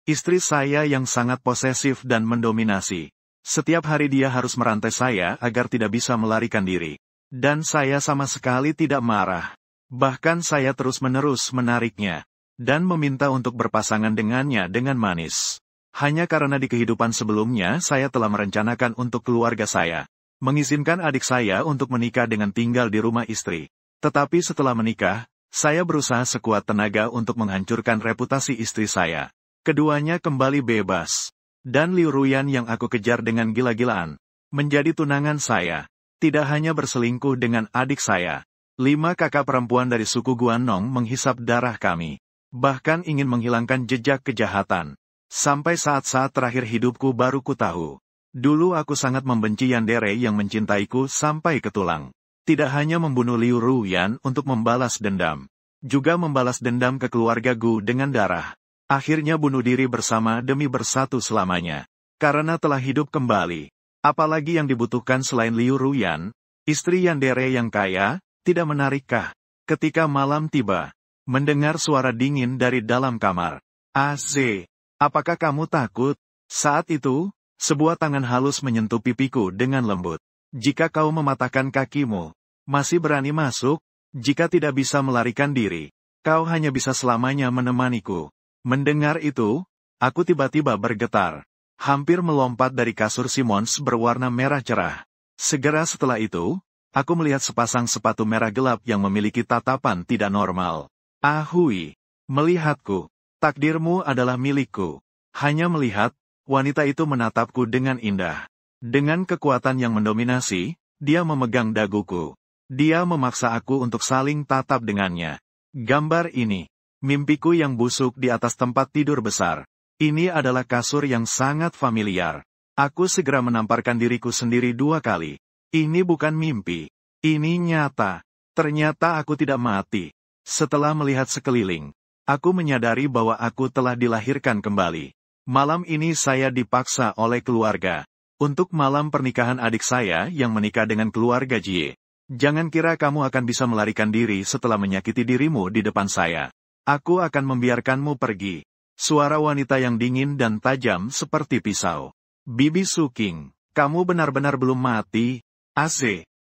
Istri saya yang sangat posesif dan mendominasi. Setiap hari dia harus merantai saya agar tidak bisa melarikan diri. Dan saya sama sekali tidak marah. Bahkan saya terus-menerus menariknya. Dan meminta untuk berpasangan dengannya dengan manis. Hanya karena di kehidupan sebelumnya saya telah merencanakan untuk keluarga saya. Mengizinkan adik saya untuk menikah dengan tinggal di rumah istri. Tetapi setelah menikah, saya berusaha sekuat tenaga untuk menghancurkan reputasi istri saya. Keduanya kembali bebas. Dan Liu Ruyan yang aku kejar dengan gila-gilaan, menjadi tunangan saya. Tidak hanya berselingkuh dengan adik saya. 5 kakak perempuan dari suku Guannong menghisap darah kami. Bahkan ingin menghilangkan jejak kejahatan. Sampai saat-saat terakhir hidupku baru ku tahu. Dulu aku sangat membenci Yandere yang mencintaiku sampai ke tulang. Tidak hanya membunuh Liu Ruyan untuk membalas dendam. Juga membalas dendam ke keluarga Gu dengan darah. Akhirnya bunuh diri bersama demi bersatu selamanya. Karena telah hidup kembali. Apalagi yang dibutuhkan selain Liu Ruyan? Istri Yandere yang kaya, tidak menarikkah? Ketika malam tiba. Mendengar suara dingin dari dalam kamar. Az, apakah kamu takut? Saat itu, sebuah tangan halus menyentuh pipiku dengan lembut. Jika kau mematahkan kakimu, masih berani masuk? Jika tidak bisa melarikan diri, kau hanya bisa selamanya menemaniku. Mendengar itu, aku tiba-tiba bergetar. Hampir melompat dari kasur Simons berwarna merah cerah. Segera setelah itu, aku melihat sepasang sepatu merah gelap yang memiliki tatapan tidak normal. Ahui, melihatku, takdirmu adalah milikku. Hanya melihat, wanita itu menatapku dengan indah. Dengan kekuatan yang mendominasi, dia memegang daguku. Dia memaksa aku untuk saling tatap dengannya. Gambar ini, mimpiku yang busuk di atas tempat tidur besar. Ini adalah kasur yang sangat familiar. Aku segera menamparkan diriku sendiri 2 kali. Ini bukan mimpi. Ini nyata. Ternyata aku tidak mati. Setelah melihat sekeliling, aku menyadari bahwa aku telah dilahirkan kembali. Malam ini saya dipaksa oleh keluarga. Untuk malam pernikahan adik saya yang menikah dengan keluarga Jie. Jangan kira kamu akan bisa melarikan diri setelah menyakiti dirimu di depan saya. Aku akan membiarkanmu pergi. Suara wanita yang dingin dan tajam seperti pisau. Bibi Suking, kamu benar-benar belum mati? Az,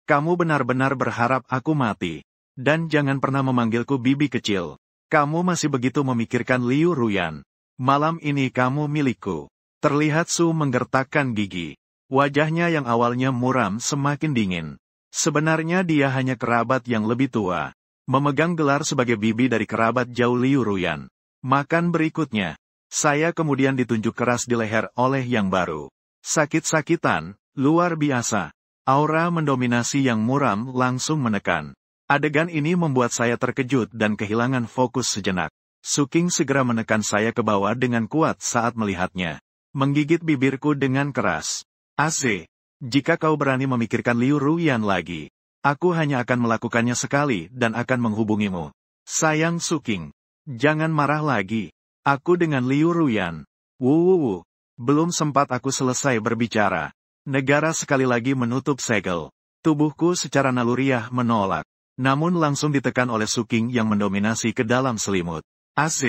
kamu benar-benar berharap aku mati. Dan jangan pernah memanggilku bibi kecil. Kamu masih begitu memikirkan Liu Ruyan. Malam ini kamu milikku. Terlihat Su menggertakkan gigi. Wajahnya yang awalnya muram semakin dingin. Sebenarnya dia hanya kerabat yang lebih tua. Memegang gelar sebagai bibi dari kerabat jauh Liu Ruyan. Makan berikutnya. Saya kemudian ditunjuk keras di leher oleh yang baru. Sakit-sakitan, luar biasa. Aura mendominasi yang muram langsung menekan. Adegan ini membuat saya terkejut dan kehilangan fokus sejenak. Suking segera menekan saya ke bawah dengan kuat saat melihatnya. Menggigit bibirku dengan keras. Az, jika kau berani memikirkan Liu Ruyan lagi, aku hanya akan melakukannya sekali dan akan menghubungimu. Sayang Suking, jangan marah lagi. Aku dengan Liu Ruyan. Wuwu, belum sempat aku selesai berbicara. Negara sekali lagi menutup segel. Tubuhku secara naluriah menolak. Namun langsung ditekan oleh Suking yang mendominasi ke dalam selimut. Az,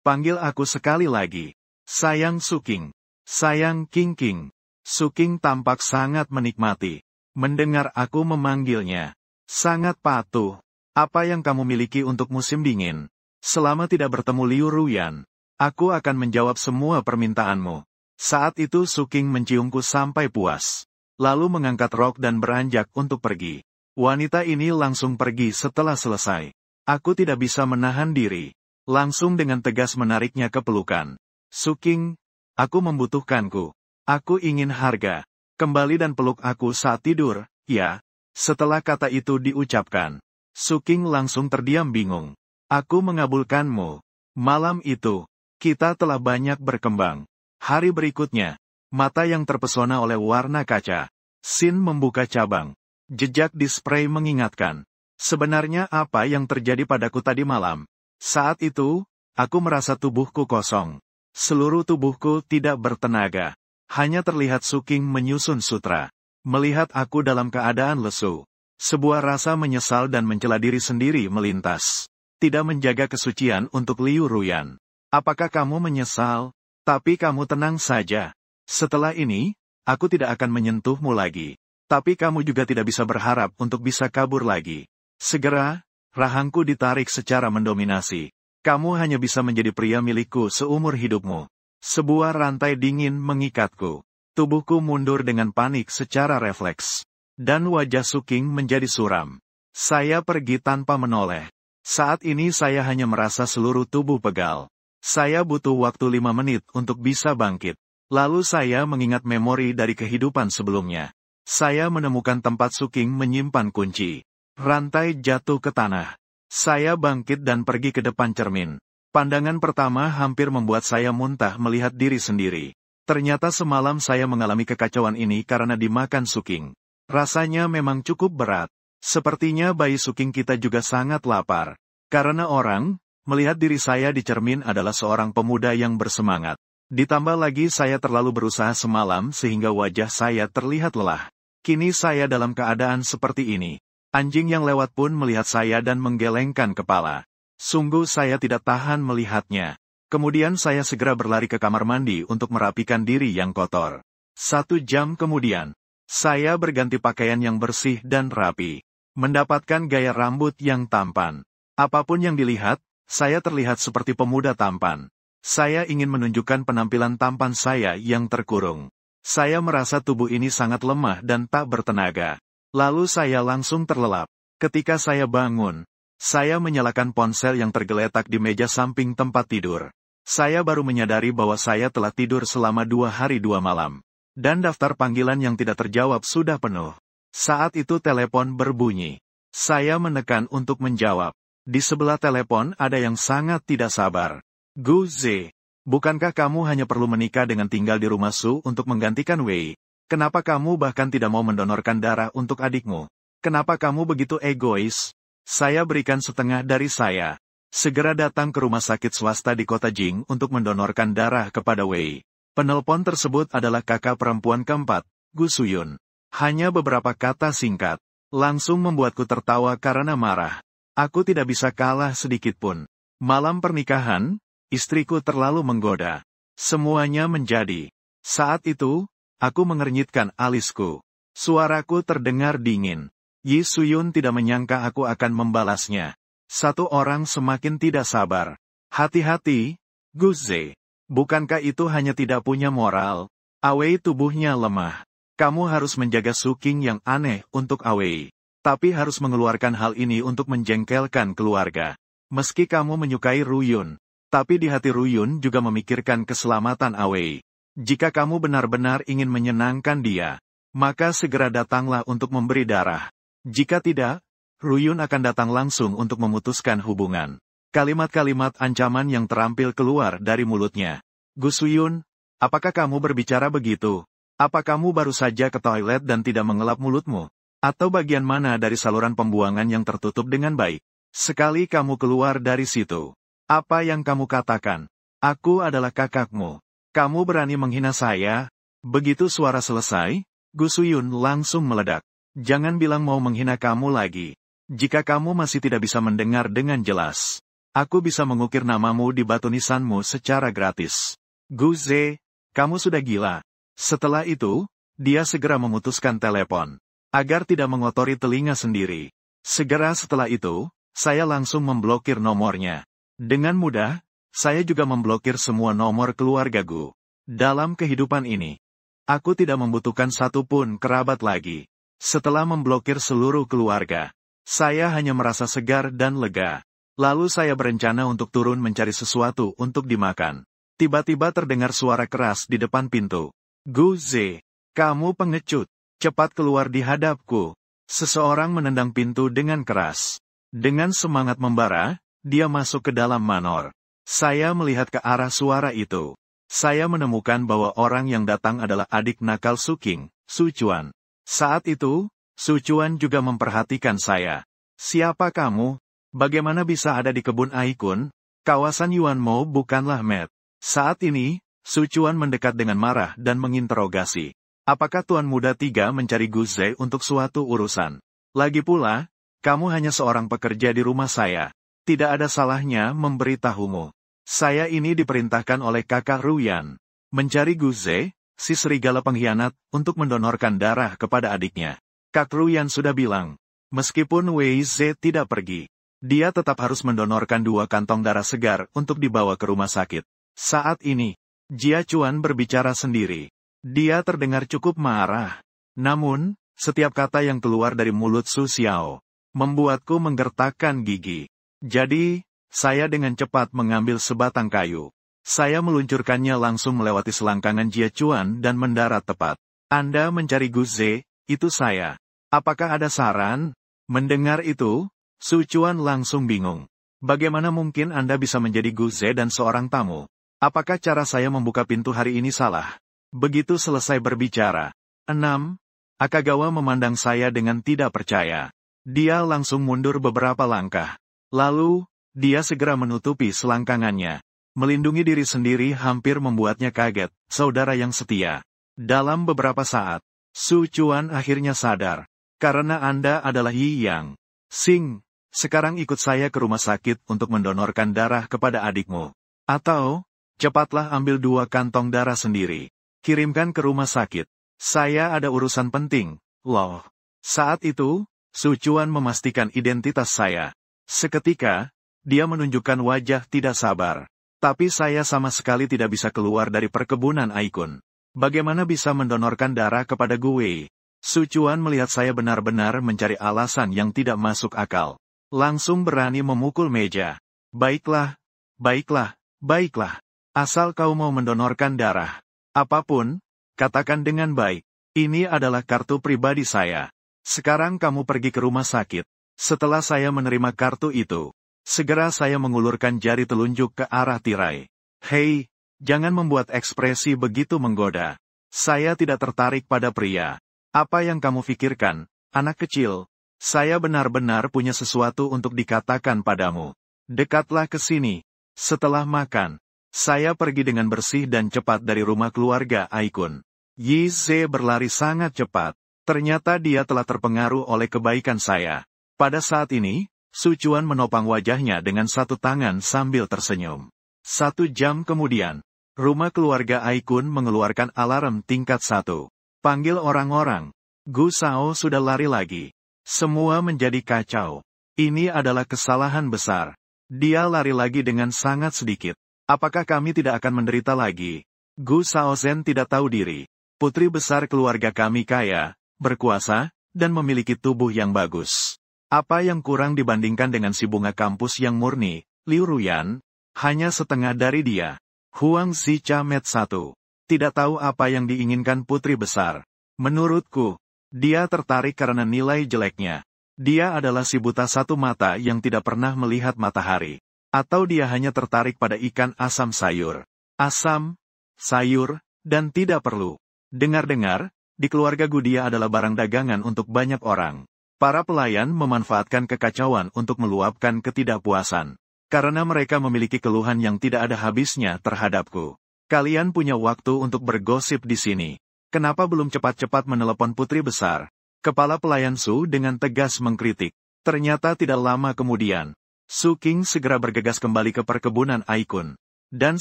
panggil aku sekali lagi. Sayang Suking. Sayang King. Suking tampak sangat menikmati. Mendengar aku memanggilnya. Sangat patuh. Apa yang kamu miliki untuk musim dingin? Selama tidak bertemu Liu Ruyan, aku akan menjawab semua permintaanmu. Saat itu Suking menciumku sampai puas. Lalu mengangkat rok dan beranjak untuk pergi. Wanita ini langsung pergi setelah selesai. Aku tidak bisa menahan diri. Langsung dengan tegas menariknya ke pelukan. Suking, aku membutuhkanku. Aku ingin harga. Kembali dan peluk aku saat tidur, ya. Setelah kata itu diucapkan, Suking langsung terdiam bingung. Aku mengabulkanmu. Malam itu, kita telah banyak berkembang. Hari berikutnya, mata yang terpesona oleh warna kaca. Sin membuka cabang. Jejak di spray mengingatkan. Sebenarnya apa yang terjadi padaku tadi malam? Saat itu, aku merasa tubuhku kosong. Seluruh tubuhku tidak bertenaga. Hanya terlihat Suking menyusun sutra. Melihat aku dalam keadaan lesu. Sebuah rasa menyesal dan mencela diri sendiri melintas. Tidak menjaga kesucian untuk Liu Ruyan. Apakah kamu menyesal? Tapi kamu tenang saja. Setelah ini, aku tidak akan menyentuhmu lagi. Tapi kamu juga tidak bisa berharap untuk bisa kabur lagi. Segera, rahangku ditarik secara mendominasi. Kamu hanya bisa menjadi pria milikku seumur hidupmu. Sebuah rantai dingin mengikatku. Tubuhku mundur dengan panik secara refleks. Dan wajah Suking menjadi suram. Saya pergi tanpa menoleh. Saat ini saya hanya merasa seluruh tubuh pegal. Saya butuh waktu 5 menit untuk bisa bangkit. Lalu saya mengingat memori dari kehidupan sebelumnya. Saya menemukan tempat Suking menyimpan kunci. Rantai jatuh ke tanah. Saya bangkit dan pergi ke depan cermin. Pandangan pertama hampir membuat saya muntah melihat diri sendiri. Ternyata semalam saya mengalami kekacauan ini karena dimakan Suking. Rasanya memang cukup berat. Sepertinya bayi Suking kita juga sangat lapar. Karena orang melihat diri saya di cermin adalah seorang pemuda yang bersemangat. Ditambah lagi saya terlalu berusaha semalam sehingga wajah saya terlihat lelah. Kini saya dalam keadaan seperti ini. Anjing yang lewat pun melihat saya dan menggelengkan kepala. Sungguh saya tidak tahan melihatnya. Kemudian saya segera berlari ke kamar mandi untuk merapikan diri yang kotor. 1 jam kemudian, saya berganti pakaian yang bersih dan rapi. Mendapatkan gaya rambut yang tampan. Apapun yang dilihat, saya terlihat seperti pemuda tampan. Saya ingin menunjukkan penampilan tampan saya yang terkurung. Saya merasa tubuh ini sangat lemah dan tak bertenaga. Lalu saya langsung terlelap. Ketika saya bangun, saya menyalakan ponsel yang tergeletak di meja samping tempat tidur. Saya baru menyadari bahwa saya telah tidur selama 2 hari 2 malam. Dan daftar panggilan yang tidak terjawab sudah penuh. Saat itu telepon berbunyi. Saya menekan untuk menjawab. Di sebelah telepon ada yang sangat tidak sabar. Gu Ze, bukankah kamu hanya perlu menikah dengan tinggal di rumah Su untuk menggantikan Wei? Kenapa kamu bahkan tidak mau mendonorkan darah untuk adikmu? Kenapa kamu begitu egois? Saya berikan setengah dari saya. Segera datang ke rumah sakit swasta di kota Jing untuk mendonorkan darah kepada Wei. Penelpon tersebut adalah kakak perempuan keempat, Gu Suyun. Hanya beberapa kata singkat. Langsung membuatku tertawa karena marah. Aku tidak bisa kalah sedikit pun. Malam pernikahan, istriku terlalu menggoda. Semuanya menjadi. Saat itu, aku mengernyitkan alisku. Suaraku terdengar dingin. Yi Suyun tidak menyangka aku akan membalasnya. Satu orang semakin tidak sabar. Hati-hati, Gu Ze. Bukankah itu hanya tidak punya moral? Awei tubuhnya lemah. Kamu harus menjaga Suking yang aneh untuk Awei. Tapi harus mengeluarkan hal ini untuk menjengkelkan keluarga. Meski kamu menyukai Ruyun, tapi di hati Ruyun juga memikirkan keselamatan Awei. Jika kamu benar-benar ingin menyenangkan dia, maka segera datanglah untuk memberi darah. Jika tidak, Ruyun akan datang langsung untuk memutuskan hubungan. Kalimat-kalimat ancaman yang terampil keluar dari mulutnya. Gu Suyun, apakah kamu berbicara begitu? Apa kamu baru saja ke toilet dan tidak mengelap mulutmu? Atau bagian mana dari saluran pembuangan yang tertutup dengan baik? Sekali kamu keluar dari situ. Apa yang kamu katakan? Aku adalah kakakmu. Kamu berani menghina saya? Begitu suara selesai, Gu Suyun langsung meledak. Jangan bilang mau menghina kamu lagi. Jika kamu masih tidak bisa mendengar dengan jelas, aku bisa mengukir namamu di batu nisanmu secara gratis. Gu Ze, kamu sudah gila. Setelah itu, dia segera memutuskan telepon. Agar tidak mengotori telinga sendiri. Segera setelah itu, saya langsung memblokir nomornya. Dengan mudah, saya juga memblokir semua nomor keluarga Gu. Dalam kehidupan ini, aku tidak membutuhkan satupun kerabat lagi. Setelah memblokir seluruh keluarga, saya hanya merasa segar dan lega. Lalu saya berencana untuk turun mencari sesuatu untuk dimakan. Tiba-tiba terdengar suara keras di depan pintu. Gu Ze, kamu pengecut. Cepat keluar di hadapku. Seseorang menendang pintu dengan keras. Dengan semangat membara, dia masuk ke dalam manor. Saya melihat ke arah suara itu. Saya menemukan bahwa orang yang datang adalah adik nakal Suking, Su Chuan. Saat itu, Su Chuan juga memperhatikan saya. Siapa kamu? Bagaimana bisa ada di kebun Aikun? Kawasan Yuanmo bukanlah Met. Saat ini, Su Chuan mendekat dengan marah dan menginterogasi. Apakah Tuan Muda Tiga mencari Gu Ze untuk suatu urusan? Lagi pula, kamu hanya seorang pekerja di rumah saya. Tidak ada salahnya memberitahumu. Saya ini diperintahkan oleh kakak Ruyan. Mencari Guze, si serigala pengkhianat, untuk mendonorkan darah kepada adiknya. Kak Ruyan sudah bilang, meskipun Wei Ze tidak pergi, dia tetap harus mendonorkan 2 kantong darah segar untuk dibawa ke rumah sakit. Saat ini, Jia Chuan berbicara sendiri. Dia terdengar cukup marah. Namun, setiap kata yang keluar dari mulut Su Xiao membuatku menggertakkan gigi. Jadi, saya dengan cepat mengambil sebatang kayu. Saya meluncurkannya langsung melewati selangkangan Jia Chuan dan mendarat tepat. Anda mencari Guze, itu saya. Apakah ada saran? Mendengar itu, Su Chuan langsung bingung. Bagaimana mungkin Anda bisa menjadi Guze dan seorang tamu? Apakah cara saya membuka pintu hari ini salah? Begitu selesai berbicara. 6. Akagawa memandang saya dengan tidak percaya. Dia langsung mundur beberapa langkah. Lalu, dia segera menutupi selangkangannya. Melindungi diri sendiri hampir membuatnya kaget, saudara yang setia. Dalam beberapa saat, Su Chuan akhirnya sadar. Karena Anda adalah Yi Yang. Sing, sekarang ikut saya ke rumah sakit untuk mendonorkan darah kepada adikmu. Atau, cepatlah ambil 2 kantong darah sendiri. Kirimkan ke rumah sakit. Saya ada urusan penting, loh. Saat itu, Su Chuan memastikan identitas saya. Seketika, dia menunjukkan wajah tidak sabar. Tapi saya sama sekali tidak bisa keluar dari perkebunan Aikun. Bagaimana bisa mendonorkan darah kepada Gue? Su Chuan melihat saya benar-benar mencari alasan yang tidak masuk akal. Langsung berani memukul meja. Baiklah, baiklah, baiklah. Asal kau mau mendonorkan darah. Apapun, katakan dengan baik. Ini adalah kartu pribadi saya. Sekarang kamu pergi ke rumah sakit. Setelah saya menerima kartu itu, segera saya mengulurkan jari telunjuk ke arah tirai. Hei, jangan membuat ekspresi begitu menggoda. Saya tidak tertarik pada pria. Apa yang kamu pikirkan, anak kecil? Saya benar-benar punya sesuatu untuk dikatakan padamu. Dekatlah ke sini. Setelah makan, saya pergi dengan bersih dan cepat dari rumah keluarga Aikun. Yi Ze berlari sangat cepat. Ternyata dia telah terpengaruh oleh kebaikan saya. Pada saat ini, Su Chuan menopang wajahnya dengan satu tangan sambil tersenyum. 1 jam kemudian, rumah keluarga Aikun mengeluarkan alarm tingkat 1. Panggil orang-orang. Gu Shao sudah lari lagi. Semua menjadi kacau. Ini adalah kesalahan besar. Dia lari lagi dengan sangat sedikit. Apakah kami tidak akan menderita lagi? Gu Shaozhen tidak tahu diri. Putri besar keluarga kami kaya, berkuasa, dan memiliki tubuh yang bagus. Apa yang kurang dibandingkan dengan si bunga kampus yang murni, Liu Ruyan? Hanya setengah dari dia. Huang Zichamet 1. Tidak tahu apa yang diinginkan putri besar. Menurutku, dia tertarik karena nilai jeleknya. Dia adalah si buta satu mata yang tidak pernah melihat matahari. Atau dia hanya tertarik pada ikan asam sayur. Asam, sayur, dan tidak perlu. Dengar-dengar, di keluarga Gudia adalah barang dagangan untuk banyak orang. Para pelayan memanfaatkan kekacauan untuk meluapkan ketidakpuasan. Karena mereka memiliki keluhan yang tidak ada habisnya terhadapku. Kalian punya waktu untuk bergosip di sini. Kenapa belum cepat-cepat menelepon putri besar? Kepala pelayan Su dengan tegas mengkritik. Ternyata tidak lama kemudian, Su King segera bergegas kembali ke perkebunan Aikun. Dan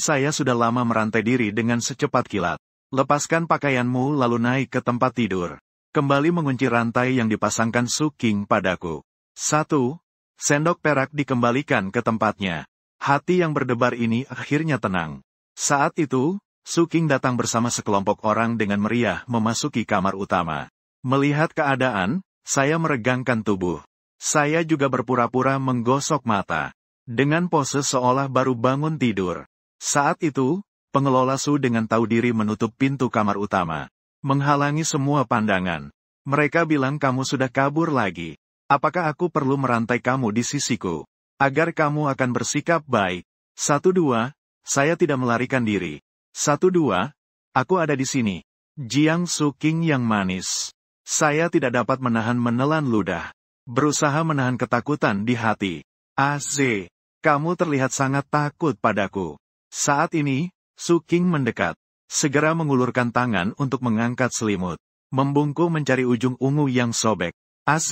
saya sudah lama merantai diri dengan secepat kilat. Lepaskan pakaianmu lalu naik ke tempat tidur. Kembali mengunci rantai yang dipasangkan Su King padaku. 1. Sendok perak dikembalikan ke tempatnya. Hati yang berdebar ini akhirnya tenang. Saat itu, Su King datang bersama sekelompok orang dengan meriah memasuki kamar utama. Melihat keadaan, saya meregangkan tubuh. Saya juga berpura-pura menggosok mata. Dengan pose seolah baru bangun tidur. Saat itu, pengelola Su dengan tahu diri menutup pintu kamar utama. Menghalangi semua pandangan. Mereka bilang kamu sudah kabur lagi. Apakah aku perlu merantai kamu di sisiku? Agar kamu akan bersikap baik. 1-2, saya tidak melarikan diri. 1-2, aku ada di sini. Jiang Su King yang manis. Saya tidak dapat menelan ludah. Berusaha menahan ketakutan di hati. Az, kamu terlihat sangat takut padaku. Saat ini, Su King mendekat. Segera mengulurkan tangan untuk mengangkat selimut. Membungkuk mencari ujung ungu yang sobek. Az,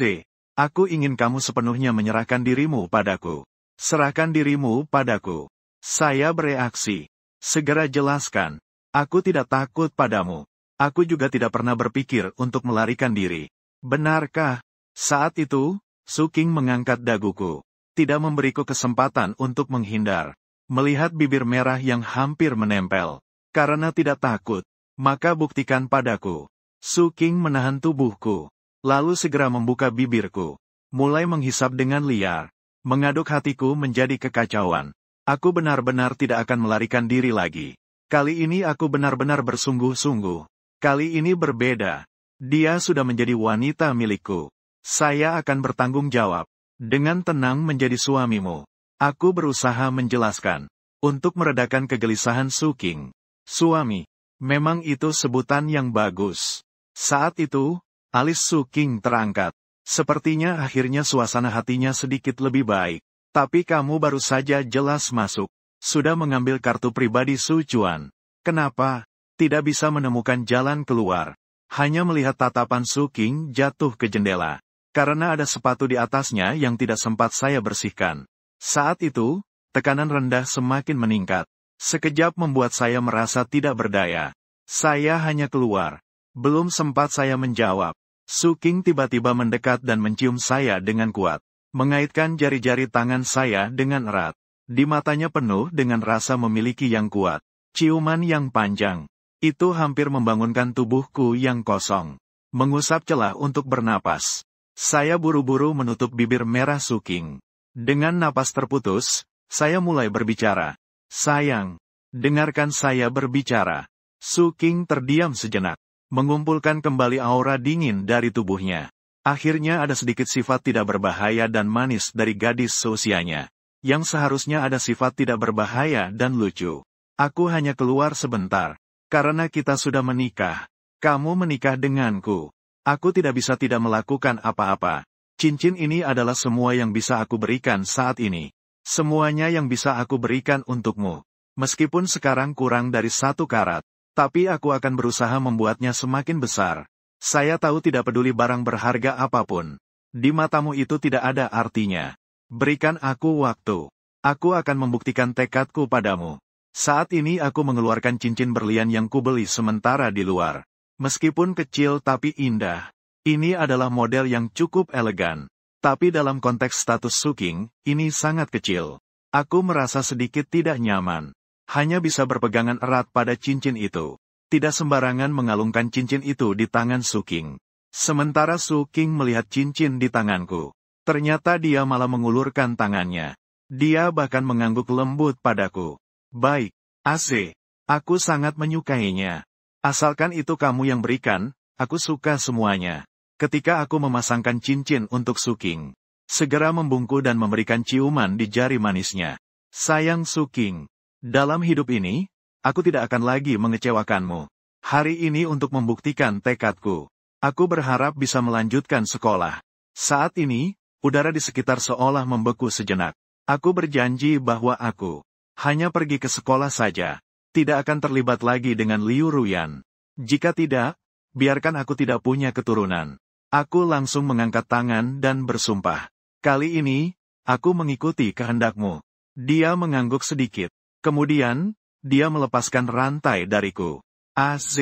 aku ingin kamu sepenuhnya menyerahkan dirimu padaku. Serahkan dirimu padaku. Saya bereaksi. Segera jelaskan. Aku tidak takut padamu. Aku juga tidak pernah berpikir untuk melarikan diri. Benarkah? Saat itu, Su King mengangkat daguku. Tidak memberiku kesempatan untuk menghindar. Melihat bibir merah yang hampir menempel. Karena tidak takut, maka buktikan padaku. Su King menahan tubuhku. Lalu segera membuka bibirku. Mulai menghisap dengan liar. Mengaduk hatiku menjadi kekacauan. Aku benar-benar tidak akan melarikan diri lagi. Kali ini aku benar-benar bersungguh-sungguh. Kali ini berbeda. Dia sudah menjadi wanita milikku. Saya akan bertanggung jawab. Dengan tenang menjadi suamimu. Aku berusaha menjelaskan. Untuk meredakan kegelisahan Su King. Suami. Memang itu sebutan yang bagus. Saat itu, alis Su King terangkat. Sepertinya akhirnya suasana hatinya sedikit lebih baik. Tapi kamu baru saja jelas masuk. Sudah mengambil kartu pribadi Su Chuan. Kenapa? Tidak bisa menemukan jalan keluar. Hanya melihat tatapan Su King jatuh ke jendela. Karena ada sepatu di atasnya yang tidak sempat saya bersihkan. Saat itu, tekanan rendah semakin meningkat. Sekejap membuat saya merasa tidak berdaya. Saya hanya keluar. Belum sempat saya menjawab. Su King tiba-tiba mendekat dan mencium saya dengan kuat. Mengaitkan jari-jari tangan saya dengan erat. Di matanya penuh dengan rasa memiliki yang kuat. Ciuman yang panjang. Itu hampir membangunkan tubuhku yang kosong. Mengusap celah untuk bernapas. Saya buru-buru menutup bibir merah Su King. Dengan napas terputus, saya mulai berbicara. Sayang, dengarkan saya berbicara. Su King terdiam sejenak. Mengumpulkan kembali aura dingin dari tubuhnya. Akhirnya ada sedikit sifat tidak berbahaya dan manis dari gadis seusianya. Yang seharusnya ada sifat tidak berbahaya dan lucu. Aku hanya keluar sebentar. Karena kita sudah menikah. Kamu menikah denganku. Aku tidak bisa tidak melakukan apa-apa. Cincin ini adalah semua yang bisa aku berikan saat ini. Semuanya yang bisa aku berikan untukmu. Meskipun sekarang kurang dari 1 karat. Tapi aku akan berusaha membuatnya semakin besar. Saya tahu tidak peduli barang berharga apapun. Di matamu itu tidak ada artinya. Berikan aku waktu. Aku akan membuktikan tekadku padamu. Saat ini aku mengeluarkan cincin berlian yang kubeli sementara di luar. Meskipun kecil tapi indah. Ini adalah model yang cukup elegan. Tapi dalam konteks status Su King, ini sangat kecil. Aku merasa sedikit tidak nyaman. Hanya bisa berpegangan erat pada cincin itu. Tidak sembarangan mengalungkan cincin itu di tangan Su King. Sementara Su King melihat cincin di tanganku. Ternyata dia malah mengulurkan tangannya. Dia bahkan mengangguk lembut padaku. Baik, AC. Aku sangat menyukainya. Asalkan itu kamu yang berikan, aku suka semuanya. Ketika aku memasangkan cincin untuk Su King. Segera membungkuk dan memberikan ciuman di jari manisnya. Sayang Su King. Dalam hidup ini, aku tidak akan lagi mengecewakanmu. Hari ini untuk membuktikan tekadku. Aku berharap bisa melanjutkan sekolah. Saat ini, udara di sekitar seolah membeku sejenak. Aku berjanji bahwa aku hanya pergi ke sekolah saja. Tidak akan terlibat lagi dengan Liu Ruyan. Jika tidak, biarkan aku tidak punya keturunan. Aku langsung mengangkat tangan dan bersumpah. Kali ini, aku mengikuti kehendakmu. Dia mengangguk sedikit. Kemudian, dia melepaskan rantai dariku. Az,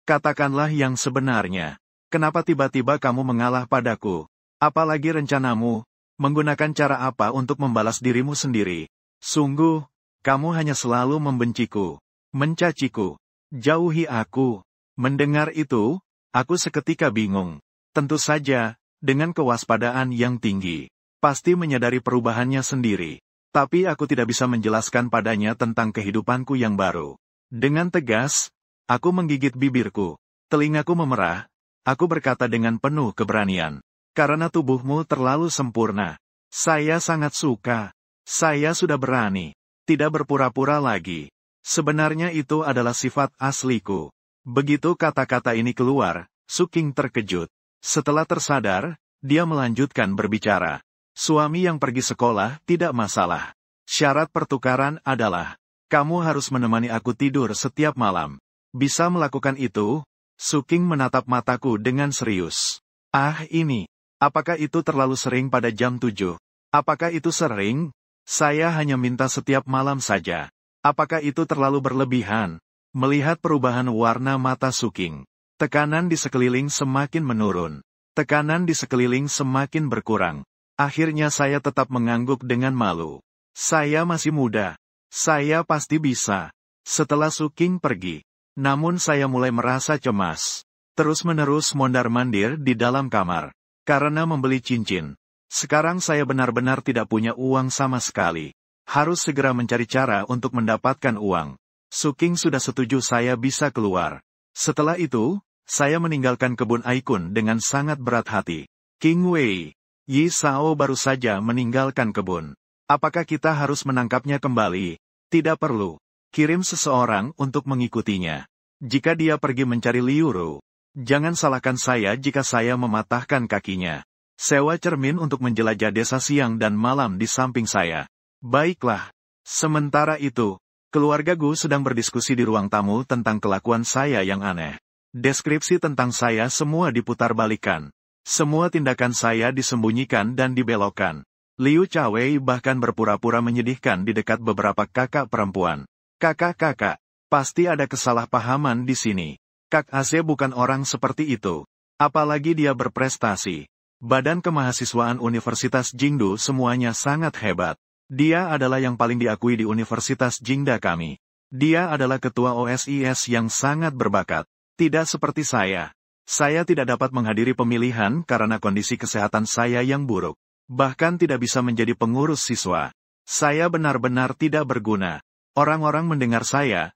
katakanlah yang sebenarnya. Kenapa tiba-tiba kamu mengalah padaku? Apalagi rencanamu, menggunakan cara apa untuk membalas dirimu sendiri? Sungguh, kamu hanya selalu membenciku, mencaciku, jauhi aku. Mendengar itu, aku seketika bingung. Tentu saja, dengan kewaspadaan yang tinggi. Pasti menyadari perubahannya sendiri. Tapi aku tidak bisa menjelaskan padanya tentang kehidupanku yang baru. Dengan tegas, aku menggigit bibirku. Telingaku memerah. Aku berkata dengan penuh keberanian. Karena tubuhmu terlalu sempurna. Saya sangat suka. Saya sudah berani. Tidak berpura-pura lagi. Sebenarnya itu adalah sifat asliku. Begitu kata-kata ini keluar, Su King terkejut. Setelah tersadar, dia melanjutkan berbicara. Suami yang pergi sekolah tidak masalah. Syarat pertukaran adalah, kamu harus menemani aku tidur setiap malam. Bisa melakukan itu? Su King menatap mataku dengan serius. Ah ini. Apakah itu terlalu sering pada jam 7? Apakah itu sering? Saya hanya minta setiap malam saja. Apakah itu terlalu berlebihan? Melihat perubahan warna mata Suking, tekanan di sekeliling semakin menurun. Tekanan di sekeliling semakin berkurang. Akhirnya saya tetap mengangguk dengan malu. Saya masih muda. Saya pasti bisa. Setelah Suking pergi, namun saya mulai merasa cemas. Terus-menerus mondar-mandir di dalam kamar. Karena membeli cincin. Sekarang saya benar-benar tidak punya uang sama sekali. Harus segera mencari cara untuk mendapatkan uang. Suking sudah setuju saya bisa keluar. Setelah itu, saya meninggalkan kebun Aikun dengan sangat berat hati. King Wei, Yi Sao baru saja meninggalkan kebun. Apakah kita harus menangkapnya kembali? Tidak perlu. Kirim seseorang untuk mengikutinya. Jika dia pergi mencari Liu Ru, jangan salahkan saya jika saya mematahkan kakinya. Sewa cermin untuk menjelajah desa siang dan malam di samping saya. Baiklah. Sementara itu, keluarga Gu sedang berdiskusi di ruang tamu tentang kelakuan saya yang aneh. Deskripsi tentang saya semua diputarbalikkan. Semua tindakan saya disembunyikan dan dibelokkan. Liu Chawei bahkan berpura-pura menyedihkan di dekat beberapa kakak perempuan. Kakak-kakak, pasti ada kesalahpahaman di sini. Kak Aze bukan orang seperti itu. Apalagi dia berprestasi. Badan Kemahasiswaan Universitas Jingdu semuanya sangat hebat. Dia adalah yang paling diakui di Universitas Jingda kami. Dia adalah ketua OSIS yang sangat berbakat. Tidak seperti saya. Saya tidak dapat menghadiri pemilihan karena kondisi kesehatan saya yang buruk. Bahkan tidak bisa menjadi pengurus siswa. Saya benar-benar tidak berguna. Orang-orang mendengar saya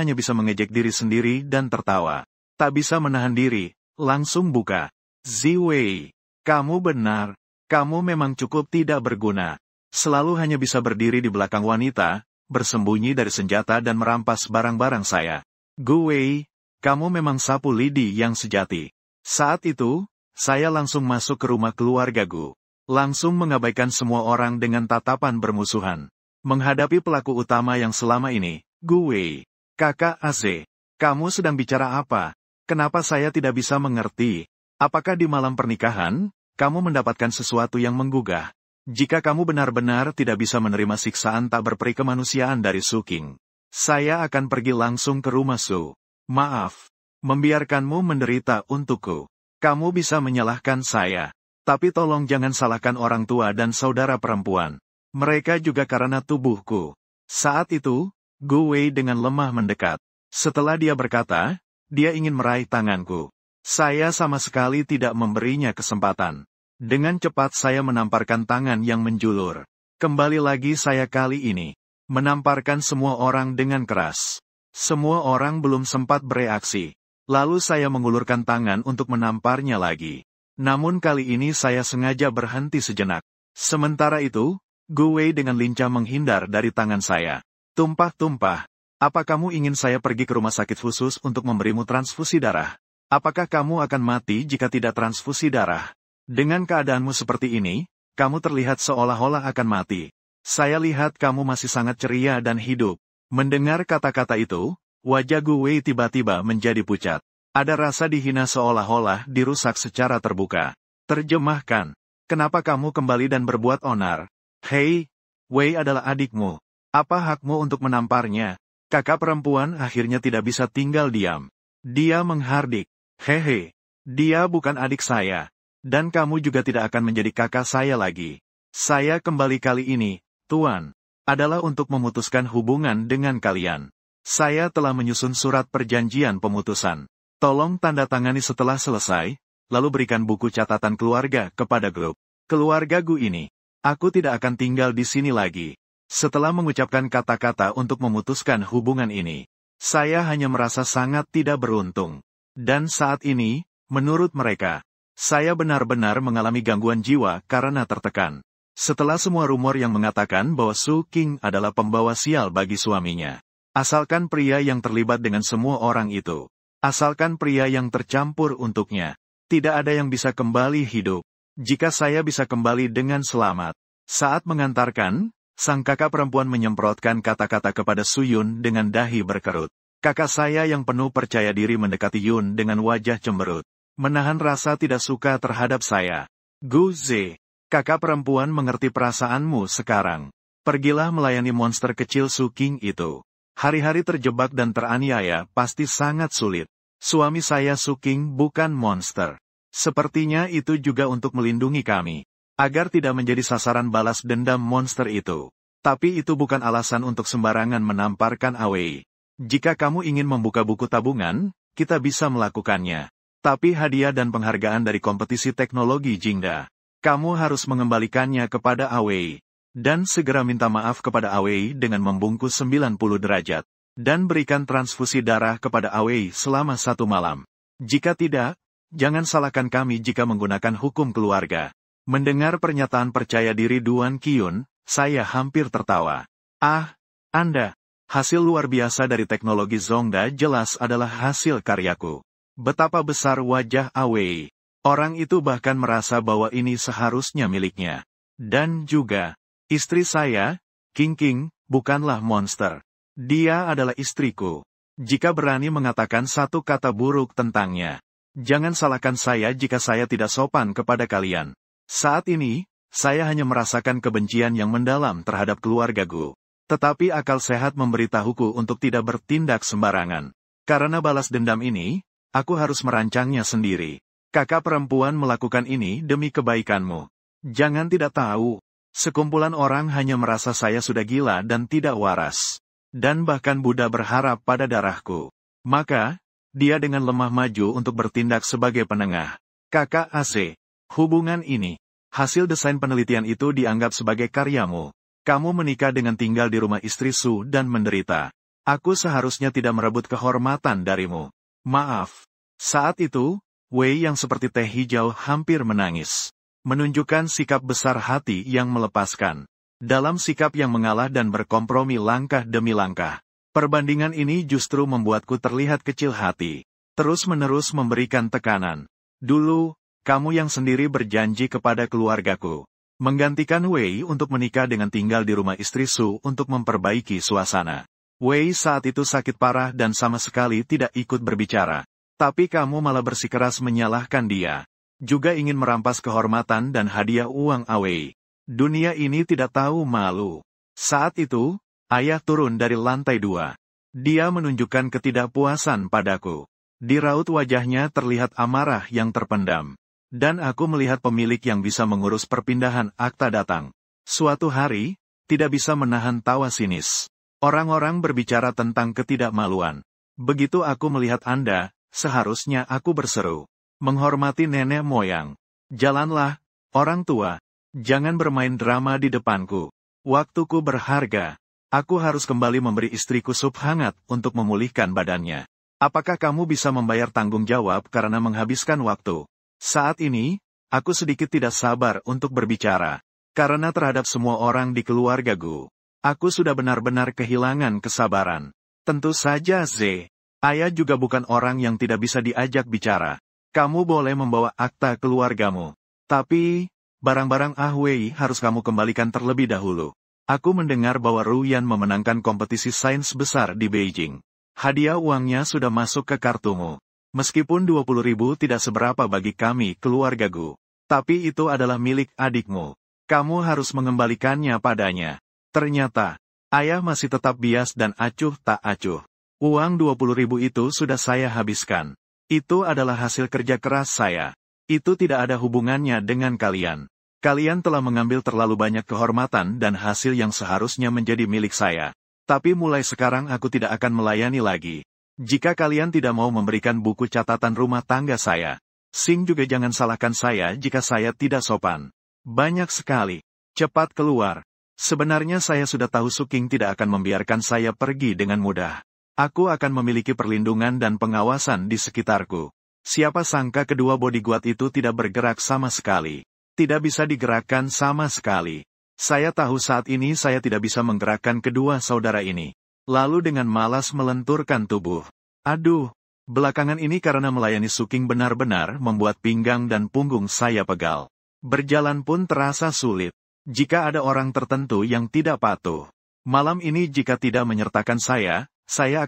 hanya bisa mengejek diri sendiri dan tertawa. Tak bisa menahan diri, langsung buka. Ziwei. Kamu benar, kamu memang cukup tidak berguna. Selalu hanya bisa berdiri di belakang wanita, bersembunyi dari senjata dan merampas barang-barang saya. Gu Wei, kamu memang sapu lidi yang sejati. Saat itu, saya langsung masuk ke rumah keluarga Gu. Langsung mengabaikan semua orang dengan tatapan bermusuhan. Menghadapi pelaku utama yang selama ini, Gu Wei. Kakak Aze, kamu sedang bicara apa? Kenapa saya tidak bisa mengerti? Apakah di malam pernikahan, kamu mendapatkan sesuatu yang menggugah? Jika kamu benar-benar tidak bisa menerima siksaan tak berperi kemanusiaan dari Suking, saya akan pergi langsung ke rumah Su. Maaf, membiarkanmu menderita untukku. Kamu bisa menyalahkan saya, tapi tolong jangan salahkan orang tua dan saudara perempuan. Mereka juga karena tubuhku. Saat itu, Gu Wei dengan lemah mendekat. Setelah dia berkata, dia ingin meraih tanganku. Saya sama sekali tidak memberinya kesempatan. Dengan cepat saya menamparkan tangan yang menjulur. Kembali lagi saya kali ini. Menamparkan semua orang dengan keras. Semua orang belum sempat bereaksi. Lalu saya mengulurkan tangan untuk menamparnya lagi. Namun kali ini saya sengaja berhenti sejenak. Sementara itu, Gu Wei dengan lincah menghindar dari tangan saya. Tumpah-tumpah. Apa kamu ingin saya pergi ke rumah sakit khusus untuk memberimu transfusi darah? Apakah kamu akan mati jika tidak transfusi darah? Dengan keadaanmu seperti ini, kamu terlihat seolah-olah akan mati. Saya lihat kamu masih sangat ceria dan hidup. Mendengar kata-kata itu, wajah Gu Wei tiba-tiba menjadi pucat. Ada rasa dihina seolah-olah dirusak secara terbuka. Terjemahkan. Kenapa kamu kembali dan berbuat onar? Hei, Wei adalah adikmu. Apa hakmu untuk menamparnya? Kakak perempuan akhirnya tidak bisa tinggal diam. Dia menghardik. Hehe, dia bukan adik saya. Dan kamu juga tidak akan menjadi kakak saya lagi. Saya kembali kali ini, Tuan, adalah untuk memutuskan hubungan dengan kalian. Saya telah menyusun surat perjanjian pemutusan. Tolong tanda tangani setelah selesai, lalu berikan buku catatan keluarga kepada grup. Keluarga Gu ini, aku tidak akan tinggal di sini lagi. Setelah mengucapkan kata-kata untuk memutuskan hubungan ini, saya hanya merasa sangat tidak beruntung. Dan saat ini, menurut mereka, saya benar-benar mengalami gangguan jiwa karena tertekan. Setelah semua rumor yang mengatakan bahwa Su King adalah pembawa sial bagi suaminya. Asalkan pria yang terlibat dengan semua orang itu. Asalkan pria yang tercampur untuknya. Tidak ada yang bisa kembali hidup. Jika saya bisa kembali dengan selamat. Saat mengantarkan, sang kakak perempuan menyemprotkan kata-kata kepada Su Yun dengan dahi berkerut. Kakak saya yang penuh percaya diri mendekati Yun dengan wajah cemberut. Menahan rasa tidak suka terhadap saya. Gu Ze, kakak perempuan mengerti perasaanmu sekarang. Pergilah melayani monster kecil Su King itu. Hari-hari terjebak dan teraniaya pasti sangat sulit. Suami saya Su King bukan monster. Sepertinya itu juga untuk melindungi kami. Agar tidak menjadi sasaran balas dendam monster itu. Tapi itu bukan alasan untuk sembarangan menamparkan Awei. Jika kamu ingin membuka buku tabungan, kita bisa melakukannya. Tapi hadiah dan penghargaan dari kompetisi teknologi Jingda. Kamu harus mengembalikannya kepada Awei. Dan segera minta maaf kepada Awei dengan membungkus 90 derajat. Dan berikan transfusi darah kepada Awei selama 1 malam. Jika tidak, jangan salahkan kami jika menggunakan hukum keluarga. Mendengar pernyataan percaya diri Duan Qiyun, saya hampir tertawa. Ah, Anda. Hasil luar biasa dari teknologi Zongda jelas adalah hasil karyaku. Betapa besar wajah Awei. Orang itu bahkan merasa bahwa ini seharusnya miliknya. Dan juga, istri saya, King King, bukanlah monster. Dia adalah istriku. Jika berani mengatakan satu kata buruk tentangnya, jangan salahkan saya jika saya tidak sopan kepada kalian. Saat ini, saya hanya merasakan kebencian yang mendalam terhadap keluargaku. Tetapi akal sehat memberitahuku untuk tidak bertindak sembarangan. Karena balas dendam ini, aku harus merancangnya sendiri. Kakak perempuan melakukan ini demi kebaikanmu. Jangan tidak tahu. Sekumpulan orang hanya merasa saya sudah gila dan tidak waras. Dan bahkan Buddha berharap pada darahku. Maka, dia dengan lemah maju untuk bertindak sebagai penengah. Kakak AC, hubungan ini, hasil desain penelitian itu dianggap sebagai karyamu. Kamu menikah dengan tinggal di rumah istri Su dan menderita. Aku seharusnya tidak merebut kehormatan darimu. Maaf. Saat itu, Wei yang seperti teh hijau hampir menangis. Menunjukkan sikap besar hati yang melepaskan. Dalam sikap yang mengalah dan berkompromi langkah demi langkah. Perbandingan ini justru membuatku terlihat kecil hati. Terus-menerus memberikan tekanan. Dulu, kamu yang sendiri berjanji kepada keluargaku. Menggantikan Wei untuk menikah dengan tinggal di rumah istri Su untuk memperbaiki suasana. Wei saat itu sakit parah dan sama sekali tidak ikut berbicara. Tapi kamu malah bersikeras menyalahkan dia. Juga ingin merampas kehormatan dan hadiah uang Awei. Dunia ini tidak tahu malu. Saat itu, ayah turun dari lantai 2. Dia menunjukkan ketidakpuasan padaku. Di raut wajahnya terlihat amarah yang terpendam. Dan aku melihat pemilik yang bisa mengurus perpindahan akta datang. Suatu hari, tidak bisa menahan tawa sinis. Orang-orang berbicara tentang ketidakmaluan. Begitu aku melihat Anda, seharusnya aku berseru. Menghormati nenek moyang. Jalanlah, orang tua. Jangan bermain drama di depanku. Waktuku berharga. Aku harus kembali memberi istriku sup hangat untuk memulihkan badannya. Apakah kamu bisa membayar tanggung jawab karena menghabiskan waktu? Saat ini, aku sedikit tidak sabar untuk berbicara. Karena terhadap semua orang di keluargaku, aku sudah benar-benar kehilangan kesabaran. Tentu saja Z. Ayah juga bukan orang yang tidak bisa diajak bicara. Kamu boleh membawa akta keluargamu. Tapi, barang-barang Wei harus kamu kembalikan terlebih dahulu. Aku mendengar bahwa Ruyan memenangkan kompetisi sains besar di Beijing. Hadiah uangnya sudah masuk ke kartumu. Meskipun 20.000 tidak seberapa bagi kami keluargaku. Tapi itu adalah milik adikmu. Kamu harus mengembalikannya padanya. Ternyata, ayah masih tetap bias dan acuh tak acuh. Uang 20.000 itu sudah saya habiskan. Itu adalah hasil kerja keras saya. Itu tidak ada hubungannya dengan kalian. Kalian telah mengambil terlalu banyak kehormatan dan hasil yang seharusnya menjadi milik saya. Tapi mulai sekarang aku tidak akan melayani lagi. Jika kalian tidak mau memberikan buku catatan rumah tangga saya, Sing juga jangan salahkan saya jika saya tidak sopan. Banyak sekali. Cepat keluar. Sebenarnya saya sudah tahu Su King tidak akan membiarkan saya pergi dengan mudah. Aku akan memiliki perlindungan dan pengawasan di sekitarku. Siapa sangka kedua bodyguard itu tidak bergerak sama sekali. Tidak bisa digerakkan sama sekali. Saya tahu saat ini saya tidak bisa menggerakkan kedua saudara ini. Lalu dengan malas melenturkan tubuh. Aduh, belakangan ini karena melayani Su King benar-benar membuat pinggang dan punggung saya pegal. Berjalan pun terasa sulit. Jika ada orang tertentu yang tidak patuh. Malam ini jika tidak menyertakan saya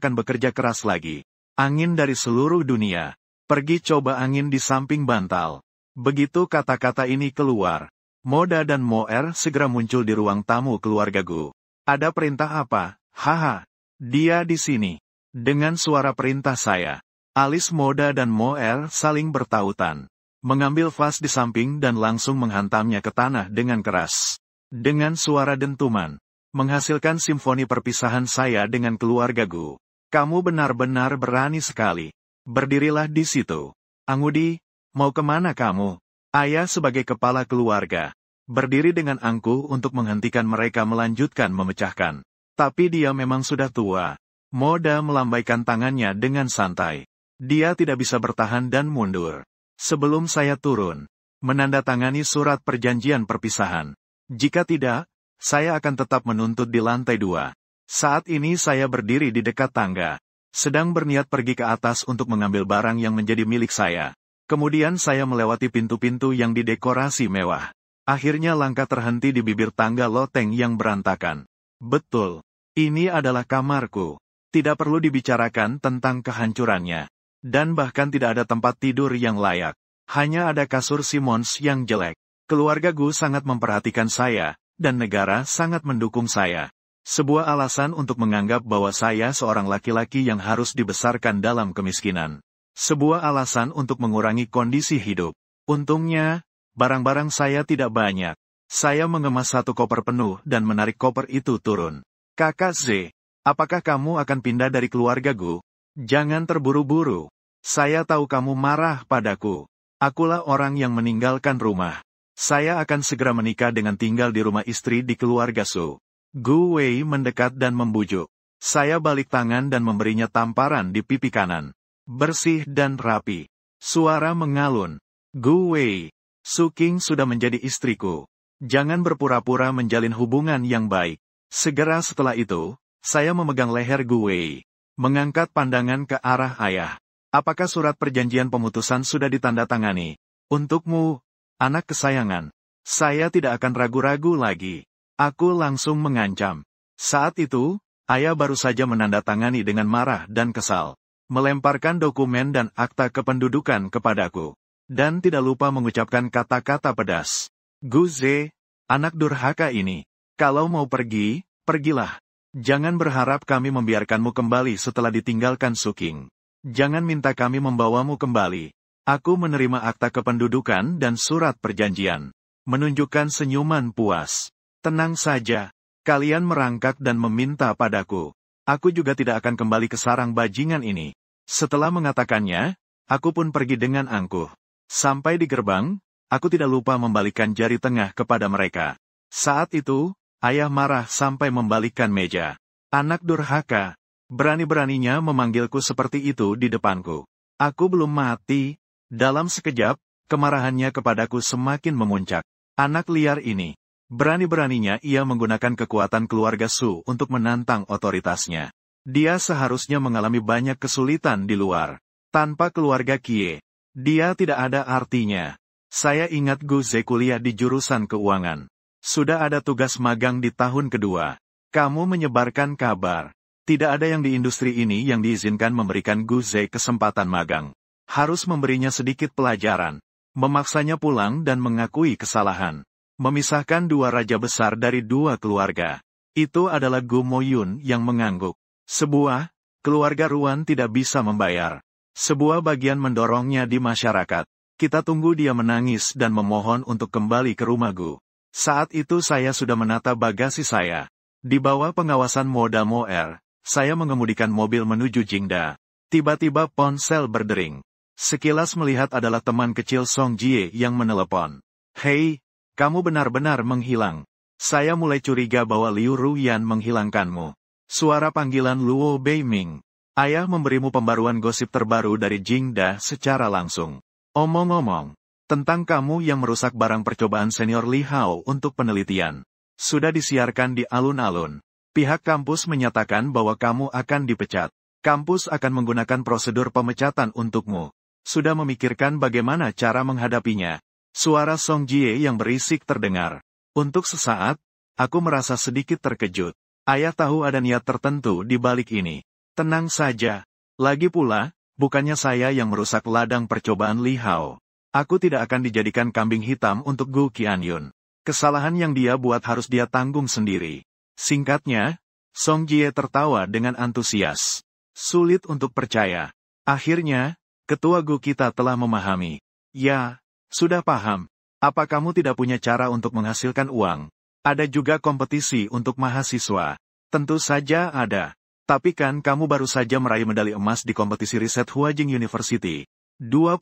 akan bekerja keras lagi. Angin dari seluruh dunia. Pergi coba angin di samping bantal. Begitu kata-kata ini keluar. Moda dan Moer segera muncul di ruang tamu keluarga Gu. Ada perintah apa? Haha, dia di sini. Dengan suara perintah saya, alis Moda dan Moer saling bertautan. Mengambil vas di samping dan langsung menghantamnya ke tanah dengan keras. Dengan suara dentuman, menghasilkan simfoni perpisahan saya dengan keluarga Gu. Kamu benar-benar berani sekali. Berdirilah di situ. Angudi, mau kemana kamu? Ayah sebagai kepala keluarga, berdiri dengan angkuh untuk menghentikan mereka melanjutkan memecahkan. Tapi dia memang sudah tua. Moda melambaikan tangannya dengan santai. Dia tidak bisa bertahan dan mundur. Sebelum saya turun, menandatangani surat perjanjian perpisahan. Jika tidak, saya akan tetap menuntut di lantai 2. Saat ini saya berdiri di dekat tangga, sedang berniat pergi ke atas untuk mengambil barang yang menjadi milik saya. Kemudian saya melewati pintu-pintu yang didekorasi mewah. Akhirnya langkah terhenti di bibir tangga loteng yang berantakan. Betul, ini adalah kamarku. Tidak perlu dibicarakan tentang kehancurannya. Dan bahkan tidak ada tempat tidur yang layak. Hanya ada kasur Simons yang jelek. Keluarga Gu sangat memperhatikan saya, dan negara sangat mendukung saya. Sebuah alasan untuk menganggap bahwa saya seorang laki-laki yang harus dibesarkan dalam kemiskinan. Sebuah alasan untuk mengurangi kondisi hidup. Untungnya, barang-barang saya tidak banyak. Saya mengemas satu koper penuh dan menarik koper itu turun. Kakak Z, apakah kamu akan pindah dari keluarga Gu? Jangan terburu-buru. Saya tahu kamu marah padaku. Akulah orang yang meninggalkan rumah. Saya akan segera menikah dengan tinggal di rumah istri di keluarga Su. Gu Wei mendekat dan membujuk. Saya balik tangan dan memberinya tamparan di pipi kanan. Bersih dan rapi. Suara mengalun. Gu Wei, Su Qing sudah menjadi istriku. Jangan berpura-pura menjalin hubungan yang baik. Segera setelah itu, saya memegang leher Gu Wei. Mengangkat pandangan ke arah ayah. Apakah surat perjanjian pemutusan sudah ditandatangani? Untukmu, anak kesayangan. Saya tidak akan ragu-ragu lagi. Aku langsung mengancam. Saat itu, ayah baru saja menandatangani dengan marah dan kesal. Melemparkan dokumen dan akta kependudukan kepadaku. Dan tidak lupa mengucapkan kata-kata pedas. Gu Ze, anak durhaka ini. Kalau mau pergi, pergilah. Jangan berharap kami membiarkanmu kembali setelah ditinggalkan Su Qing. Jangan minta kami membawamu kembali. Aku menerima akta kependudukan dan surat perjanjian. Menunjukkan senyuman puas. Tenang saja. Kalian merangkak dan meminta padaku. Aku juga tidak akan kembali ke sarang bajingan ini. Setelah mengatakannya, aku pun pergi dengan angkuh. Sampai di gerbang, aku tidak lupa membalikkan jari tengah kepada mereka. Saat itu, ayah marah sampai membalikkan meja. Anak durhaka, berani-beraninya memanggilku seperti itu di depanku. Aku belum mati. Dalam sekejap, kemarahannya kepadaku semakin memuncak. Anak liar ini. Berani-beraninya ia menggunakan kekuatan keluarga Su untuk menantang otoritasnya. Dia seharusnya mengalami banyak kesulitan di luar. Tanpa keluarga Kie, dia tidak ada artinya. Saya ingat Gu Ze kuliah di jurusan keuangan. Sudah ada tugas magang di tahun kedua. Kamu menyebarkan kabar. Tidak ada yang di industri ini yang diizinkan memberikan Gu Ze kesempatan magang. Harus memberinya sedikit pelajaran. Memaksanya pulang dan mengakui kesalahan. Memisahkan dua raja besar dari dua keluarga. Itu adalah Gu Moyun yang mengangguk. Sebuah keluarga Ruan tidak bisa membayar. Sebuah bagian mendorongnya di masyarakat. Kita tunggu dia menangis dan memohon untuk kembali ke rumah Gu. Saat itu saya sudah menata bagasi saya. Di bawah pengawasan Moda Moer, saya mengemudikan mobil menuju Jingda. Tiba-tiba ponsel berdering. Sekilas melihat adalah teman kecil Song Jie yang menelepon. Hei, kamu benar-benar menghilang. Saya mulai curiga bahwa Liu Ruyan menghilangkanmu. Suara panggilan Luo Beiming. Ayah memberimu pembaruan gosip terbaru dari Jingda secara langsung. Omong-omong, tentang kamu yang merusak barang percobaan senior Li Hao untuk penelitian. Sudah disiarkan di alun-alun. Pihak kampus menyatakan bahwa kamu akan dipecat. Kampus akan menggunakan prosedur pemecatan untukmu. Sudah memikirkan bagaimana cara menghadapinya. Suara Song Jie yang berisik terdengar. Untuk sesaat, aku merasa sedikit terkejut. Ayah tahu ada niat tertentu di balik ini. Tenang saja. Lagi pula, bukannya saya yang merusak ladang percobaan Li Hao. Aku tidak akan dijadikan kambing hitam untuk Gu Qianyun. Kesalahan yang dia buat harus dia tanggung sendiri. Singkatnya, Song Jie tertawa dengan antusias. Sulit untuk percaya. Akhirnya, ketua GU kita telah memahami. Ya, sudah paham. Apa kamu tidak punya cara untuk menghasilkan uang? Ada juga kompetisi untuk mahasiswa. Tentu saja ada. Tapi kan kamu baru saja meraih medali emas di kompetisi riset Huajing University. 20.000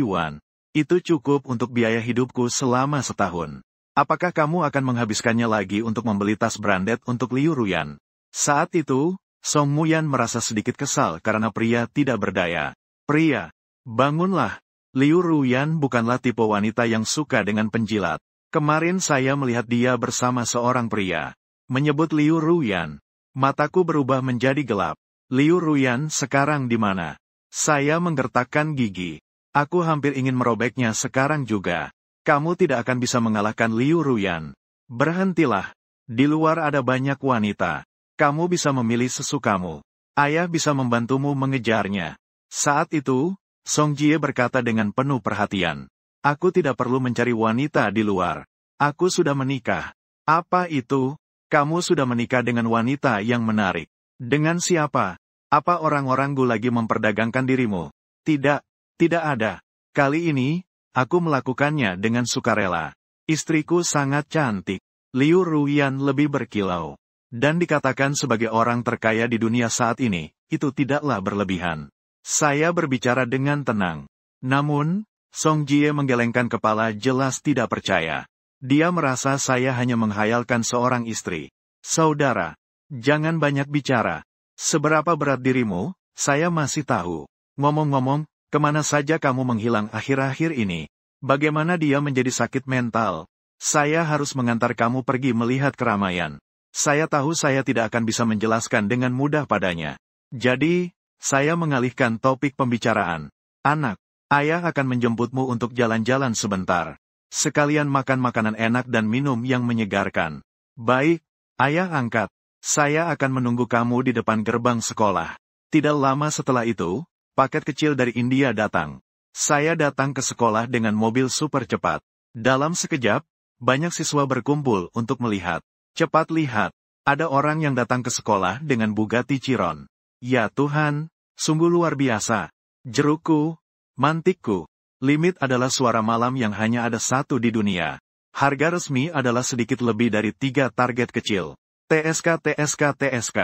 yuan. Itu cukup untuk biaya hidupku selama setahun. Apakah kamu akan menghabiskannya lagi untuk membeli tas branded untuk Liu Ruyan? Saat itu, Song Muyan merasa sedikit kesal karena pria tidak berdaya. Pria, bangunlah. Liu Ruyan bukanlah tipe wanita yang suka dengan penjilat. Kemarin saya melihat dia bersama seorang pria. Menyebut Liu Ruyan. Mataku berubah menjadi gelap. Liu Ruyan sekarang di mana? Saya menggertakkan gigi. Aku hampir ingin merobeknya sekarang juga. Kamu tidak akan bisa mengalahkan Liu Ruyan. Berhentilah. Di luar ada banyak wanita. Kamu bisa memilih sesukamu. Ayah bisa membantumu mengejarnya. Saat itu, Song Jie berkata dengan penuh perhatian. Aku tidak perlu mencari wanita di luar. Aku sudah menikah. Apa itu? Kamu sudah menikah dengan wanita yang menarik. Dengan siapa? Apa orang-orang GU lagi memperdagangkan dirimu? Tidak, tidak ada. Kali ini, aku melakukannya dengan sukarela. Istriku sangat cantik. Liu Ruyan lebih berkilau. Dan dikatakan sebagai orang terkaya di dunia saat ini, itu tidaklah berlebihan. Saya berbicara dengan tenang. Namun, Song Jie menggelengkan kepala jelas tidak percaya. Dia merasa saya hanya menghayalkan seorang istri. Saudara, jangan banyak bicara. Seberapa berat dirimu, saya masih tahu. Ngomong-ngomong, kemana saja kamu menghilang akhir-akhir ini? Bagaimana dia menjadi sakit mental? Saya harus mengantar kamu pergi melihat keramaian. Saya tahu saya tidak akan bisa menjelaskan dengan mudah padanya. Jadi, saya mengalihkan topik pembicaraan. Anak, ayah akan menjemputmu untuk jalan-jalan sebentar. Sekalian makan makanan enak dan minum yang menyegarkan. Baik, ayah angkat. Saya akan menunggu kamu di depan gerbang sekolah. Tidak lama setelah itu, paket kecil dari India datang. Saya datang ke sekolah dengan mobil super cepat. Dalam sekejap, banyak siswa berkumpul untuk melihat. Cepat lihat, ada orang yang datang ke sekolah dengan Bugatti Chiron. Ya Tuhan, sungguh luar biasa. Jerukku, mantikku. Limit adalah suara malam yang hanya ada satu di dunia. Harga resmi adalah sedikit lebih dari 3 target kecil. TSK, TSK, TSK.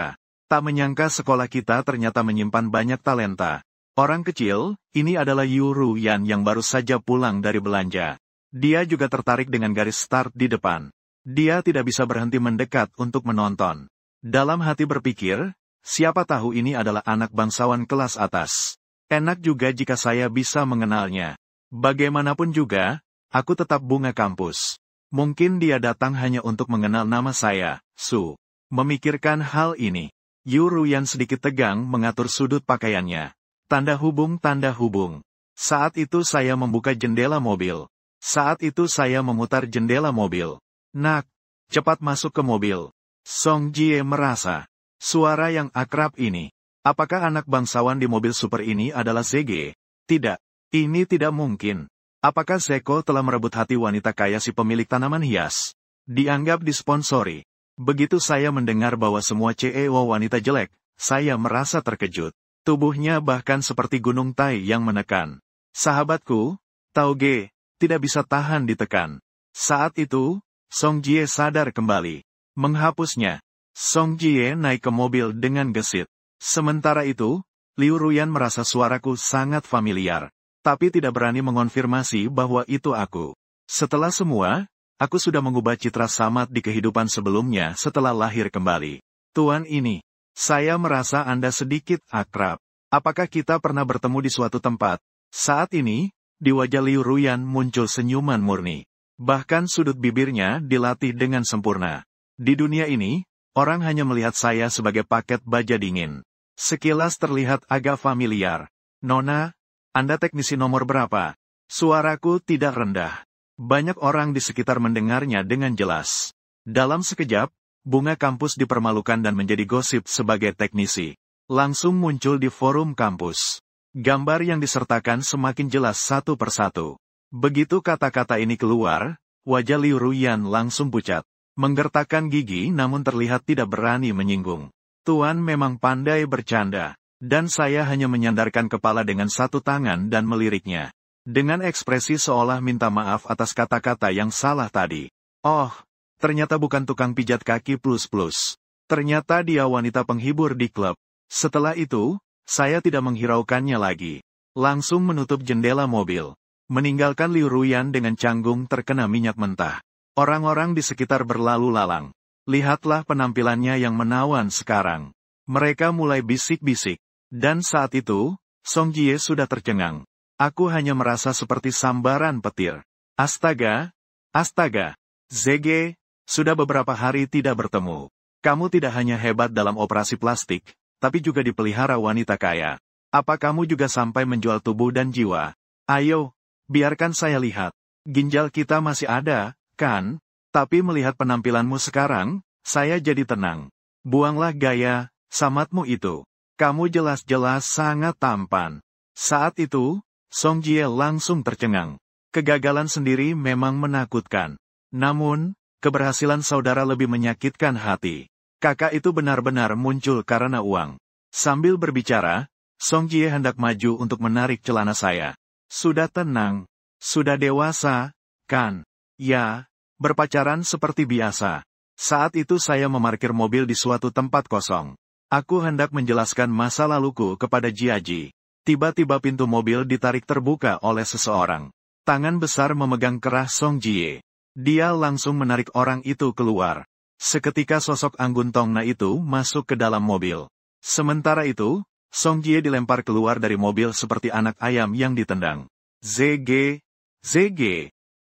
Tak menyangka sekolah kita ternyata menyimpan banyak talenta. Orang kecil, ini adalah Liu Ruyan yang baru saja pulang dari belanja. Dia juga tertarik dengan garis start di depan. Dia tidak bisa berhenti mendekat untuk menonton. Dalam hati berpikir, siapa tahu ini adalah anak bangsawan kelas atas. Enak juga jika saya bisa mengenalnya. Bagaimanapun juga, aku tetap bunga kampus. Mungkin dia datang hanya untuk mengenal nama saya, Su. Memikirkan hal ini, Liu Ruyan sedikit tegang mengatur sudut pakaiannya. Tanda hubung, tanda hubung. Saat itu saya membuka jendela mobil. Saat itu saya memutar jendela mobil. Nak, cepat masuk ke mobil. Song Jie merasa, suara yang akrab ini. Apakah anak bangsawan di mobil super ini adalah ZG? Tidak, ini tidak mungkin. Apakah Zeko telah merebut hati wanita kaya si pemilik tanaman hias? Dianggap disponsori. Begitu saya mendengar bahwa semua CEO wanita jelek, saya merasa terkejut. Tubuhnya bahkan seperti gunung Tai yang menekan. Sahabatku, Tauge, tidak bisa tahan ditekan. Saat itu, Song Jie sadar kembali. Menghapusnya, Song Jie naik ke mobil dengan gesit. Sementara itu, Liu Ruyan merasa suaraku sangat familiar, tapi tidak berani mengonfirmasi bahwa itu aku. Setelah semua, aku sudah mengubah citra Samad di kehidupan sebelumnya setelah lahir kembali. Tuan ini, saya merasa Anda sedikit akrab. Apakah kita pernah bertemu di suatu tempat? Saat ini, di wajah Liu Ruyan muncul senyuman murni. Bahkan sudut bibirnya dilatih dengan sempurna. Di dunia ini, orang hanya melihat saya sebagai paket baja dingin. Sekilas terlihat agak familiar. Nona, Anda teknisi nomor berapa? Suaraku tidak rendah. Banyak orang di sekitar mendengarnya dengan jelas. Dalam sekejap, bunga kampus dipermalukan dan menjadi gosip sebagai teknisi. Langsung muncul di forum kampus. Gambar yang disertakan semakin jelas satu persatu. Begitu kata-kata ini keluar, Wajah Liu Ruyan langsung pucat. Menggertakkan gigi namun terlihat tidak berani menyinggung. Tuan memang pandai bercanda. Dan saya hanya menyandarkan kepala dengan satu tangan dan meliriknya. Dengan ekspresi seolah minta maaf atas kata-kata yang salah tadi. Oh, ternyata bukan tukang pijat kaki plus-plus. Ternyata dia wanita penghibur di klub. Setelah itu, saya tidak menghiraukannya lagi. Langsung menutup jendela mobil. Meninggalkan Liu Ruyan dengan canggung terkena minyak mentah. Orang-orang di sekitar berlalu lalang. Lihatlah penampilannya yang menawan sekarang. Mereka mulai bisik-bisik. Dan saat itu, Song Jie sudah tercengang. Aku hanya merasa seperti sambaran petir. Astaga, astaga, ZG, sudah beberapa hari tidak bertemu. Kamu tidak hanya hebat dalam operasi plastik, tapi juga dipelihara wanita kaya. Apa kamu juga sampai menjual tubuh dan jiwa? Ayo, biarkan saya lihat. Ginjal kita masih ada, kan? Tapi melihat penampilanmu sekarang, saya jadi tenang. Buanglah gaya, samatmu itu. Kamu jelas-jelas sangat tampan. Saat itu, Song Jie langsung tercengang. Kegagalan sendiri memang menakutkan. Namun, keberhasilan saudara lebih menyakitkan hati. Kakak itu benar-benar muncul karena uang. Sambil berbicara, Song Jie hendak maju untuk menarik celana saya. Sudah tenang. Sudah dewasa, kan? Ya, berpacaran seperti biasa. Saat itu saya memarkir mobil di suatu tempat kosong. Aku hendak menjelaskan masa laluku kepada Jiaji. Tiba-tiba pintu mobil ditarik terbuka oleh seseorang. Tangan besar memegang kerah Song Jie. Dia langsung menarik orang itu keluar. Seketika sosok Anggun Tongna itu masuk ke dalam mobil. Sementara itu, Song Jie dilempar keluar dari mobil seperti anak ayam yang ditendang. ZG.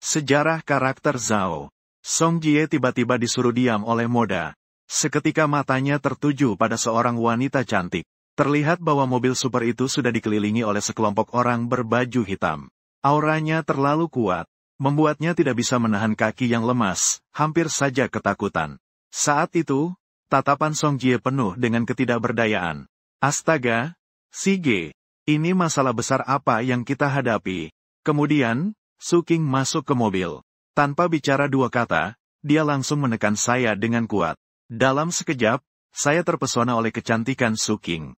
Sejarah karakter Zhao. Song Jie tiba-tiba disuruh diam oleh Moda. Seketika matanya tertuju pada seorang wanita cantik. Terlihat bahwa mobil super itu sudah dikelilingi oleh sekelompok orang berbaju hitam. Auranya terlalu kuat, membuatnya tidak bisa menahan kaki yang lemas, hampir saja ketakutan. Saat itu, tatapan Song Jie penuh dengan ketidakberdayaan. Astaga, Sige, ini masalah besar apa yang kita hadapi? Kemudian, Su King masuk ke mobil. Tanpa bicara dua kata, dia langsung menekan saya dengan kuat. Dalam sekejap, saya terpesona oleh kecantikan Su King.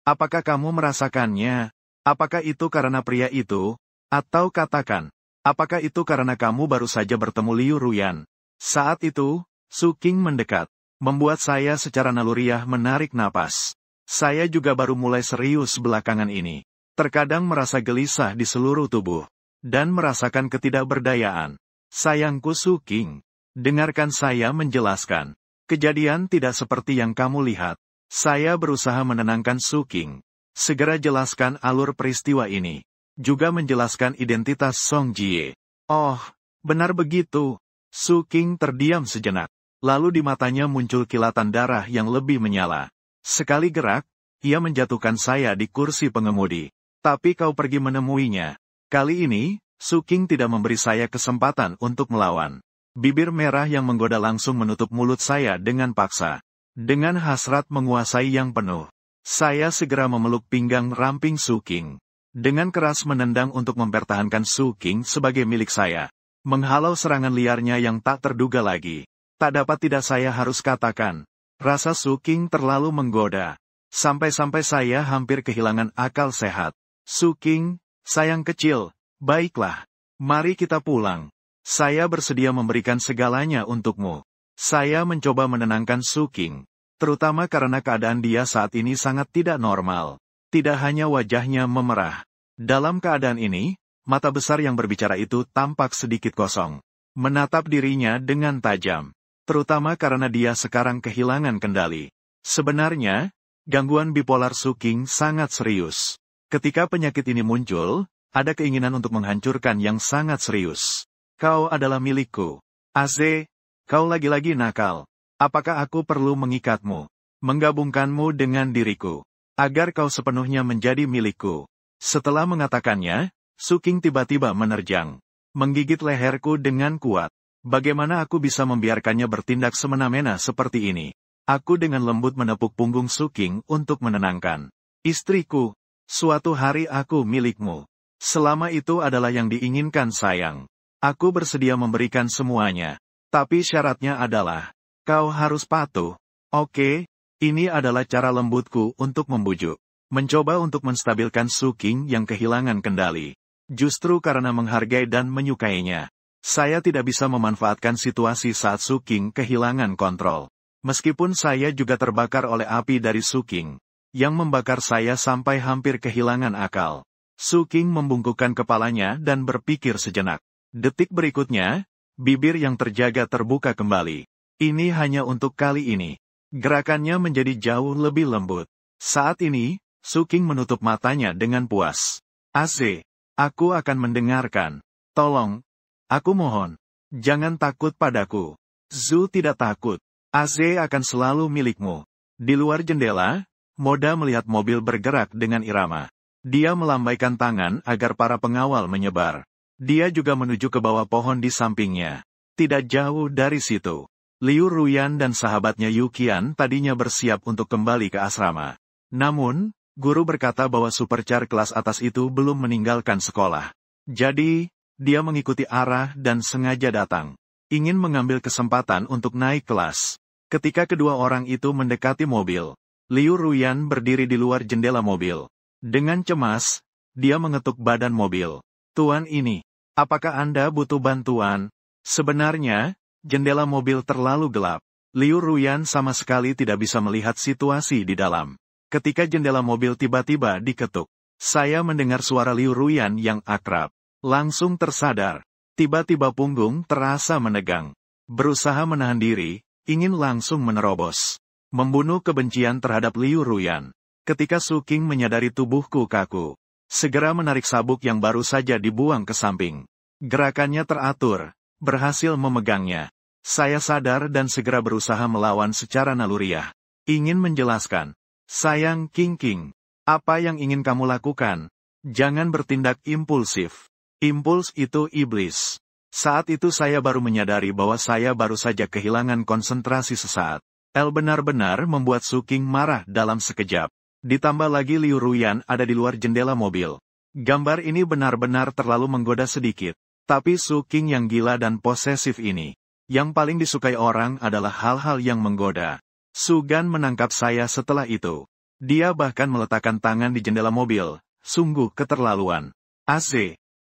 Apakah kamu merasakannya? Apakah itu karena pria itu? Atau katakan, apakah itu karena kamu baru saja bertemu Liu Ruyan? Saat itu, Su King mendekat, membuat saya secara naluriah menarik napas. Saya juga baru mulai serius belakangan ini. Terkadang merasa gelisah di seluruh tubuh. Dan merasakan ketidakberdayaan. Sayangku Su King, dengarkan saya menjelaskan. Kejadian tidak seperti yang kamu lihat. Saya berusaha menenangkan Su King. Segera jelaskan alur peristiwa ini. Juga menjelaskan identitas Song Jie. Oh, benar begitu. Su King terdiam sejenak. Lalu di matanya muncul kilatan darah yang lebih menyala. Sekali gerak, ia menjatuhkan saya di kursi pengemudi. Tapi kau pergi menemuinya. Kali ini, Su King tidak memberi saya kesempatan untuk melawan. Bibir merah yang menggoda langsung menutup mulut saya dengan paksa. Dengan hasrat menguasai yang penuh, saya segera memeluk pinggang ramping Su King. Dengan keras menendang untuk mempertahankan Su King sebagai milik saya. Menghalau serangan liarnya yang tak terduga lagi. Tak dapat tidak saya harus katakan. Rasa Su King terlalu menggoda. Sampai-sampai saya hampir kehilangan akal sehat. Su King, sayang kecil, baiklah. Mari kita pulang. Saya bersedia memberikan segalanya untukmu. Saya mencoba menenangkan Su King, terutama karena keadaan dia saat ini sangat tidak normal. Tidak hanya wajahnya memerah. Dalam keadaan ini, mata besar yang berbicara itu tampak sedikit kosong. Menatap dirinya dengan tajam. Terutama karena dia sekarang kehilangan kendali. Sebenarnya, gangguan bipolar Su King sangat serius. Ketika penyakit ini muncul, ada keinginan untuk menghancurkan yang sangat serius. Kau adalah milikku. Aze, kau lagi-lagi nakal. Apakah aku perlu mengikatmu? Menggabungkanmu dengan diriku. Agar kau sepenuhnya menjadi milikku. Setelah mengatakannya, Su King tiba-tiba menerjang. Menggigit leherku dengan kuat. Bagaimana aku bisa membiarkannya bertindak semena-mena seperti ini? Aku dengan lembut menepuk punggung Su King untuk menenangkan. Istriku, suatu hari aku milikmu. Selama itu adalah yang diinginkan sayang. Aku bersedia memberikan semuanya. Tapi syaratnya adalah, kau harus patuh. Oke, ini adalah cara lembutku untuk membujuk. Mencoba untuk menstabilkan Su King yang kehilangan kendali. Justru karena menghargai dan menyukainya, saya tidak bisa memanfaatkan situasi saat Su King kehilangan kontrol. Meskipun saya juga terbakar oleh api dari Su King, yang membakar saya sampai hampir kehilangan akal. Su King membungkukkan kepalanya dan berpikir sejenak. Detik berikutnya, bibir yang terjaga terbuka kembali. Ini hanya untuk kali ini. Gerakannya menjadi jauh lebih lembut. Saat ini, Su King menutup matanya dengan puas. "Az, aku akan mendengarkan. Tolong, aku mohon. Jangan takut padaku." "Zu tidak takut. Az akan selalu milikmu." Di luar jendela, Moda melihat mobil bergerak dengan irama. Dia melambaikan tangan agar para pengawal menyebar. Dia juga menuju ke bawah pohon di sampingnya. Tidak jauh dari situ, Liu Ruyan dan sahabatnya Yu Qian tadinya bersiap untuk kembali ke asrama. Namun, guru berkata bahwa supercar kelas atas itu belum meninggalkan sekolah. Jadi, dia mengikuti arah dan sengaja datang. Ingin mengambil kesempatan untuk naik kelas. Ketika kedua orang itu mendekati mobil, Liu Ruyan berdiri di luar jendela mobil. Dengan cemas, dia mengetuk badan mobil. "Tuan ini, apakah Anda butuh bantuan?" Sebenarnya, jendela mobil terlalu gelap. Liu Ruyan sama sekali tidak bisa melihat situasi di dalam. Ketika jendela mobil tiba-tiba diketuk, saya mendengar suara Liu Ruyan yang akrab. Langsung tersadar. Tiba-tiba punggung terasa menegang. Berusaha menahan diri, ingin langsung menerobos. Membunuh kebencian terhadap Liu Ruyan. Ketika Su King menyadari tubuhku kaku, segera menarik sabuk yang baru saja dibuang ke samping. Gerakannya teratur, berhasil memegangnya. Saya sadar dan segera berusaha melawan secara naluriah. Ingin menjelaskan, "Sayang King, apa yang ingin kamu lakukan? Jangan bertindak impulsif. Impuls itu iblis." Saat itu saya baru menyadari bahwa saya baru saja kehilangan konsentrasi sesaat. Benar-benar membuat Su King marah dalam sekejap. Ditambah lagi Liu Ruyan ada di luar jendela mobil. Gambar ini benar-benar terlalu menggoda sedikit. Tapi Su King yang gila dan posesif ini, yang paling disukai orang adalah hal-hal yang menggoda. Su Gan menangkap saya setelah itu. Dia bahkan meletakkan tangan di jendela mobil. Sungguh keterlaluan. "Az,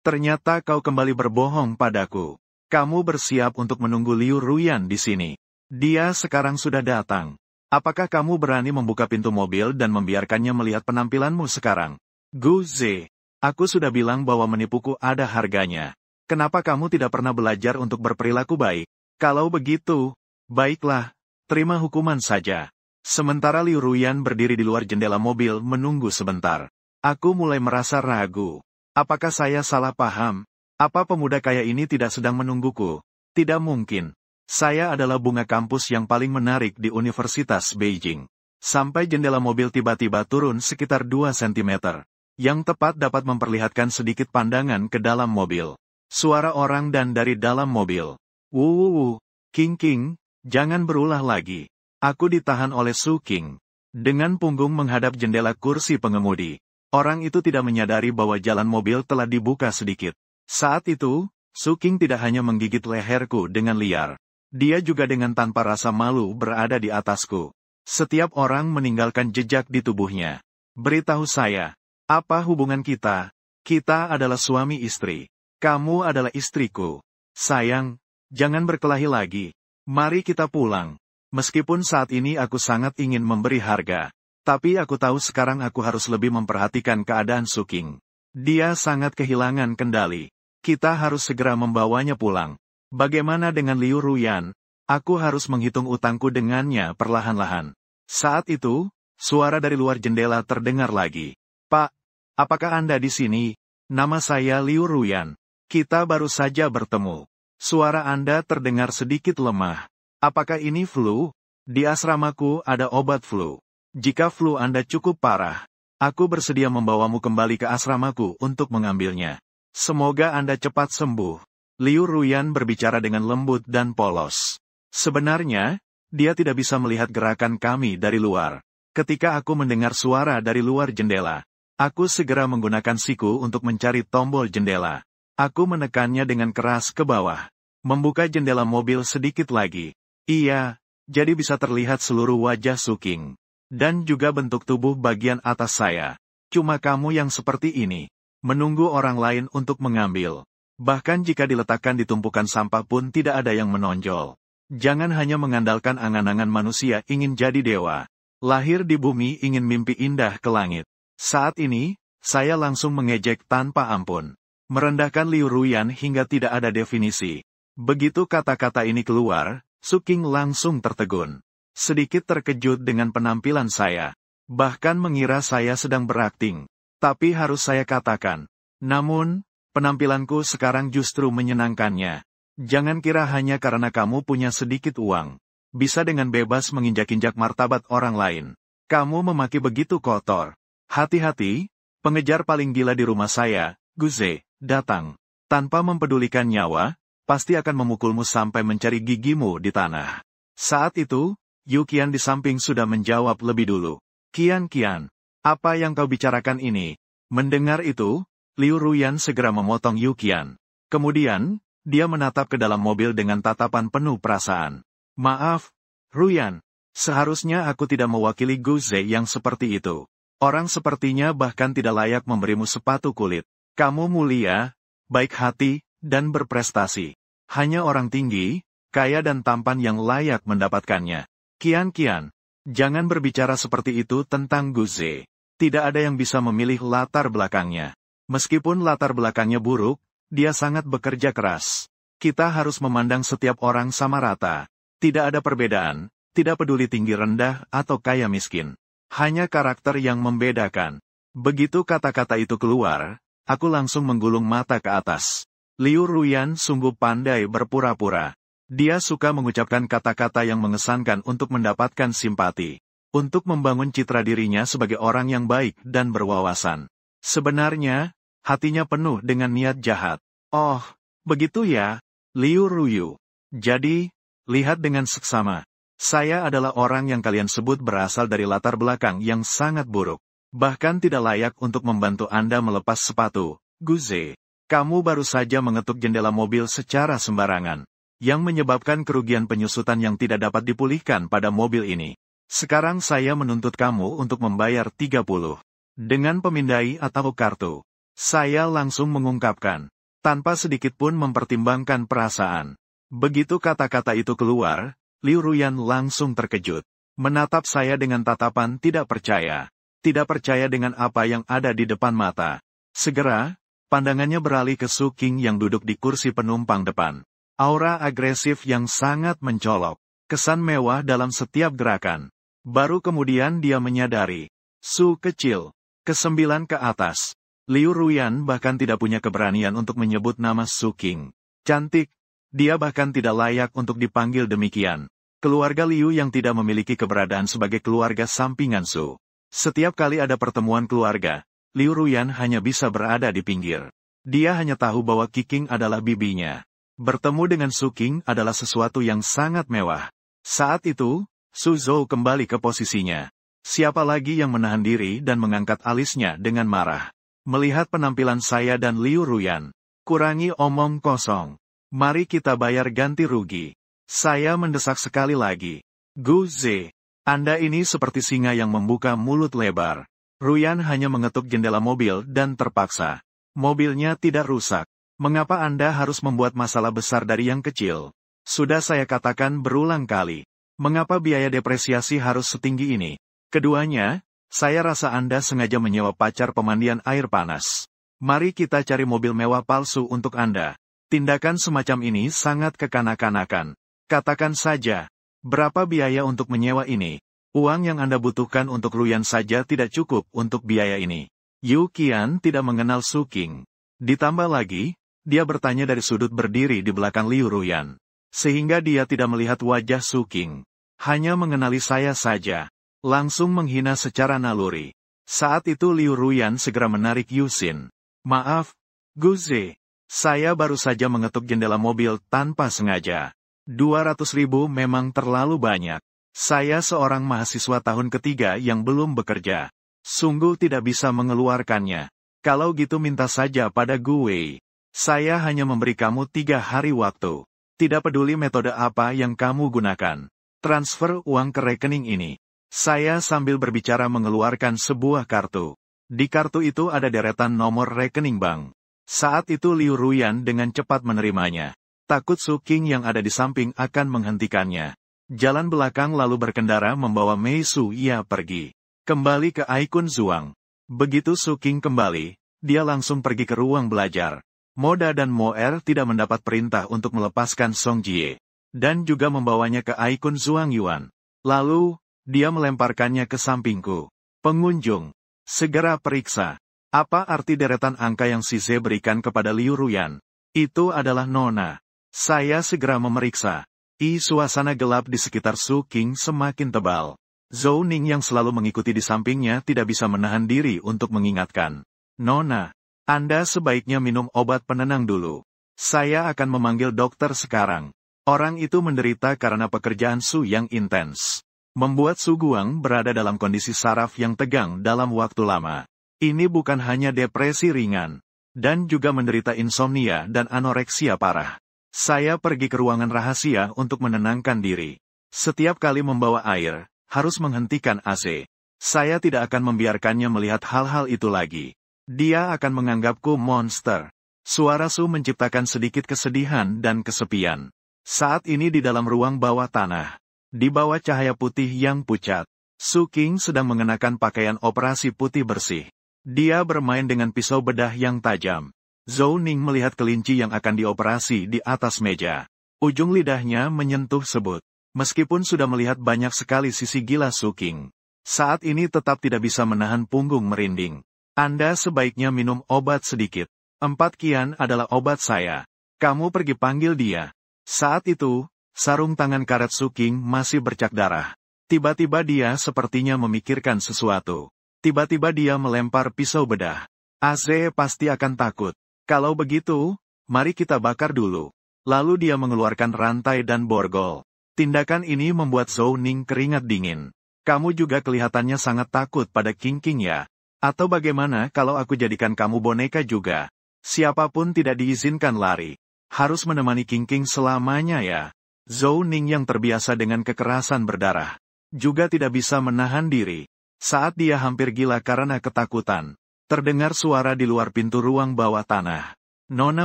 ternyata kau kembali berbohong padaku. Kamu bersiap untuk menunggu Liu Ruyan di sini. Dia sekarang sudah datang. Apakah kamu berani membuka pintu mobil dan membiarkannya melihat penampilanmu sekarang?" "Gu Ze, aku sudah bilang bahwa menipuku ada harganya. Kenapa kamu tidak pernah belajar untuk berperilaku baik? Kalau begitu, baiklah, terima hukuman saja." Sementara Liu Ruyan berdiri di luar jendela mobil menunggu sebentar. Aku mulai merasa ragu. Apakah saya salah paham? Apa pemuda kaya ini tidak sedang menungguku? Tidak mungkin. Saya adalah bunga kampus yang paling menarik di Universitas Beijing. Sampai jendela mobil tiba-tiba turun sekitar 2 cm. Yang tepat dapat memperlihatkan sedikit pandangan ke dalam mobil. Suara orang dan dari dalam mobil. "Wuh, King, jangan berulah lagi." Aku ditahan oleh Su King. Dengan punggung menghadap jendela kursi pengemudi. Orang itu tidak menyadari bahwa jalan mobil telah dibuka sedikit. Saat itu, Su King tidak hanya menggigit leherku dengan liar. Dia juga dengan tanpa rasa malu berada di atasku. Setiap orang meninggalkan jejak di tubuhnya. "Beritahu saya, apa hubungan kita? Kita adalah suami istri. Kamu adalah istriku. Sayang, jangan berkelahi lagi. Mari kita pulang." Meskipun saat ini aku sangat ingin memberi harga, tapi aku tahu sekarang aku harus lebih memperhatikan keadaan Su King. Dia sangat kehilangan kendali. Kita harus segera membawanya pulang. Bagaimana dengan Liu Ruyan? Aku harus menghitung utangku dengannya perlahan-lahan. Saat itu, suara dari luar jendela terdengar lagi. "Pak, apakah Anda di sini? Nama saya Liu Ruyan. Kita baru saja bertemu. Suara Anda terdengar sedikit lemah. Apakah ini flu? Di asramaku ada obat flu. Jika flu Anda cukup parah, aku bersedia membawamu kembali ke asramaku untuk mengambilnya. Semoga Anda cepat sembuh." Liu Ruyan berbicara dengan lembut dan polos. Sebenarnya, dia tidak bisa melihat gerakan kami dari luar. Ketika aku mendengar suara dari luar jendela, aku segera menggunakan siku untuk mencari tombol jendela. Aku menekannya dengan keras ke bawah. Membuka jendela mobil sedikit lagi. Iya, jadi bisa terlihat seluruh wajah Suking. Dan juga bentuk tubuh bagian atas saya. Cuma kamu yang seperti ini. Menunggu orang lain untuk mengambil. Bahkan jika diletakkan di tumpukan sampah pun tidak ada yang menonjol. Jangan hanya mengandalkan angan-angan manusia ingin jadi dewa. Lahir di bumi ingin mimpi indah ke langit. Saat ini, saya langsung mengejek tanpa ampun. Merendahkan Liu Ruyan hingga tidak ada definisi. Begitu kata-kata ini keluar, Suking langsung tertegun. Sedikit terkejut dengan penampilan saya. Bahkan mengira saya sedang berakting. Tapi harus saya katakan. Namun, penampilanku sekarang justru menyenangkannya. Jangan kira hanya karena kamu punya sedikit uang. Bisa dengan bebas menginjak-injak martabat orang lain. Kamu memaki begitu kotor. Hati-hati, pengejar paling gila di rumah saya, Guze, datang. Tanpa mempedulikan nyawa, pasti akan memukulmu sampai mencari gigimu di tanah. Saat itu, Yu Qian di samping sudah menjawab lebih dulu. Qian, apa yang kau bicarakan ini? Mendengar itu, Liu Ruyan segera memotong Yu Qian. Kemudian, dia menatap ke dalam mobil dengan tatapan penuh perasaan. Maaf, Ruyan. Seharusnya aku tidak mewakili Guze yang seperti itu. Orang sepertinya bahkan tidak layak memberimu sepatu kulit. Kamu mulia, baik hati, dan berprestasi. Hanya orang tinggi, kaya dan tampan yang layak mendapatkannya. Qian, jangan berbicara seperti itu tentang Guze. Tidak ada yang bisa memilih latar belakangnya. Meskipun latar belakangnya buruk, dia sangat bekerja keras. Kita harus memandang setiap orang sama rata. Tidak ada perbedaan, tidak peduli tinggi rendah atau kaya miskin. Hanya karakter yang membedakan. Begitu kata-kata itu keluar, aku langsung menggulung mata ke atas. Liu Ruyan sungguh pandai berpura-pura. Dia suka mengucapkan kata-kata yang mengesankan untuk mendapatkan simpati. Untuk membangun citra dirinya sebagai orang yang baik dan berwawasan. Sebenarnya, hatinya penuh dengan niat jahat. Oh, begitu ya, Liu Ruyu. Jadi, lihat dengan seksama. Saya adalah orang yang kalian sebut berasal dari latar belakang yang sangat buruk. Bahkan tidak layak untuk membantu Anda melepas sepatu. Guze, kamu baru saja mengetuk jendela mobil secara sembarangan. Yang menyebabkan kerugian penyusutan yang tidak dapat dipulihkan pada mobil ini. Sekarang saya menuntut kamu untuk membayar 30. Dengan pemindai atau kartu. Saya langsung mengungkapkan. Tanpa sedikit pun mempertimbangkan perasaan. Begitu kata-kata itu keluar, Liu Ruyan langsung terkejut. Menatap saya dengan tatapan tidak percaya. Tidak percaya dengan apa yang ada di depan mata. Segera, pandangannya beralih ke Suking yang duduk di kursi penumpang depan. Aura agresif yang sangat mencolok. Kesan mewah dalam setiap gerakan. Baru kemudian dia menyadari. Su kecil. Ke-9 ke atas. Liu Ruyan bahkan tidak punya keberanian untuk menyebut nama Suking. Cantik. Dia bahkan tidak layak untuk dipanggil demikian. Keluarga Liu yang tidak memiliki keberadaan sebagai keluarga sampingan Su. Setiap kali ada pertemuan keluarga, Liu Ruyan hanya bisa berada di pinggir. Dia hanya tahu bahwa Qiqing adalah bibinya. Bertemu dengan Suking adalah sesuatu yang sangat mewah. Saat itu, Su Zhou kembali ke posisinya. Siapa lagi yang menahan diri dan mengangkat alisnya dengan marah? Melihat penampilan saya dan Liu Ruyan. Kurangi omong kosong. Mari kita bayar ganti rugi. Saya mendesak sekali lagi. Guze, Anda ini seperti singa yang membuka mulut lebar. Ruyan hanya mengetuk jendela mobil dan terpaksa. Mobilnya tidak rusak. Mengapa Anda harus membuat masalah besar dari yang kecil? Sudah saya katakan berulang kali. Mengapa biaya depresiasi harus setinggi ini? Keduanya, saya rasa Anda sengaja menyewa pacar pemandian air panas. Mari kita cari mobil mewah palsu untuk Anda. Tindakan semacam ini sangat kekanak-kanakan. Katakan saja, berapa biaya untuk menyewa ini? Uang yang Anda butuhkan untuk Ruyan saja tidak cukup untuk biaya ini. Yu Qian tidak mengenal Suking. Ditambah lagi, dia bertanya dari sudut berdiri di belakang Liu Ruyan. Sehingga dia tidak melihat wajah Suking. Hanya mengenali saya saja. Langsung menghina secara naluri. Saat itu Liu Ruyan segera menarik Yusin. Maaf, Guze. Saya baru saja mengetuk jendela mobil tanpa sengaja. 200.000 memang terlalu banyak. Saya seorang mahasiswa tahun ketiga yang belum bekerja. Sungguh tidak bisa mengeluarkannya. Kalau gitu minta saja pada gue. Saya hanya memberi kamu 3 hari waktu. Tidak peduli metode apa yang kamu gunakan. Transfer uang ke rekening ini. Saya sambil berbicara mengeluarkan sebuah kartu. Di kartu itu ada deretan nomor rekening bank. Saat itu Liu Ruyan dengan cepat menerimanya. Takut Su Qing yang ada di samping akan menghentikannya. Jalan belakang lalu berkendara membawa Mei Su Ya pergi. Kembali ke Aikun Zuang. Begitu Su Qing kembali, dia langsung pergi ke ruang belajar. Moda dan Moer tidak mendapat perintah untuk melepaskan Song Jie, dan juga membawanya ke Aikun Zuang Yuan. Lalu, dia melemparkannya ke sampingku. Pengunjung, segera periksa. Apa arti deretan angka yang si Ze berikan kepada Liu Ruyan? Itu adalah Nona. Saya segera memeriksa. Suasana gelap di sekitar Su Qing semakin tebal. Zhou Ning yang selalu mengikuti di sampingnya tidak bisa menahan diri untuk mengingatkan. Nona, Anda sebaiknya minum obat penenang dulu. Saya akan memanggil dokter sekarang. Orang itu menderita karena pekerjaan Su yang intens. Membuat Su Guang berada dalam kondisi saraf yang tegang dalam waktu lama. Ini bukan hanya depresi ringan, dan juga menderita insomnia dan anoreksia parah. Saya pergi ke ruangan rahasia untuk menenangkan diri. Setiap kali membawa air, harus menghentikan AC. Saya tidak akan membiarkannya melihat hal-hal itu lagi. Dia akan menganggapku monster. Suara Su menciptakan sedikit kesedihan dan kesepian. Saat ini di dalam ruang bawah tanah. Di bawah cahaya putih yang pucat. Su Qing sedang mengenakan pakaian operasi putih bersih. Dia bermain dengan pisau bedah yang tajam. Zhou Ning melihat kelinci yang akan dioperasi di atas meja. Ujung lidahnya menyentuh sebut. Meskipun sudah melihat banyak sekali sisi gila Su Qing, saat ini tetap tidak bisa menahan punggung merinding. Anda sebaiknya minum obat sedikit. 4 kian adalah obat saya. Kamu pergi panggil dia. Saat itu, sarung tangan karet Su Qing masih bercak darah. Tiba-tiba dia sepertinya memikirkan sesuatu. Tiba-tiba dia melempar pisau bedah. Aze pasti akan takut. Kalau begitu, mari kita bakar dulu. Lalu dia mengeluarkan rantai dan borgol. Tindakan ini membuat Zhou Ning keringat dingin. Kamu juga kelihatannya sangat takut pada King ya? Atau bagaimana kalau aku jadikan kamu boneka juga? Siapapun tidak diizinkan lari. Harus menemani King selamanya ya. Zhou Ning yang terbiasa dengan kekerasan berdarah, juga tidak bisa menahan diri. Saat dia hampir gila karena ketakutan, terdengar suara di luar pintu ruang bawah tanah. Nona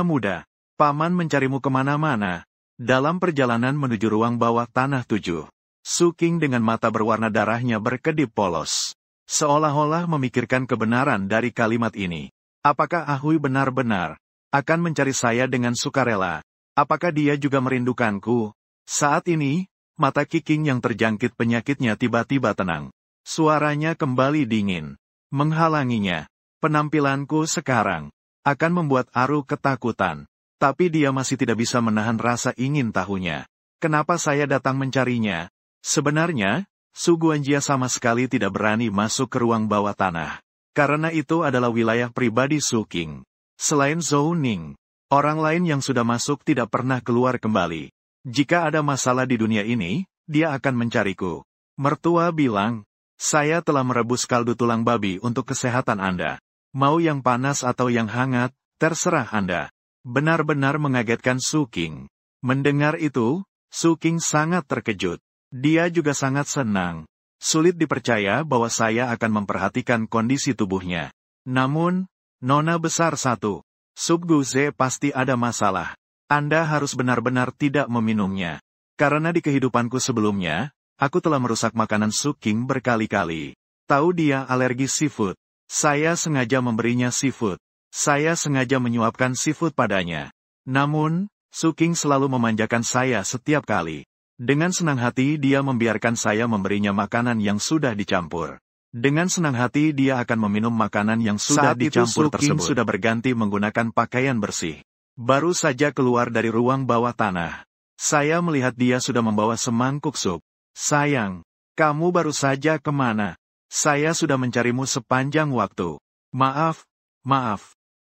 muda, paman mencarimu kemana-mana. Dalam perjalanan menuju ruang bawah tanah 7, Su Qing dengan mata berwarna darahnya berkedip polos. Seolah-olah memikirkan kebenaran dari kalimat ini. Apakah Ahui benar-benar akan mencari saya dengan sukarela? Apakah dia juga merindukanku? Saat ini, mata Qing yang terjangkit penyakitnya tiba-tiba tenang. Suaranya kembali dingin, menghalanginya. Penampilanku sekarang akan membuat Aru ketakutan. Tapi dia masih tidak bisa menahan rasa ingin tahunya. Kenapa saya datang mencarinya? Sebenarnya, Su Guanjia sama sekali tidak berani masuk ke ruang bawah tanah. Karena itu adalah wilayah pribadi Su Qing. Selain Zhou Ning, orang lain yang sudah masuk tidak pernah keluar kembali. Jika ada masalah di dunia ini, dia akan mencariku. Mertua bilang, saya telah merebus kaldu tulang babi untuk kesehatan Anda. Mau yang panas atau yang hangat, terserah Anda. Benar-benar mengagetkan Su Qing. Mendengar itu, Su Qing sangat terkejut. Dia juga sangat senang. Sulit dipercaya bahwa saya akan memperhatikan kondisi tubuhnya. Namun, Nona besar satu, Sub Guze pasti ada masalah. Anda harus benar-benar tidak meminumnya. Karena di kehidupanku sebelumnya, aku telah merusak makanan Su Qing berkali-kali. Tahu dia alergi seafood. Saya sengaja memberinya seafood. Saya sengaja menyuapkan seafood padanya. Namun, Su Qing selalu memanjakan saya setiap kali. Dengan senang hati dia membiarkan saya memberinya makanan yang sudah dicampur. Dengan senang hati dia akan meminum makanan yang sudah dicampur tersebut. Saat itu Su Qing sudah berganti menggunakan pakaian bersih. Baru saja keluar dari ruang bawah tanah. Saya melihat dia sudah membawa semangkuk sup. Sayang, kamu baru saja kemana? Saya sudah mencarimu sepanjang waktu. Maaf.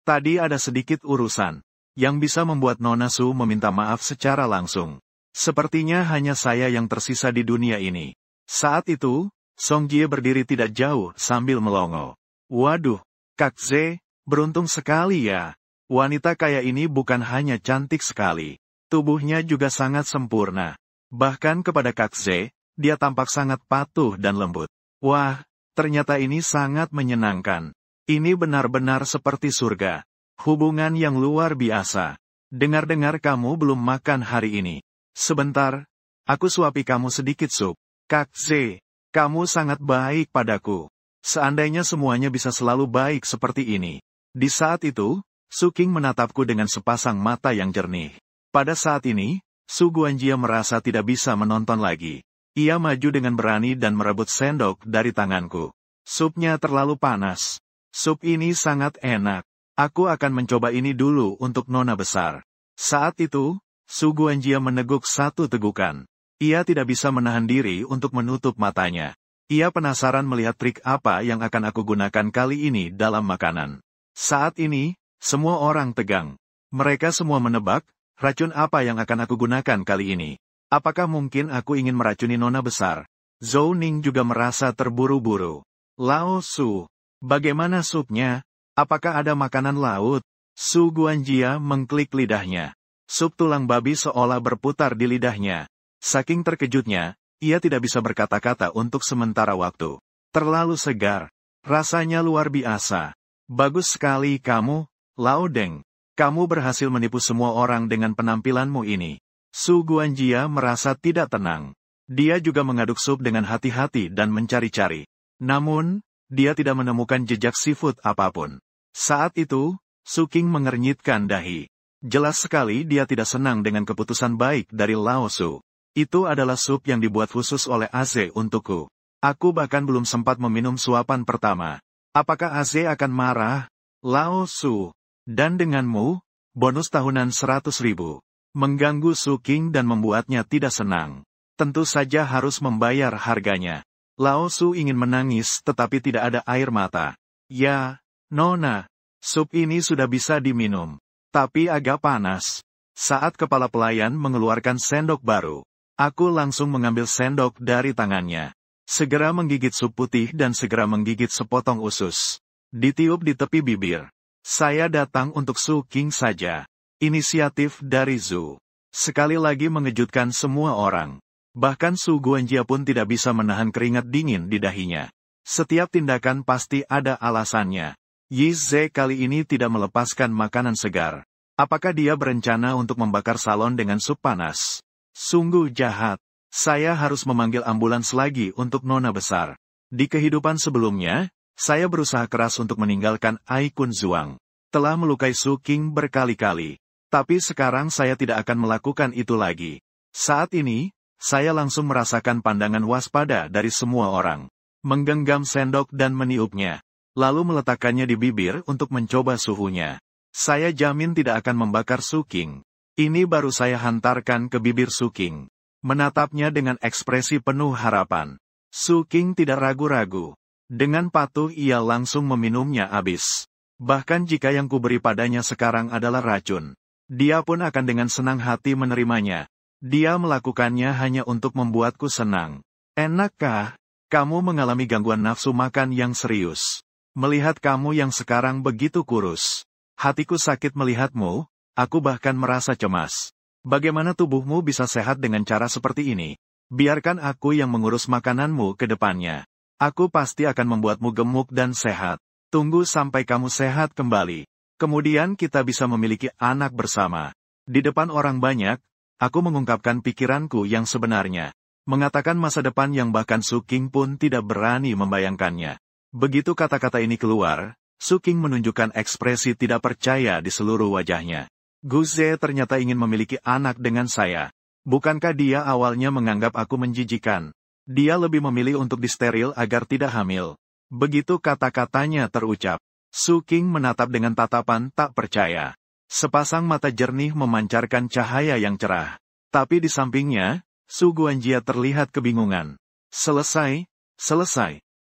Tadi ada sedikit urusan, yang bisa membuat Nona Su meminta maaf secara langsung. Sepertinya hanya saya yang tersisa di dunia ini. Saat itu, Song Jie berdiri tidak jauh sambil melongo. Waduh, Kak Ze, beruntung sekali ya. Wanita kaya ini bukan hanya cantik sekali. Tubuhnya juga sangat sempurna. Bahkan kepada Kak Ze, dia tampak sangat patuh dan lembut. Wah, ternyata ini sangat menyenangkan. Ini benar-benar seperti surga. Hubungan yang luar biasa. Dengar-dengar kamu belum makan hari ini. Sebentar, aku suapi kamu sedikit sup. Kak Ze, kamu sangat baik padaku. Seandainya semuanya bisa selalu baik seperti ini. Di saat itu, Su King menatapku dengan sepasang mata yang jernih. Pada saat ini, Su Guanjia merasa tidak bisa menonton lagi. Ia maju dengan berani dan merebut sendok dari tanganku. Supnya terlalu panas. Sup ini sangat enak. Aku akan mencoba ini dulu untuk nona besar. Saat itu, Su Guanjia meneguk satu tegukan. Ia tidak bisa menahan diri untuk menutup matanya. Ia penasaran melihat trik apa yang akan aku gunakan kali ini dalam makanan. Saat ini, semua orang tegang. Mereka semua menebak, racun apa yang akan aku gunakan kali ini. Apakah mungkin aku ingin meracuni nona besar? Zhou Ning juga merasa terburu-buru. Lao Su, bagaimana supnya? Apakah ada makanan laut? Su Guanjia mengklik lidahnya. Sup tulang babi seolah berputar di lidahnya. Saking terkejutnya, ia tidak bisa berkata-kata untuk sementara waktu. Terlalu segar. Rasanya luar biasa. Bagus sekali kamu, Lao Deng. Kamu berhasil menipu semua orang dengan penampilanmu ini. Su Guanjia merasa tidak tenang. Dia juga mengaduk sup dengan hati-hati dan mencari-cari. Namun, dia tidak menemukan jejak seafood apapun. Saat itu, Su King mengernyitkan dahi. Jelas sekali dia tidak senang dengan keputusan baik dari Lao Su. Itu adalah sup yang dibuat khusus oleh Aze untukku. Aku bahkan belum sempat meminum suapan pertama. Apakah Aze akan marah? Lao Su. Dan denganmu, bonus tahunan 100.000. Mengganggu Su King dan membuatnya tidak senang. Tentu saja harus membayar harganya. Lao Su ingin menangis tetapi tidak ada air mata. Ya, Nona, sup ini sudah bisa diminum. Tapi agak panas. Saat kepala pelayan mengeluarkan sendok baru, aku langsung mengambil sendok dari tangannya. Segera menggigit sup putih dan segera menggigit sepotong usus. Ditiup di tepi bibir. Saya datang untuk Su King saja. Inisiatif dari Zhu. Sekali lagi mengejutkan semua orang. Bahkan Su Guanjia pun tidak bisa menahan keringat dingin di dahinya. Setiap tindakan pasti ada alasannya. Yi Ze kali ini tidak melepaskan makanan segar. Apakah dia berencana untuk membakar salon dengan sup panas? Sungguh jahat. Saya harus memanggil ambulans lagi untuk nona besar. Di kehidupan sebelumnya, saya berusaha keras untuk meninggalkan Ai Kun Zuang. Telah melukai Su King berkali-kali. Tapi sekarang saya tidak akan melakukan itu lagi. Saat ini, saya langsung merasakan pandangan waspada dari semua orang. Menggenggam sendok dan meniupnya. Lalu meletakkannya di bibir untuk mencoba suhunya. Saya jamin tidak akan membakar Su King. Ini baru saya hantarkan ke bibir Su King. Menatapnya dengan ekspresi penuh harapan. Su King tidak ragu-ragu. Dengan patuh ia langsung meminumnya habis. Bahkan jika yang kuberi padanya sekarang adalah racun, dia pun akan dengan senang hati menerimanya. Dia melakukannya hanya untuk membuatku senang. Enakkah? Kamu mengalami gangguan nafsu makan yang serius. Melihat kamu yang sekarang begitu kurus. Hatiku sakit melihatmu, aku bahkan merasa cemas. Bagaimana tubuhmu bisa sehat dengan cara seperti ini? Biarkan aku yang mengurus makananmu ke depannya. Aku pasti akan membuatmu gemuk dan sehat. Tunggu sampai kamu sehat kembali. Kemudian kita bisa memiliki anak bersama. Di depan orang banyak, aku mengungkapkan pikiranku yang sebenarnya. Mengatakan masa depan yang bahkan Su King pun tidak berani membayangkannya. Begitu kata-kata ini keluar, Su King menunjukkan ekspresi tidak percaya di seluruh wajahnya. Gu Ze ternyata ingin memiliki anak dengan saya. Bukankah dia awalnya menganggap aku menjijikan? Dia lebih memilih untuk disteril agar tidak hamil. Begitu kata-katanya terucap, Su King menatap dengan tatapan tak percaya. Sepasang mata jernih memancarkan cahaya yang cerah. Tapi di sampingnya, Su Guanjia terlihat kebingungan. Selesai.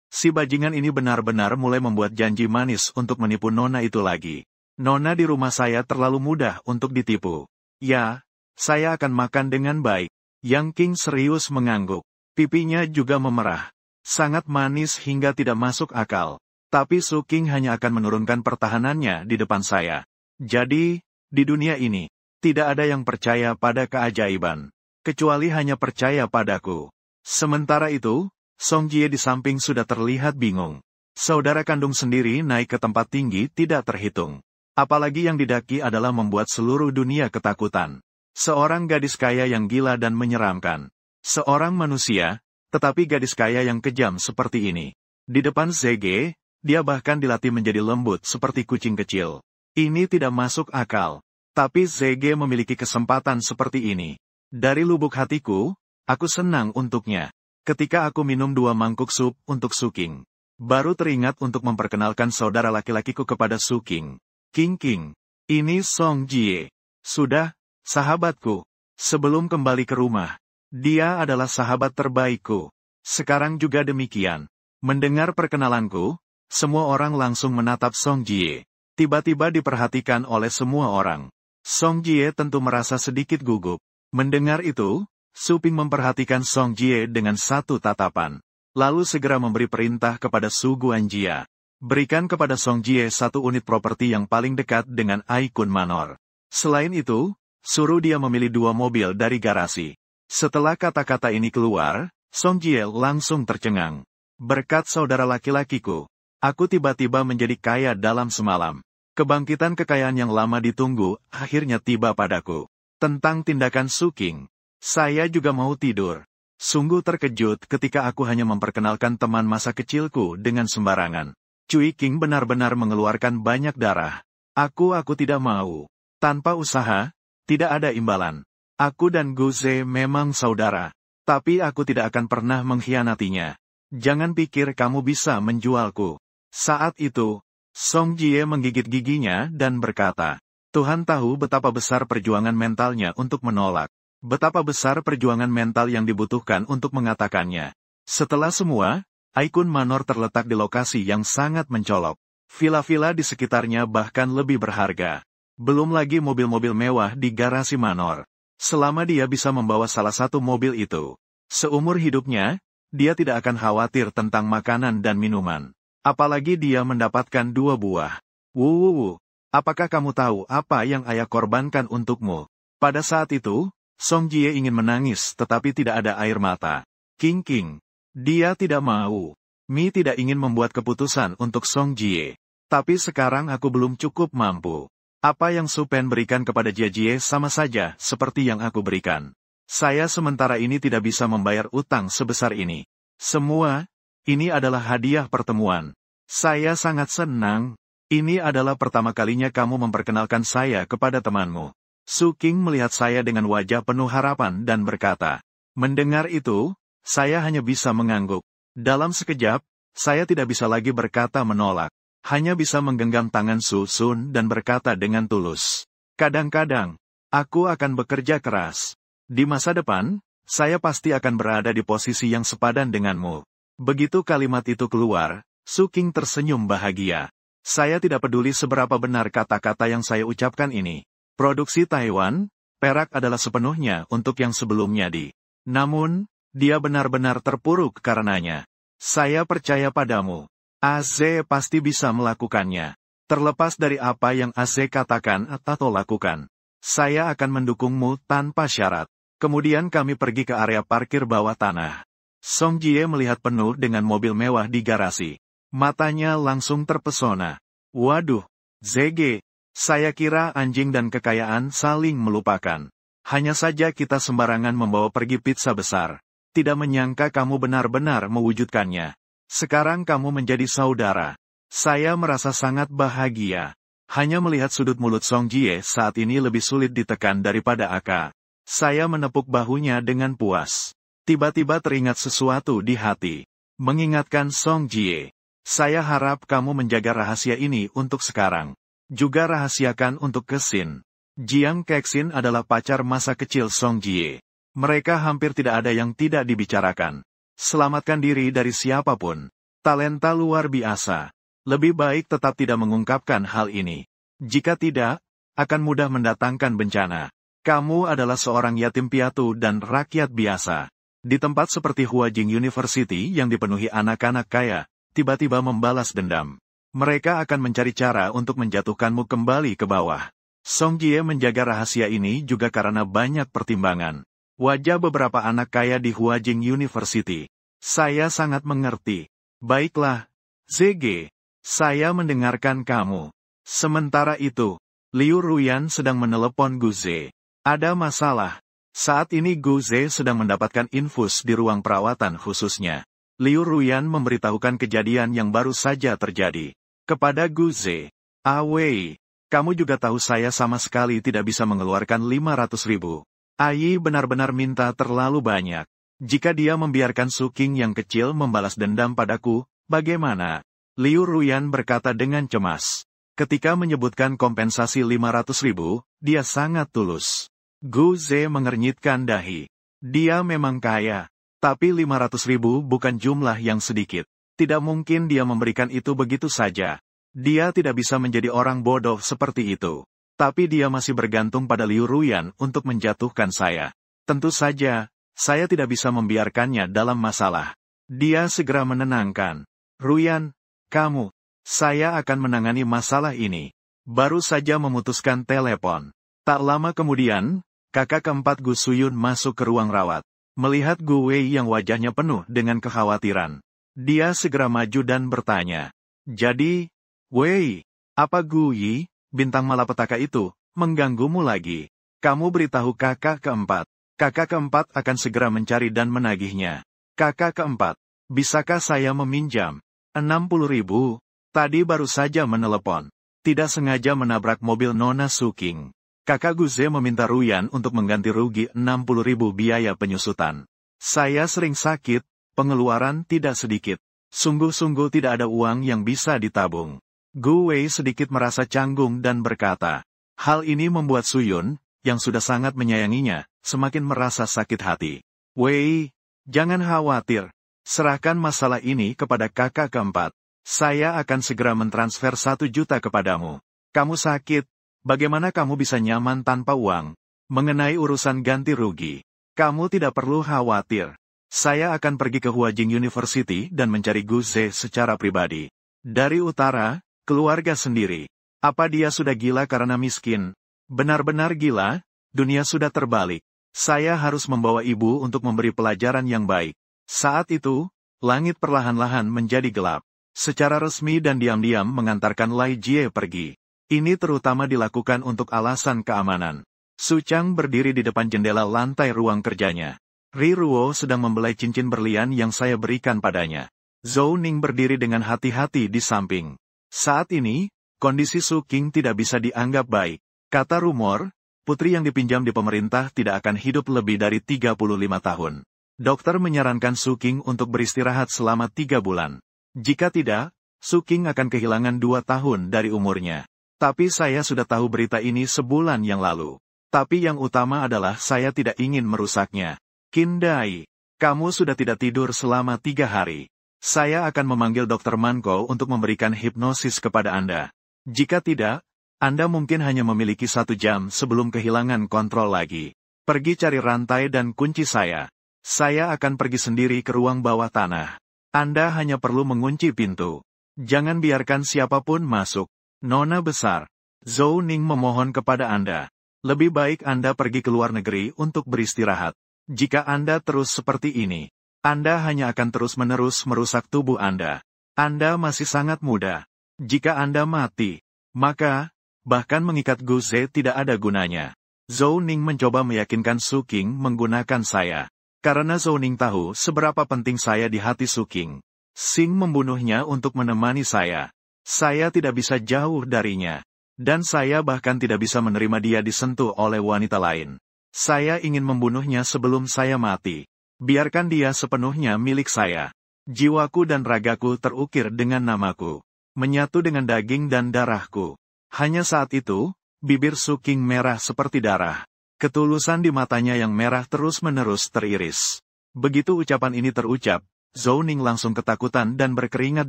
Si bajingan ini benar-benar mulai membuat janji manis untuk menipu nona itu lagi. Nona di rumah saya terlalu mudah untuk ditipu. Ya, saya akan makan dengan baik. Yang King serius mengangguk. Pipinya juga memerah. Sangat manis hingga tidak masuk akal. Tapi Su King hanya akan menurunkan pertahanannya di depan saya. Jadi, di dunia ini, tidak ada yang percaya pada keajaiban, kecuali hanya percaya padaku. Sementara itu, Song Jie di samping sudah terlihat bingung. Saudara kandung sendiri naik ke tempat tinggi tidak terhitung. Apalagi yang didaki adalah membuat seluruh dunia ketakutan. Seorang gadis kaya yang gila dan menyeramkan. Seorang manusia, tetapi gadis kaya yang kejam seperti ini. Di depan ZG, dia bahkan dilatih menjadi lembut seperti kucing kecil. Ini tidak masuk akal. Tapi ZG memiliki kesempatan seperti ini. Dari lubuk hatiku, aku senang untuknya. Ketika aku minum 2 mangkuk sup untuk Suking, baru teringat untuk memperkenalkan saudara laki-lakiku kepada Suking. King, ini Song Jie. Sudah, sahabatku. Sebelum kembali ke rumah, dia adalah sahabat terbaikku. Sekarang juga demikian. Mendengar perkenalanku, semua orang langsung menatap Song Jie. Tiba-tiba diperhatikan oleh semua orang. Song Jie tentu merasa sedikit gugup. Mendengar itu, Suping memperhatikan Song Jie dengan satu tatapan. Lalu segera memberi perintah kepada Su Guanjia. Berikan kepada Song Jie 1 unit properti yang paling dekat dengan Aikun Manor. Selain itu, suruh dia memilih 2 mobil dari garasi. Setelah kata-kata ini keluar, Song Jie langsung tercengang. Berkat saudara laki-lakiku, aku tiba-tiba menjadi kaya dalam semalam. Kebangkitan kekayaan yang lama ditunggu, akhirnya tiba padaku. Tentang tindakan Suking, saya juga mau tidur. Sungguh terkejut ketika aku hanya memperkenalkan teman masa kecilku dengan sembarangan. Cui King benar-benar mengeluarkan banyak darah. Aku tidak mau. Tanpa usaha, tidak ada imbalan. Aku dan Guze memang saudara. Tapi aku tidak akan pernah mengkhianatinya. Jangan pikir kamu bisa menjualku. Saat itu, Song Jie menggigit giginya dan berkata, Tuhan tahu betapa besar perjuangan mentalnya untuk menolak. Betapa besar perjuangan mental yang dibutuhkan untuk mengatakannya. Setelah semua, Aikun Manor terletak di lokasi yang sangat mencolok. Villa-villa di sekitarnya bahkan lebih berharga. Belum lagi mobil-mobil mewah di garasi Manor. Selama dia bisa membawa salah satu mobil itu, seumur hidupnya, dia tidak akan khawatir tentang makanan dan minuman. Apalagi dia mendapatkan 2 buah. Wuh, apakah kamu tahu apa yang ayah korbankan untukmu? Pada saat itu, Song Jie ingin menangis tetapi tidak ada air mata. King, dia tidak mau. Mi tidak ingin membuat keputusan untuk Song Jie. Tapi sekarang aku belum cukup mampu. Apa yang Su Pen berikan kepada Jie Jie sama saja seperti yang aku berikan. Saya sementara ini tidak bisa membayar utang sebesar ini. Semua, ini adalah hadiah pertemuan. Saya sangat senang. Ini adalah pertama kalinya kamu memperkenalkan saya kepada temanmu. Su King melihat saya dengan wajah penuh harapan dan berkata, mendengar itu, saya hanya bisa mengangguk. Dalam sekejap, saya tidak bisa lagi berkata menolak. Hanya bisa menggenggam tangan Su Sun dan berkata dengan tulus. Kadang-kadang, aku akan bekerja keras. Di masa depan, saya pasti akan berada di posisi yang sepadan denganmu. Begitu kalimat itu keluar, Su King tersenyum bahagia. Saya tidak peduli seberapa benar kata-kata yang saya ucapkan ini. Produksi Taiwan, perak adalah sepenuhnya untuk yang sebelumnya di. Namun, dia benar-benar terpuruk karenanya. Saya percaya padamu. Az pasti bisa melakukannya. Terlepas dari apa yang Az katakan atau lakukan. Saya akan mendukungmu tanpa syarat. Kemudian kami pergi ke area parkir bawah tanah. Song Jie melihat penuh dengan mobil mewah di garasi. Matanya langsung terpesona. Waduh, ZG, saya kira anjing dan kekayaan saling melupakan. Hanya saja kita sembarangan membawa pergi pizza besar. Tidak menyangka kamu benar-benar mewujudkannya. Sekarang kamu menjadi saudara. Saya merasa sangat bahagia. Hanya melihat sudut mulut Song Jie saat ini lebih sulit ditekan daripada Aka. Saya menepuk bahunya dengan puas. Tiba-tiba teringat sesuatu di hati. Mengingatkan Song Jie. Saya harap kamu menjaga rahasia ini untuk sekarang. Juga rahasiakan untuk Kexin. Jiang Kexin adalah pacar masa kecil Song Jie. Mereka hampir tidak ada yang tidak dibicarakan. Selamatkan diri dari siapapun. Talenta luar biasa. Lebih baik tetap tidak mengungkapkan hal ini. Jika tidak, akan mudah mendatangkan bencana. Kamu adalah seorang yatim piatu dan rakyat biasa. Di tempat seperti Huajing University yang dipenuhi anak-anak kaya, tiba-tiba membalas dendam. Mereka akan mencari cara untuk menjatuhkanmu kembali ke bawah. Song Jie menjaga rahasia ini juga karena banyak pertimbangan. Wajah beberapa anak kaya di Huajing University. Saya sangat mengerti. Baiklah, ZG. Saya mendengarkan kamu. Sementara itu, Liu Ruyan sedang menelepon Gu Ze. Ada masalah. Saat ini Gu Ze sedang mendapatkan infus di ruang perawatan khususnya. Liu Ruyan memberitahukan kejadian yang baru saja terjadi. Kepada Gu Ze. Wei, kamu juga tahu saya sama sekali tidak bisa mengeluarkan 500.000. Ai benar-benar minta terlalu banyak. Jika dia membiarkan Su Qing yang kecil membalas dendam padaku, bagaimana? Liu Ruyan berkata dengan cemas. Ketika menyebutkan kompensasi 500.000, dia sangat tulus. Gu Ze mengernyitkan dahi. Dia memang kaya, tapi 500.000 bukan jumlah yang sedikit. Tidak mungkin dia memberikan itu begitu saja. Dia tidak bisa menjadi orang bodoh seperti itu. Tapi dia masih bergantung pada Liu Ruyan untuk menjatuhkan saya. Tentu saja, saya tidak bisa membiarkannya dalam masalah. Dia segera menenangkan. Ruyan, kamu, saya akan menangani masalah ini. Baru saja memutuskan telepon. Tak lama kemudian, kakak keempat Gu Suyun masuk ke ruang rawat. Melihat Gu Wei yang wajahnya penuh dengan kekhawatiran. Dia segera maju dan bertanya. Jadi, Wei, apa Gu Yi, bintang malapetaka itu, mengganggumu lagi? Kamu beritahu kakak keempat. Kakak keempat akan segera mencari dan menagihnya. Kakak keempat, bisakah saya meminjam 60.000? Tadi baru saja menelepon. Tidak sengaja menabrak mobil Nona Su Qing. Kakak Gu Ze meminta Ruyan untuk mengganti rugi 60.000 biaya penyusutan. Saya sering sakit, pengeluaran tidak sedikit. Sungguh-sungguh tidak ada uang yang bisa ditabung. Gu Wei sedikit merasa canggung dan berkata, hal ini membuat Suyun, yang sudah sangat menyayanginya, semakin merasa sakit hati. Wei, jangan khawatir. Serahkan masalah ini kepada kakak keempat. Saya akan segera mentransfer 1 juta kepadamu. Kamu sakit, bagaimana kamu bisa nyaman tanpa uang? Mengenai urusan ganti rugi, kamu tidak perlu khawatir. Saya akan pergi ke Huajing University dan mencari Gu Ze secara pribadi. Dari utara, keluarga sendiri. Apa dia sudah gila karena miskin? Benar-benar gila, dunia sudah terbalik. Saya harus membawa ibu untuk memberi pelajaran yang baik. Saat itu, langit perlahan-lahan menjadi gelap. Secara resmi dan diam-diam mengantarkan Lai Jie pergi. Ini terutama dilakukan untuk alasan keamanan. Su Chang berdiri di depan jendela lantai ruang kerjanya. Ri Ruo sedang membelai cincin berlian yang saya berikan padanya. Zhou Ning berdiri dengan hati-hati di samping. Saat ini, kondisi Su Qing tidak bisa dianggap baik. Kata rumor, putri yang dipinjam di pemerintah tidak akan hidup lebih dari 35 tahun. Dokter menyarankan Su Qing untuk beristirahat selama 3 bulan. Jika tidak, Su Qing akan kehilangan 2 tahun dari umurnya. Tapi saya sudah tahu berita ini sebulan yang lalu. Tapi yang utama adalah saya tidak ingin merusaknya. Qin Dai, kamu sudah tidak tidur selama 3 hari. Saya akan memanggil Dr. Manko untuk memberikan hipnosis kepada Anda. Jika tidak, Anda mungkin hanya memiliki 1 jam sebelum kehilangan kontrol lagi. Pergi cari rantai dan kunci saya. Saya akan pergi sendiri ke ruang bawah tanah. Anda hanya perlu mengunci pintu. Jangan biarkan siapapun masuk. Nona besar, Zhou Ning memohon kepada Anda. Lebih baik Anda pergi ke luar negeri untuk beristirahat. Jika Anda terus seperti ini, Anda hanya akan terus-menerus merusak tubuh Anda. Anda masih sangat muda. Jika Anda mati, maka, bahkan mengikat Gu Ze tidak ada gunanya. Zhou Ning mencoba meyakinkan Su Qing menggunakan saya. Karena Zhou Ning tahu seberapa penting saya di hati Su Qing. Xing membunuhnya untuk menemani saya. Saya tidak bisa jauh darinya. Dan saya bahkan tidak bisa menerima dia disentuh oleh wanita lain. Saya ingin membunuhnya sebelum saya mati. Biarkan dia sepenuhnya milik saya. Jiwaku dan ragaku terukir dengan namaku. Menyatu dengan daging dan darahku. Hanya saat itu, bibir Su Qing merah seperti darah. Ketulusan di matanya yang merah terus-menerus teriris. Begitu ucapan ini terucap, Zhou Ning langsung ketakutan dan berkeringat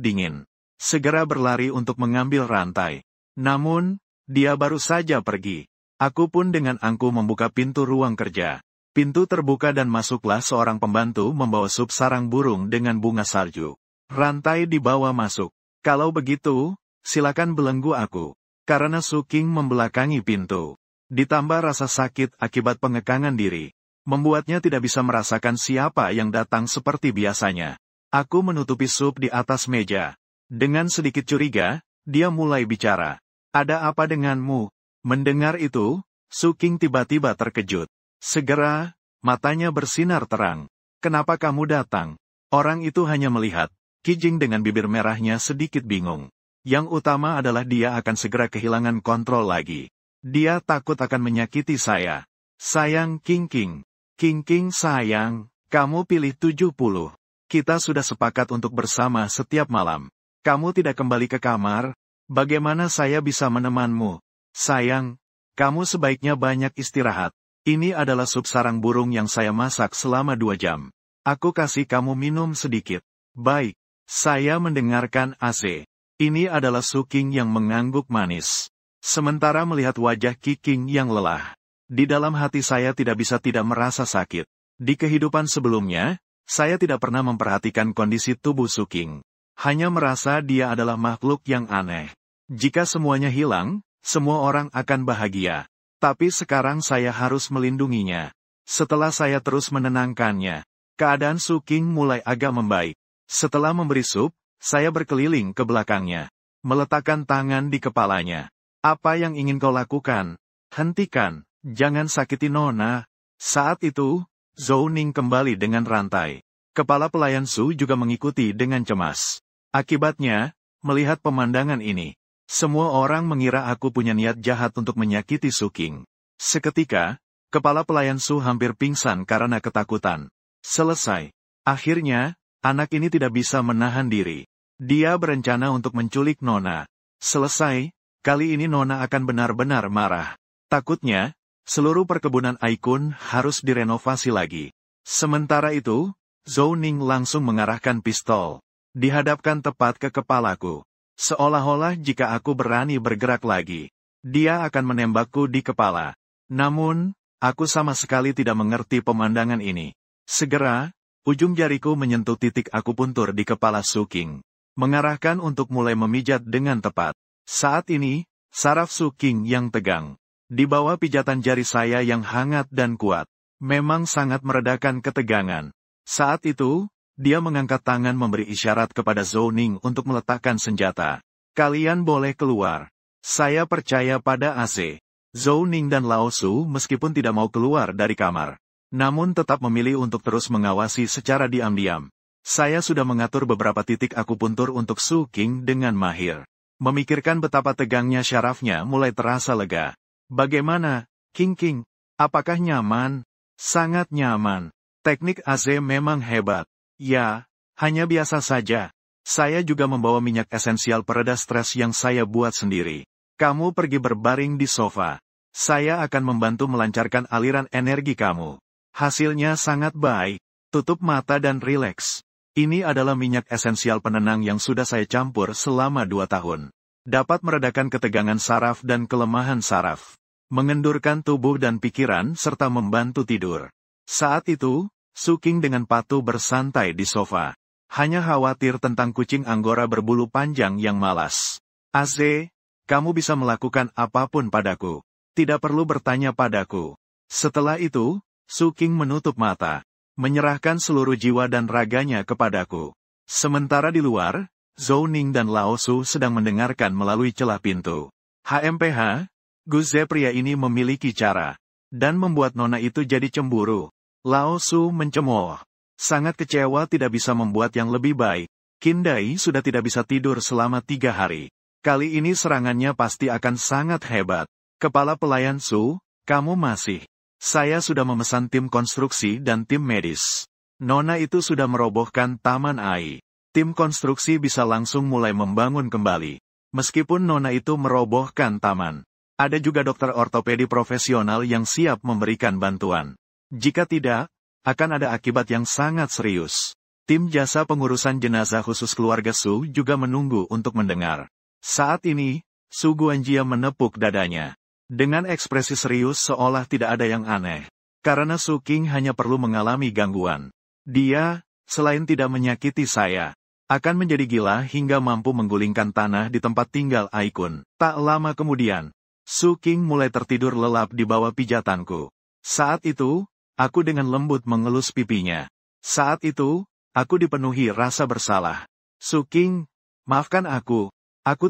dingin. Segera berlari untuk mengambil rantai. Namun, dia baru saja pergi. Aku pun dengan angkuh membuka pintu ruang kerja. Pintu terbuka dan masuklah seorang pembantu membawa sup sarang burung dengan bunga salju. Rantai dibawa masuk. Kalau begitu, silakan belenggu aku. Karena Su King membelakangi pintu. Ditambah rasa sakit akibat pengekangan diri, membuatnya tidak bisa merasakan siapa yang datang seperti biasanya. Aku menutupi sup di atas meja. Dengan sedikit curiga, dia mulai bicara. Ada apa denganmu? Mendengar itu, Su King tiba-tiba terkejut. Segera, matanya bersinar terang. Kenapa kamu datang? Orang itu hanya melihat. Kijing dengan bibir merahnya sedikit bingung. Yang utama adalah dia akan segera kehilangan kontrol lagi. Dia takut akan menyakiti saya. Sayang King King. King King sayang, kamu pilih 70. Kita sudah sepakat untuk bersama setiap malam. Kamu tidak kembali ke kamar? Bagaimana saya bisa menemanmu? Sayang, kamu sebaiknya banyak istirahat. Ini adalah sup sarang burung yang saya masak selama 2 jam. Aku kasih kamu minum sedikit. Baik, saya mendengarkan AC. Ini adalah Su King yang mengangguk manis. Sementara melihat wajah King yang lelah. Di dalam hati saya tidak bisa tidak merasa sakit. Di kehidupan sebelumnya, saya tidak pernah memperhatikan kondisi tubuh Su King. Hanya merasa dia adalah makhluk yang aneh. Jika semuanya hilang, semua orang akan bahagia. Tapi sekarang saya harus melindunginya. Setelah saya terus menenangkannya, keadaan Su King mulai agak membaik. Setelah memberi sup, saya berkeliling ke belakangnya. Meletakkan tangan di kepalanya. Apa yang ingin kau lakukan? Hentikan, jangan sakiti Nona. Saat itu, Zhou Ning kembali dengan rantai. Kepala pelayan Su juga mengikuti dengan cemas. Akibatnya, melihat pemandangan ini, semua orang mengira aku punya niat jahat untuk menyakiti Su King. Seketika, kepala pelayan Su hampir pingsan karena ketakutan. Selesai. Akhirnya, anak ini tidak bisa menahan diri. Dia berencana untuk menculik Nona. Selesai. Kali ini Nona akan benar-benar marah. Takutnya, seluruh perkebunan Aikun harus direnovasi lagi. Sementara itu, Zhou Ning langsung mengarahkan pistol. Dihadapkan tepat ke kepalaku. Seolah-olah jika aku berani bergerak lagi, dia akan menembakku di kepala. Namun, aku sama sekali tidak mengerti pemandangan ini. Segera, ujung jariku menyentuh titik akupuntur di kepala Su King. Mengarahkan untuk mulai memijat dengan tepat. Saat ini, saraf Su King yang tegang. Di bawah pijatan jari saya yang hangat dan kuat. Memang sangat meredakan ketegangan. Saat itu, dia mengangkat tangan memberi isyarat kepada Zhou Ning untuk meletakkan senjata. Kalian boleh keluar. Saya percaya pada AC. Zhou Ning dan Lao Su meskipun tidak mau keluar dari kamar, namun tetap memilih untuk terus mengawasi secara diam-diam. Saya sudah mengatur beberapa titik akupuntur untuk Su King dengan mahir. Memikirkan betapa tegangnya syarafnya mulai terasa lega. Bagaimana, King? Apakah nyaman? Sangat nyaman. Teknik AC memang hebat. Ya, hanya biasa saja. Saya juga membawa minyak esensial pereda stres yang saya buat sendiri. Kamu pergi berbaring di sofa. Saya akan membantu melancarkan aliran energi kamu. Hasilnya sangat baik. Tutup mata dan rileks. Ini adalah minyak esensial penenang yang sudah saya campur selama 2 tahun. Dapat meredakan ketegangan saraf dan kelemahan saraf. Mengendurkan tubuh dan pikiran serta membantu tidur. Saat itu, Su King dengan patuh bersantai di sofa. Hanya khawatir tentang kucing Anggora berbulu panjang yang malas. Aze, kamu bisa melakukan apapun padaku. Tidak perlu bertanya padaku. Setelah itu, Su King menutup mata. Menyerahkan seluruh jiwa dan raganya kepadaku. Sementara di luar, Zhou Ning dan Lao Su sedang mendengarkan melalui celah pintu. HMPH, Guze pria ini memiliki cara. Dan membuat Nona itu jadi cemburu. Lao Su mencemooh. Sangat kecewa tidak bisa membuat yang lebih baik. Kindai sudah tidak bisa tidur selama 3 hari. Kali ini serangannya pasti akan sangat hebat. Kepala pelayan Su, kamu masih. Saya sudah memesan tim konstruksi dan tim medis. Nona itu sudah merobohkan Taman Ai. Tim konstruksi bisa langsung mulai membangun kembali. Meskipun Nona itu merobohkan taman. Ada juga dokter ortopedi profesional yang siap memberikan bantuan. Jika tidak, akan ada akibat yang sangat serius. Tim jasa pengurusan jenazah khusus keluarga Su juga menunggu untuk mendengar. Saat ini, Su Guanjia menepuk dadanya. Dengan ekspresi serius seolah tidak ada yang aneh. Karena Su King hanya perlu mengalami gangguan. Dia, selain tidak menyakiti saya, akan menjadi gila hingga mampu menggulingkan tanah di tempat tinggal Aikun. Tak lama kemudian, Su King mulai tertidur lelap di bawah pijatanku. Saat itu, aku dengan lembut mengelus pipinya. Saat itu, aku dipenuhi rasa bersalah. Su King, maafkan aku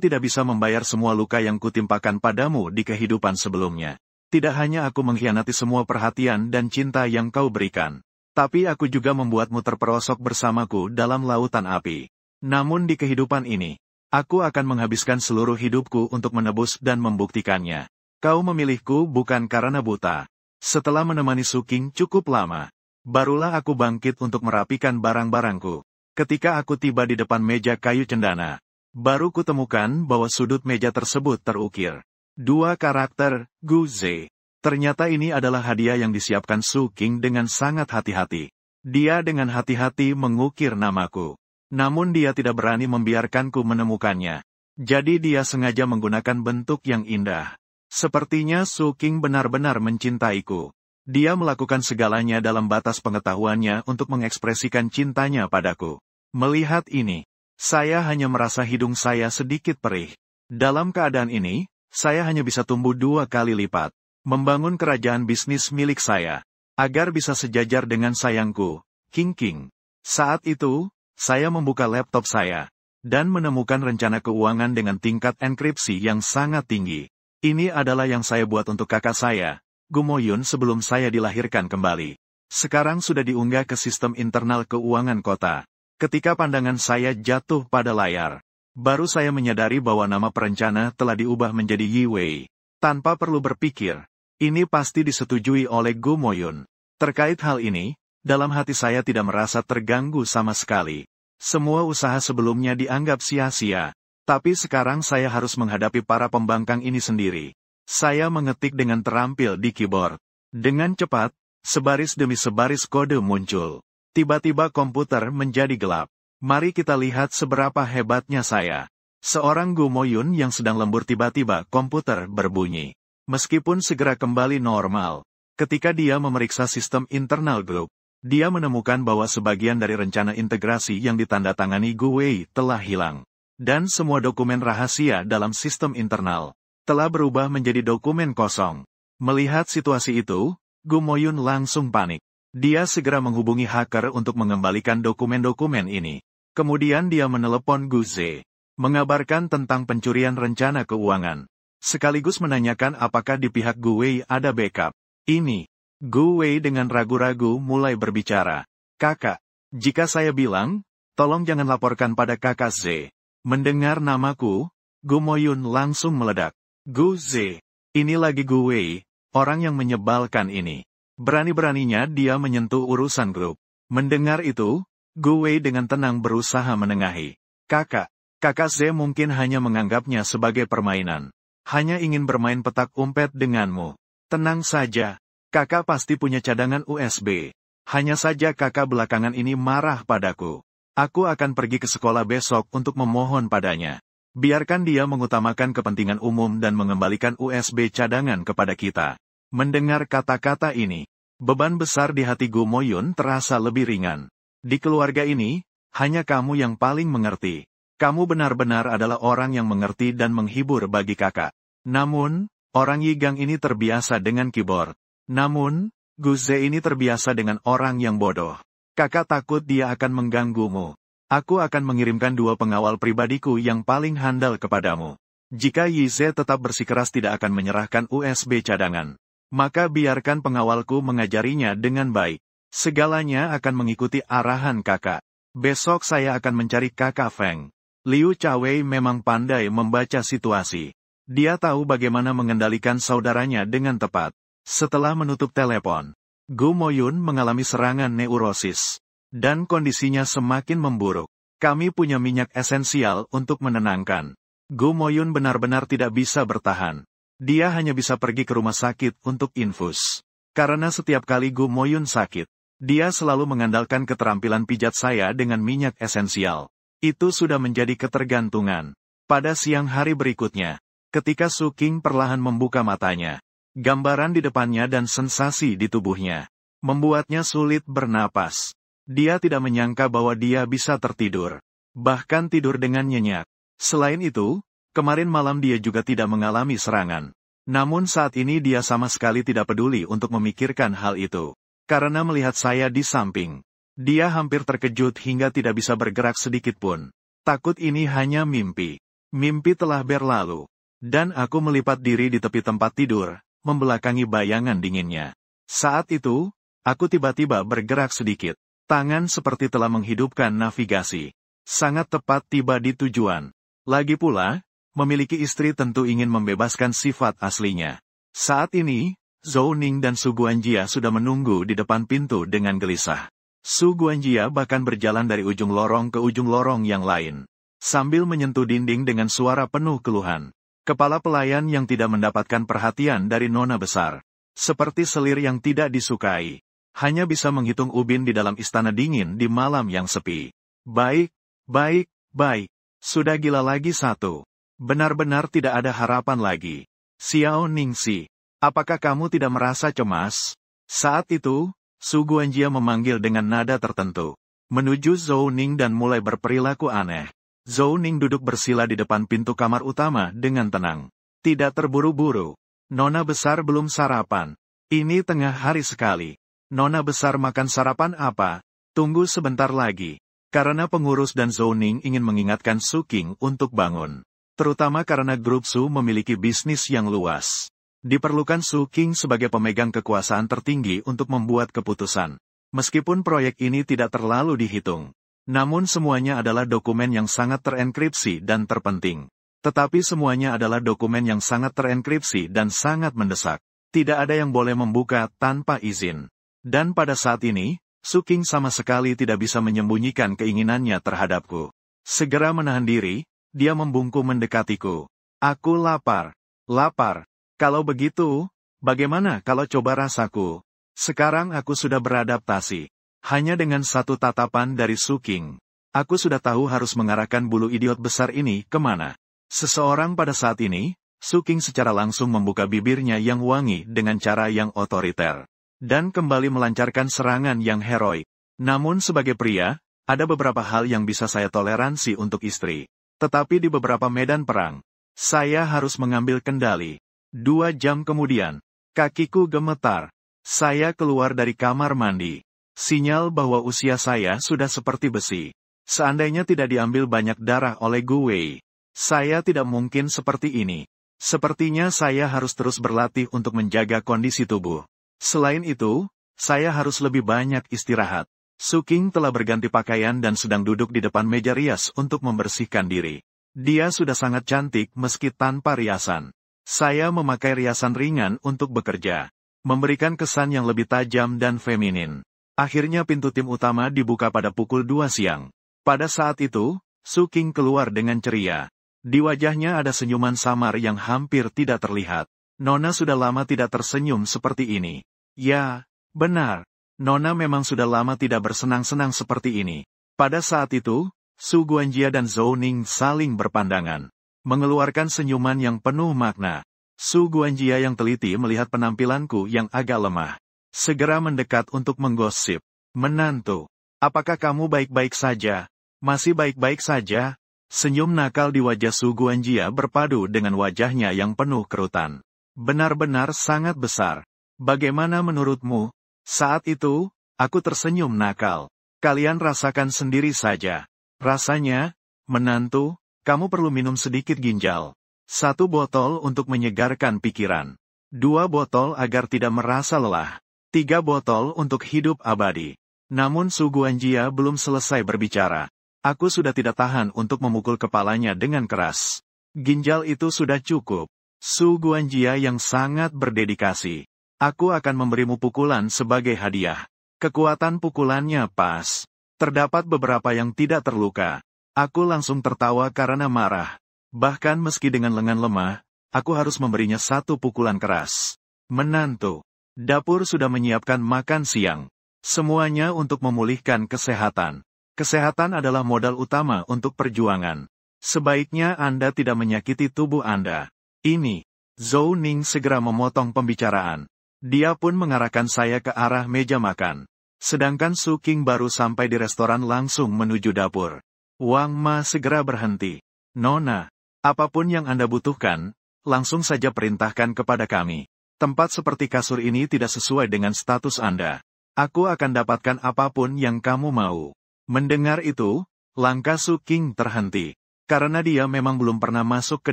tidak bisa membayar semua luka yang kutimpakan padamu di kehidupan sebelumnya. Tidak hanya aku mengkhianati semua perhatian dan cinta yang kau berikan, tapi aku juga membuatmu terperosok bersamaku dalam lautan api. Namun di kehidupan ini, aku akan menghabiskan seluruh hidupku untuk menebus dan membuktikannya. Kau memilihku bukan karena buta. Setelah menemani Su King cukup lama, barulah aku bangkit untuk merapikan barang-barangku. Ketika aku tiba di depan meja kayu cendana, baru kutemukan bahwa sudut meja tersebut terukir 2 karakter, Gu Ze. Ternyata ini adalah hadiah yang disiapkan Su King dengan sangat hati-hati. Dia dengan hati-hati mengukir namaku. Namun dia tidak berani membiarkanku menemukannya. Jadi dia sengaja menggunakan bentuk yang indah. Sepertinya Su King benar-benar mencintaiku. Dia melakukan segalanya dalam batas pengetahuannya untuk mengekspresikan cintanya padaku. Melihat ini, saya hanya merasa hidung saya sedikit perih. Dalam keadaan ini, saya hanya bisa tumbuh 2 kali lipat, membangun kerajaan bisnis milik saya, agar bisa sejajar dengan sayangku, King King. Saat itu, saya membuka laptop saya, dan menemukan rencana keuangan dengan tingkat enkripsi yang sangat tinggi. Ini adalah yang saya buat untuk kakak saya, Gu Moyun sebelum saya dilahirkan kembali. Sekarang sudah diunggah ke sistem internal keuangan kota. Ketika pandangan saya jatuh pada layar, baru saya menyadari bahwa nama perencana telah diubah menjadi Yi Wei. Tanpa perlu berpikir, ini pasti disetujui oleh Gu Moyun. Terkait hal ini, dalam hati saya tidak merasa terganggu sama sekali. Semua usaha sebelumnya dianggap sia-sia. Tapi sekarang saya harus menghadapi para pembangkang ini sendiri. Saya mengetik dengan terampil di keyboard. Dengan cepat, sebaris demi sebaris kode muncul. Tiba-tiba komputer menjadi gelap. Mari kita lihat seberapa hebatnya saya. Seorang Gu Moyun yang sedang lembur tiba-tiba komputer berbunyi. Meskipun segera kembali normal, ketika dia memeriksa sistem internal grup, dia menemukan bahwa sebagian dari rencana integrasi yang ditandatangani Gu Wei telah hilang. Dan semua dokumen rahasia dalam sistem internal telah berubah menjadi dokumen kosong. Melihat situasi itu, Gu Moyun langsung panik. Dia segera menghubungi hacker untuk mengembalikan dokumen-dokumen ini. Kemudian dia menelepon Gu Ze, mengabarkan tentang pencurian rencana keuangan, sekaligus menanyakan apakah di pihak Gu Wei ada backup. Ini, Gu Wei dengan ragu-ragu mulai berbicara. Kakak, jika saya bilang, tolong jangan laporkan pada kakak Ze. Mendengar namaku, Gu Moyun langsung meledak. Gu Ze, ini lagi Gu Wei, orang yang menyebalkan ini. Berani-beraninya dia menyentuh urusan grup. Mendengar itu, Gu Wei dengan tenang berusaha menengahi. Kakak Ze mungkin hanya menganggapnya sebagai permainan. Hanya ingin bermain petak umpet denganmu. Tenang saja, kakak pasti punya cadangan USB. Hanya saja kakak belakangan ini marah padaku. Aku akan pergi ke sekolah besok untuk memohon padanya. Biarkan dia mengutamakan kepentingan umum dan mengembalikan USB cadangan kepada kita. Mendengar kata-kata ini, beban besar di hati Gu Moyun terasa lebih ringan. Di keluarga ini, hanya kamu yang paling mengerti. Kamu benar-benar adalah orang yang mengerti dan menghibur bagi kakak. Namun, orang Yigang ini terbiasa dengan keyboard. Namun, Gu Ze ini terbiasa dengan orang yang bodoh. Kakak takut dia akan mengganggumu. Aku akan mengirimkan 2 pengawal pribadiku yang paling handal kepadamu. Jika Yi Ze tetap bersikeras tidak akan menyerahkan USB cadangan, maka biarkan pengawalku mengajarinya dengan baik. Segalanya akan mengikuti arahan kakak. Besok saya akan mencari kakak Feng. Liu Chawei memang pandai membaca situasi. Dia tahu bagaimana mengendalikan saudaranya dengan tepat. Setelah menutup telepon, Gu Moyun mengalami serangan neurosis. Dan kondisinya semakin memburuk. Kami punya minyak esensial untuk menenangkan. Gu Moyun benar-benar tidak bisa bertahan. Dia hanya bisa pergi ke rumah sakit untuk infus. Karena setiap kali Gu Moyun sakit, dia selalu mengandalkan keterampilan pijat saya dengan minyak esensial. Itu sudah menjadi ketergantungan. Pada siang hari berikutnya, ketika Su King perlahan membuka matanya, gambaran di depannya dan sensasi di tubuhnya membuatnya sulit bernapas. Dia tidak menyangka bahwa dia bisa tertidur. bahkan tidur dengan nyenyak. Selain itu, kemarin malam dia juga tidak mengalami serangan. Namun saat ini dia sama sekali tidak peduli untuk memikirkan hal itu. Karena melihat saya di samping, dia hampir terkejut hingga tidak bisa bergerak sedikit pun. Takut ini hanya mimpi. Mimpi telah berlalu. Dan aku melipat diri di tepi tempat tidur, membelakangi bayangan dinginnya. Saat itu, aku tiba-tiba bergerak sedikit. Tangan seperti telah menghidupkan navigasi. Sangat tepat tiba di tujuan. Lagi pula, memiliki istri tentu ingin membebaskan sifat aslinya. Saat ini, Zhou Ning dan Su Guanjia sudah menunggu di depan pintu dengan gelisah. Su Guanjia bahkan berjalan dari ujung lorong ke ujung lorong yang lain, sambil menyentuh dinding dengan suara penuh keluhan. Kepala pelayan yang tidak mendapatkan perhatian dari nona besar, seperti selir yang tidak disukai, hanya bisa menghitung ubin di dalam istana dingin di malam yang sepi. Baik, baik, baik. Sudah gila lagi satu. Benar-benar tidak ada harapan lagi. Xiao Ningxi, apakah kamu tidak merasa cemas? Saat itu, Su Guanjia memanggil dengan nada tertentu, menuju Zhou Ning dan mulai berperilaku aneh. Zhou Ning duduk bersila di depan pintu kamar utama dengan tenang. Tidak terburu-buru. Nona besar belum sarapan. Ini tengah hari sekali. Nona besar makan sarapan apa? Tunggu sebentar lagi. Karena pengurus dan Zhou Ning ingin mengingatkan Su Qing untuk bangun. Terutama karena grup Su memiliki bisnis yang luas. Diperlukan Su Qing sebagai pemegang kekuasaan tertinggi untuk membuat keputusan. Meskipun proyek ini tidak terlalu dihitung. Namun semuanya adalah dokumen yang sangat terenkripsi dan terpenting. Tetapi semuanya adalah dokumen yang sangat terenkripsi dan sangat mendesak. Tidak ada yang boleh membuka tanpa izin. Dan pada saat ini, Su Qing sama sekali tidak bisa menyembunyikan keinginannya terhadapku. Segera menahan diri, dia membungkuk mendekatiku. Aku lapar. Lapar. Kalau begitu, bagaimana kalau coba rasaku? Sekarang aku sudah beradaptasi. Hanya dengan satu tatapan dari Su Qing, aku sudah tahu harus mengarahkan bulu idiot besar ini kemana. Seseorang pada saat ini, Su Qing secara langsung membuka bibirnya yang wangi dengan cara yang otoriter. Dan kembali melancarkan serangan yang heroik. Namun sebagai pria, ada beberapa hal yang bisa saya toleransi untuk istri. Tetapi di beberapa medan perang, saya harus mengambil kendali. 2 jam kemudian, kakiku gemetar. Saya keluar dari kamar mandi. Sinyal bahwa usia saya sudah seperti besi. Seandainya tidak diambil banyak darah oleh Gu Wei, saya tidak mungkin seperti ini. Sepertinya saya harus terus berlatih untuk menjaga kondisi tubuh. Selain itu, saya harus lebih banyak istirahat. Su Qing telah berganti pakaian dan sedang duduk di depan meja rias untuk membersihkan diri. Dia sudah sangat cantik meski tanpa riasan. Saya memakai riasan ringan untuk bekerja, memberikan kesan yang lebih tajam dan feminin. Akhirnya pintu tim utama dibuka pada pukul 2 siang. Pada saat itu, Su Qing keluar dengan ceria. Di wajahnya ada senyuman samar yang hampir tidak terlihat. Nona sudah lama tidak tersenyum seperti ini. Ya, benar. Nona memang sudah lama tidak bersenang-senang seperti ini. Pada saat itu, Su Guanjia dan Zhou Ning saling berpandangan, mengeluarkan senyuman yang penuh makna. Su Guanjia yang teliti melihat penampilanku yang agak lemah, segera mendekat untuk menggosip. Menantu, apakah kamu baik-baik saja? Masih baik-baik saja? Senyum nakal di wajah Su Guanjia berpadu dengan wajahnya yang penuh kerutan. Benar-benar sangat besar. Bagaimana menurutmu? Saat itu, aku tersenyum nakal. Kalian rasakan sendiri saja. Rasanya, menantu, kamu perlu minum sedikit ginjal. 1 botol untuk menyegarkan pikiran. 2 botol agar tidak merasa lelah. 3 botol untuk hidup abadi. Namun Su Guanjia belum selesai berbicara. Aku sudah tidak tahan untuk memukul kepalanya dengan keras. Ginjal itu sudah cukup. Su Guanjia yang sangat berdedikasi. Aku akan memberimu pukulan sebagai hadiah. Kekuatan pukulannya pas. Terdapat beberapa yang tidak terluka. Aku langsung tertawa karena marah. Bahkan meski dengan lengan lemah, aku harus memberinya 1 pukulan keras. Menantu. Dapur sudah menyiapkan makan siang. Semuanya untuk memulihkan kesehatan. Kesehatan adalah modal utama untuk perjuangan. Sebaiknya Anda tidak menyakiti tubuh Anda. Ini. Zhou Ning segera memotong pembicaraan. Dia pun mengarahkan saya ke arah meja makan. Sedangkan Su Qing baru sampai di restoran langsung menuju dapur. Wang Ma segera berhenti. Nona, apapun yang Anda butuhkan, langsung saja perintahkan kepada kami. Tempat seperti kasur ini tidak sesuai dengan status Anda. Aku akan dapatkan apapun yang kamu mau. Mendengar itu, langkah Su King terhenti. Karena dia memang belum pernah masuk ke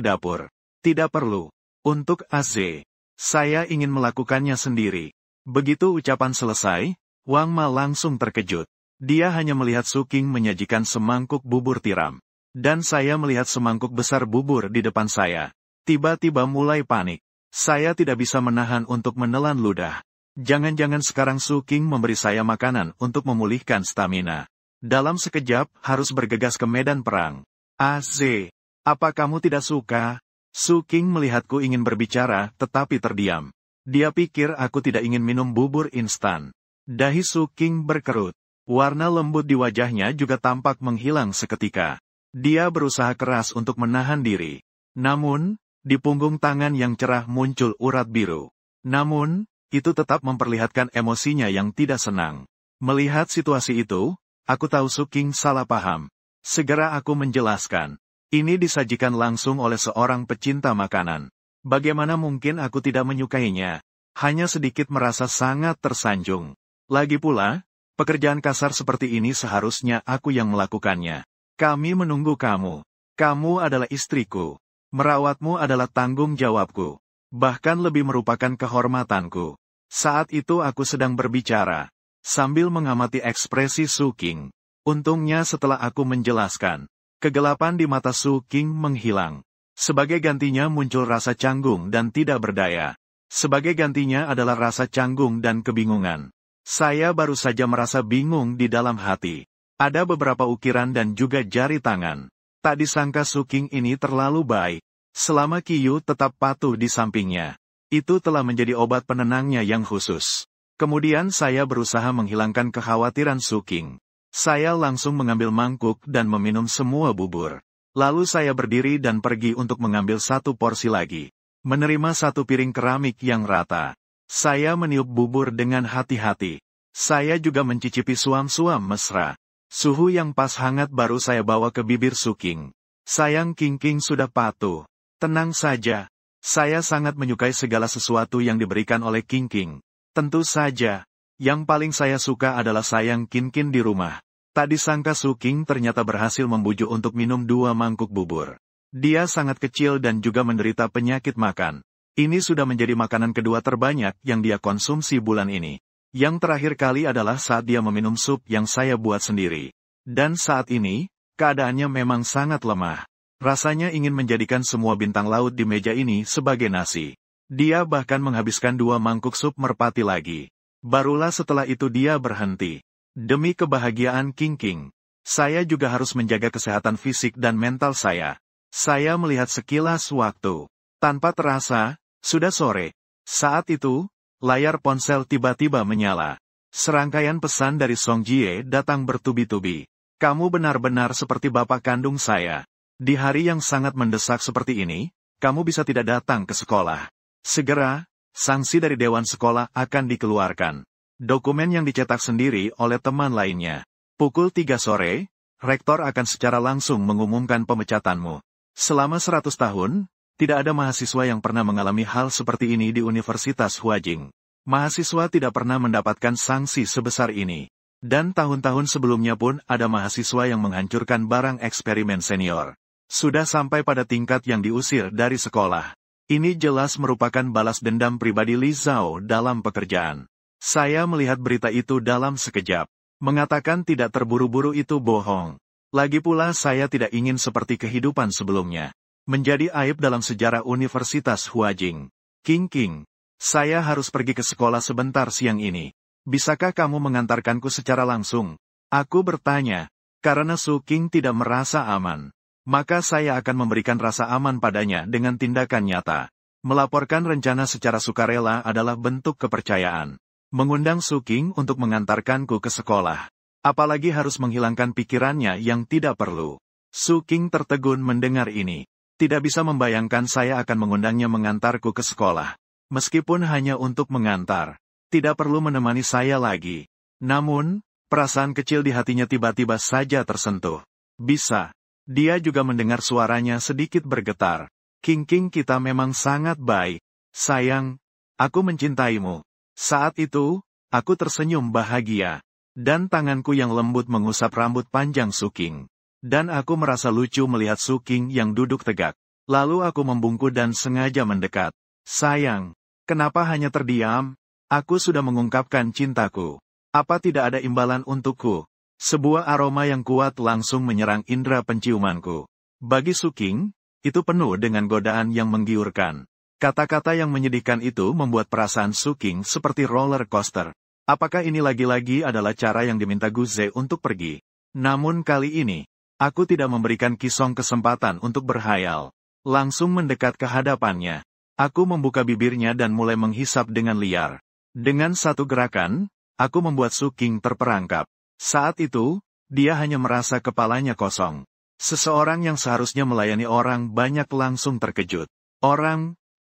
dapur. Tidak perlu. Untuk AZ, saya ingin melakukannya sendiri. Begitu ucapan selesai, Wang Ma langsung terkejut. Dia hanya melihat Su King menyajikan semangkuk bubur tiram. Dan saya melihat semangkuk besar bubur di depan saya. Tiba-tiba mulai panik. Saya tidak bisa menahan untuk menelan ludah. Jangan-jangan sekarang Su King memberi saya makanan untuk memulihkan stamina. Dalam sekejap, harus bergegas ke medan perang. AZ, apa kamu tidak suka? Su King melihatku ingin berbicara, tetapi terdiam. Dia pikir aku tidak ingin minum bubur instan. Dahi Su King berkerut. Warna lembut di wajahnya juga tampak menghilang seketika. Dia berusaha keras untuk menahan diri. Namun, di punggung tangan yang cerah muncul urat biru. Namun, itu tetap memperlihatkan emosinya yang tidak senang. Melihat situasi itu, aku tahu Su King salah paham. Segera aku menjelaskan. Ini disajikan langsung oleh seorang pecinta makanan. Bagaimana mungkin aku tidak menyukainya? Hanya sedikit merasa sangat tersanjung. Lagi pula, pekerjaan kasar seperti ini seharusnya aku yang melakukannya. Kami menunggu kamu. Kamu adalah istriku. Merawatmu adalah tanggung jawabku. Bahkan lebih merupakan kehormatanku. Saat itu aku sedang berbicara. Sambil mengamati ekspresi Su King. Untungnya setelah aku menjelaskan. Kegelapan di mata Su King menghilang. Sebagai gantinya muncul rasa canggung dan tidak berdaya. Sebagai gantinya adalah rasa canggung dan kebingungan. Saya baru saja merasa bingung di dalam hati. Ada beberapa ukiran dan juga jari tangan. Tak disangka Su King ini terlalu baik. Selama Qiyu tetap patuh di sampingnya. Itu telah menjadi obat penenangnya yang khusus. Kemudian saya berusaha menghilangkan kekhawatiran Su King. Saya langsung mengambil mangkuk dan meminum semua bubur. Lalu saya berdiri dan pergi untuk mengambil satu porsi lagi. Menerima satu piring keramik yang rata. Saya meniup bubur dengan hati-hati. Saya juga mencicipi suam-suam mesra. Suhu yang pas hangat baru saya bawa ke bibir Su King. Sayang King sudah patuh. Tenang saja. Saya sangat menyukai segala sesuatu yang diberikan oleh King. Tentu saja. Yang paling saya suka adalah sayang King di rumah. Tak disangka Su King ternyata berhasil membujuk untuk minum 2 mangkuk bubur. Dia sangat kecil dan juga menderita penyakit makan. Ini sudah menjadi makanan kedua terbanyak yang dia konsumsi bulan ini. Yang terakhir kali adalah saat dia meminum sup yang saya buat sendiri. Dan saat ini, keadaannya memang sangat lemah. Rasanya ingin menjadikan semua bintang laut di meja ini sebagai nasi. Dia bahkan menghabiskan 2 mangkuk sup merpati lagi. Barulah setelah itu dia berhenti. Demi kebahagiaan King, saya juga harus menjaga kesehatan fisik dan mental saya. Saya melihat sekilas waktu. Tanpa terasa, sudah sore. Saat itu, layar ponsel tiba-tiba menyala. Serangkaian pesan dari Song Jie datang bertubi-tubi. Kamu benar-benar seperti bapak kandung saya. Di hari yang sangat mendesak seperti ini, kamu bisa tidak datang ke sekolah. Segera, sanksi dari Dewan Sekolah akan dikeluarkan. Dokumen yang dicetak sendiri oleh teman lainnya. Pukul 3 sore, rektor akan secara langsung mengumumkan pemecatanmu. Selama 100 tahun, tidak ada mahasiswa yang pernah mengalami hal seperti ini di Universitas Huajing. Mahasiswa tidak pernah mendapatkan sanksi sebesar ini. Dan tahun-tahun sebelumnya pun ada mahasiswa yang menghancurkan barang eksperimen senior. Sudah sampai pada tingkat yang diusir dari sekolah. Ini jelas merupakan balas dendam pribadi Li Zhao dalam pekerjaan. Saya melihat berita itu dalam sekejap. Mengatakan tidak terburu-buru itu bohong. Lagi pula saya tidak ingin seperti kehidupan sebelumnya. Menjadi aib dalam sejarah Universitas Huajing. King, saya harus pergi ke sekolah sebentar siang ini. Bisakah kamu mengantarkanku secara langsung? Aku bertanya, karena Su King tidak merasa aman. Maka saya akan memberikan rasa aman padanya dengan tindakan nyata. Melaporkan rencana secara sukarela adalah bentuk kepercayaan. Mengundang Su King untuk mengantarkanku ke sekolah. Apalagi harus menghilangkan pikirannya yang tidak perlu. Su King tertegun mendengar ini. Tidak bisa membayangkan saya akan mengundangnya mengantarku ke sekolah. Meskipun hanya untuk mengantar. Tidak perlu menemani saya lagi. Namun, perasaan kecil di hatinya tiba-tiba saja tersentuh. Bisa. Dia juga mendengar suaranya sedikit bergetar. King kita memang sangat baik. Sayang, aku mencintaimu. Saat itu, aku tersenyum bahagia. Dan tanganku yang lembut mengusap rambut panjang Suking. Dan aku merasa lucu melihat Suking yang duduk tegak. Lalu aku membungkuk dan sengaja mendekat. Sayang, kenapa hanya terdiam? Aku sudah mengungkapkan cintaku. Apa tidak ada imbalan untukku? Sebuah aroma yang kuat langsung menyerang indera penciumanku. Bagi Suking, itu penuh dengan godaan yang menggiurkan. Kata-kata yang menyedihkan itu membuat perasaan Suking seperti roller coaster. Apakah ini lagi-lagi adalah cara yang diminta Guze untuk pergi? Namun kali ini, aku tidak memberikan Kisong kesempatan untuk berhayal. Langsung mendekat ke hadapannya. Aku membuka bibirnya dan mulai menghisap dengan liar. Dengan satu gerakan, aku membuat Suking terperangkap. Saat itu, dia hanya merasa kepalanya kosong. Seseorang yang seharusnya melayani orang banyak langsung terkejut.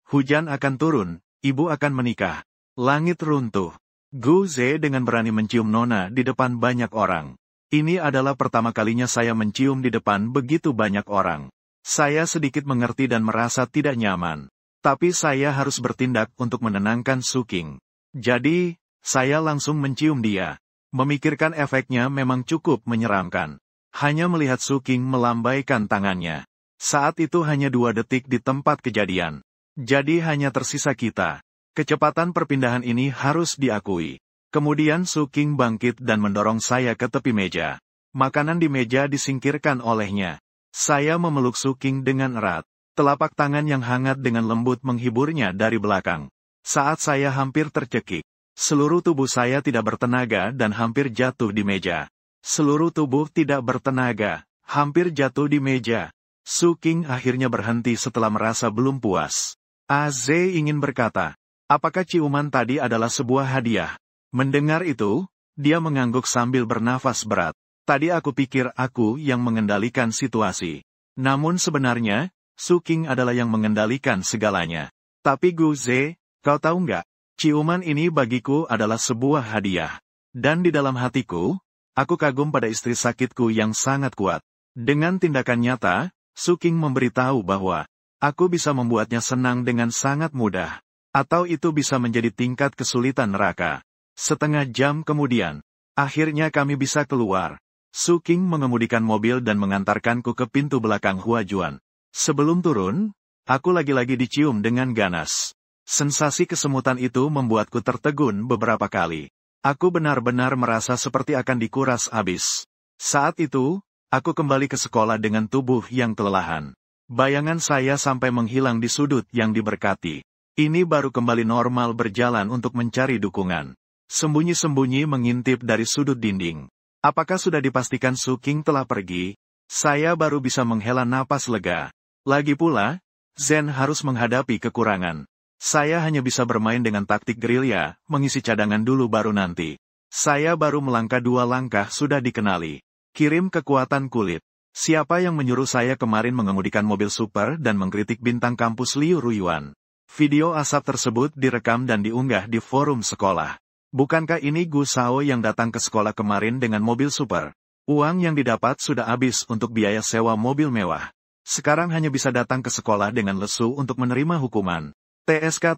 Hujan akan turun, ibu akan menikah. Langit runtuh. Guze dengan berani mencium Nona di depan banyak orang. Ini adalah pertama kalinya saya mencium di depan begitu banyak orang. Saya sedikit mengerti dan merasa tidak nyaman. Tapi saya harus bertindak untuk menenangkan Suking. Jadi, saya langsung mencium dia. Memikirkan efeknya memang cukup menyeramkan. Hanya melihat Suking melambaikan tangannya. Saat itu hanya 2 detik di tempat kejadian. Jadi hanya tersisa kita. Kecepatan perpindahan ini harus diakui. Kemudian Suking bangkit dan mendorong saya ke tepi meja. Makanan di meja disingkirkan olehnya. Saya memeluk Suking dengan erat. Telapak tangan yang hangat dengan lembut menghiburnya dari belakang. Saat saya hampir tercekik. Seluruh tubuh saya tidak bertenaga dan hampir jatuh di meja. Seluruh tubuh tidak bertenaga, hampir jatuh di meja. Suking akhirnya berhenti setelah merasa belum puas. Aze ingin berkata, apakah ciuman tadi adalah sebuah hadiah? Mendengar itu, dia mengangguk sambil bernafas berat. Tadi aku pikir aku yang mengendalikan situasi. Namun sebenarnya, Suking adalah yang mengendalikan segalanya. Tapi Guze, kau tahu nggak? Ciuman ini bagiku adalah sebuah hadiah. Dan di dalam hatiku, aku kagum pada istri sakitku yang sangat kuat. Dengan tindakan nyata, Suking memberitahu bahwa aku bisa membuatnya senang dengan sangat mudah. Atau itu bisa menjadi tingkat kesulitan neraka. Setengah jam kemudian, akhirnya kami bisa keluar. Suking mengemudikan mobil dan mengantarkanku ke pintu belakang Huajuan. Sebelum turun, aku lagi-lagi dicium dengan ganas. Sensasi kesemutan itu membuatku tertegun beberapa kali. Aku benar-benar merasa seperti akan dikuras habis. Saat itu, aku kembali ke sekolah dengan tubuh yang kelelahan. Bayangan saya sampai menghilang di sudut yang diberkati. Ini baru kembali normal berjalan untuk mencari dukungan. Sembunyi-sembunyi mengintip dari sudut dinding. Apakah sudah dipastikan Suking telah pergi? Saya baru bisa menghela napas lega. Lagi pula, Zen harus menghadapi kekurangan. Saya hanya bisa bermain dengan taktik gerilya, mengisi cadangan dulu baru nanti. Saya baru melangkah 2 langkah sudah dikenali. Kirim kekuatan kulit. Siapa yang menyuruh saya kemarin mengemudikan mobil super dan mengkritik bintang kampus Liu Ruyuan? Video asap tersebut direkam dan diunggah di forum sekolah. Bukankah ini Gu Shao yang datang ke sekolah kemarin dengan mobil super? Uang yang didapat sudah habis untuk biaya sewa mobil mewah. Sekarang hanya bisa datang ke sekolah dengan lesu untuk menerima hukuman. TSK.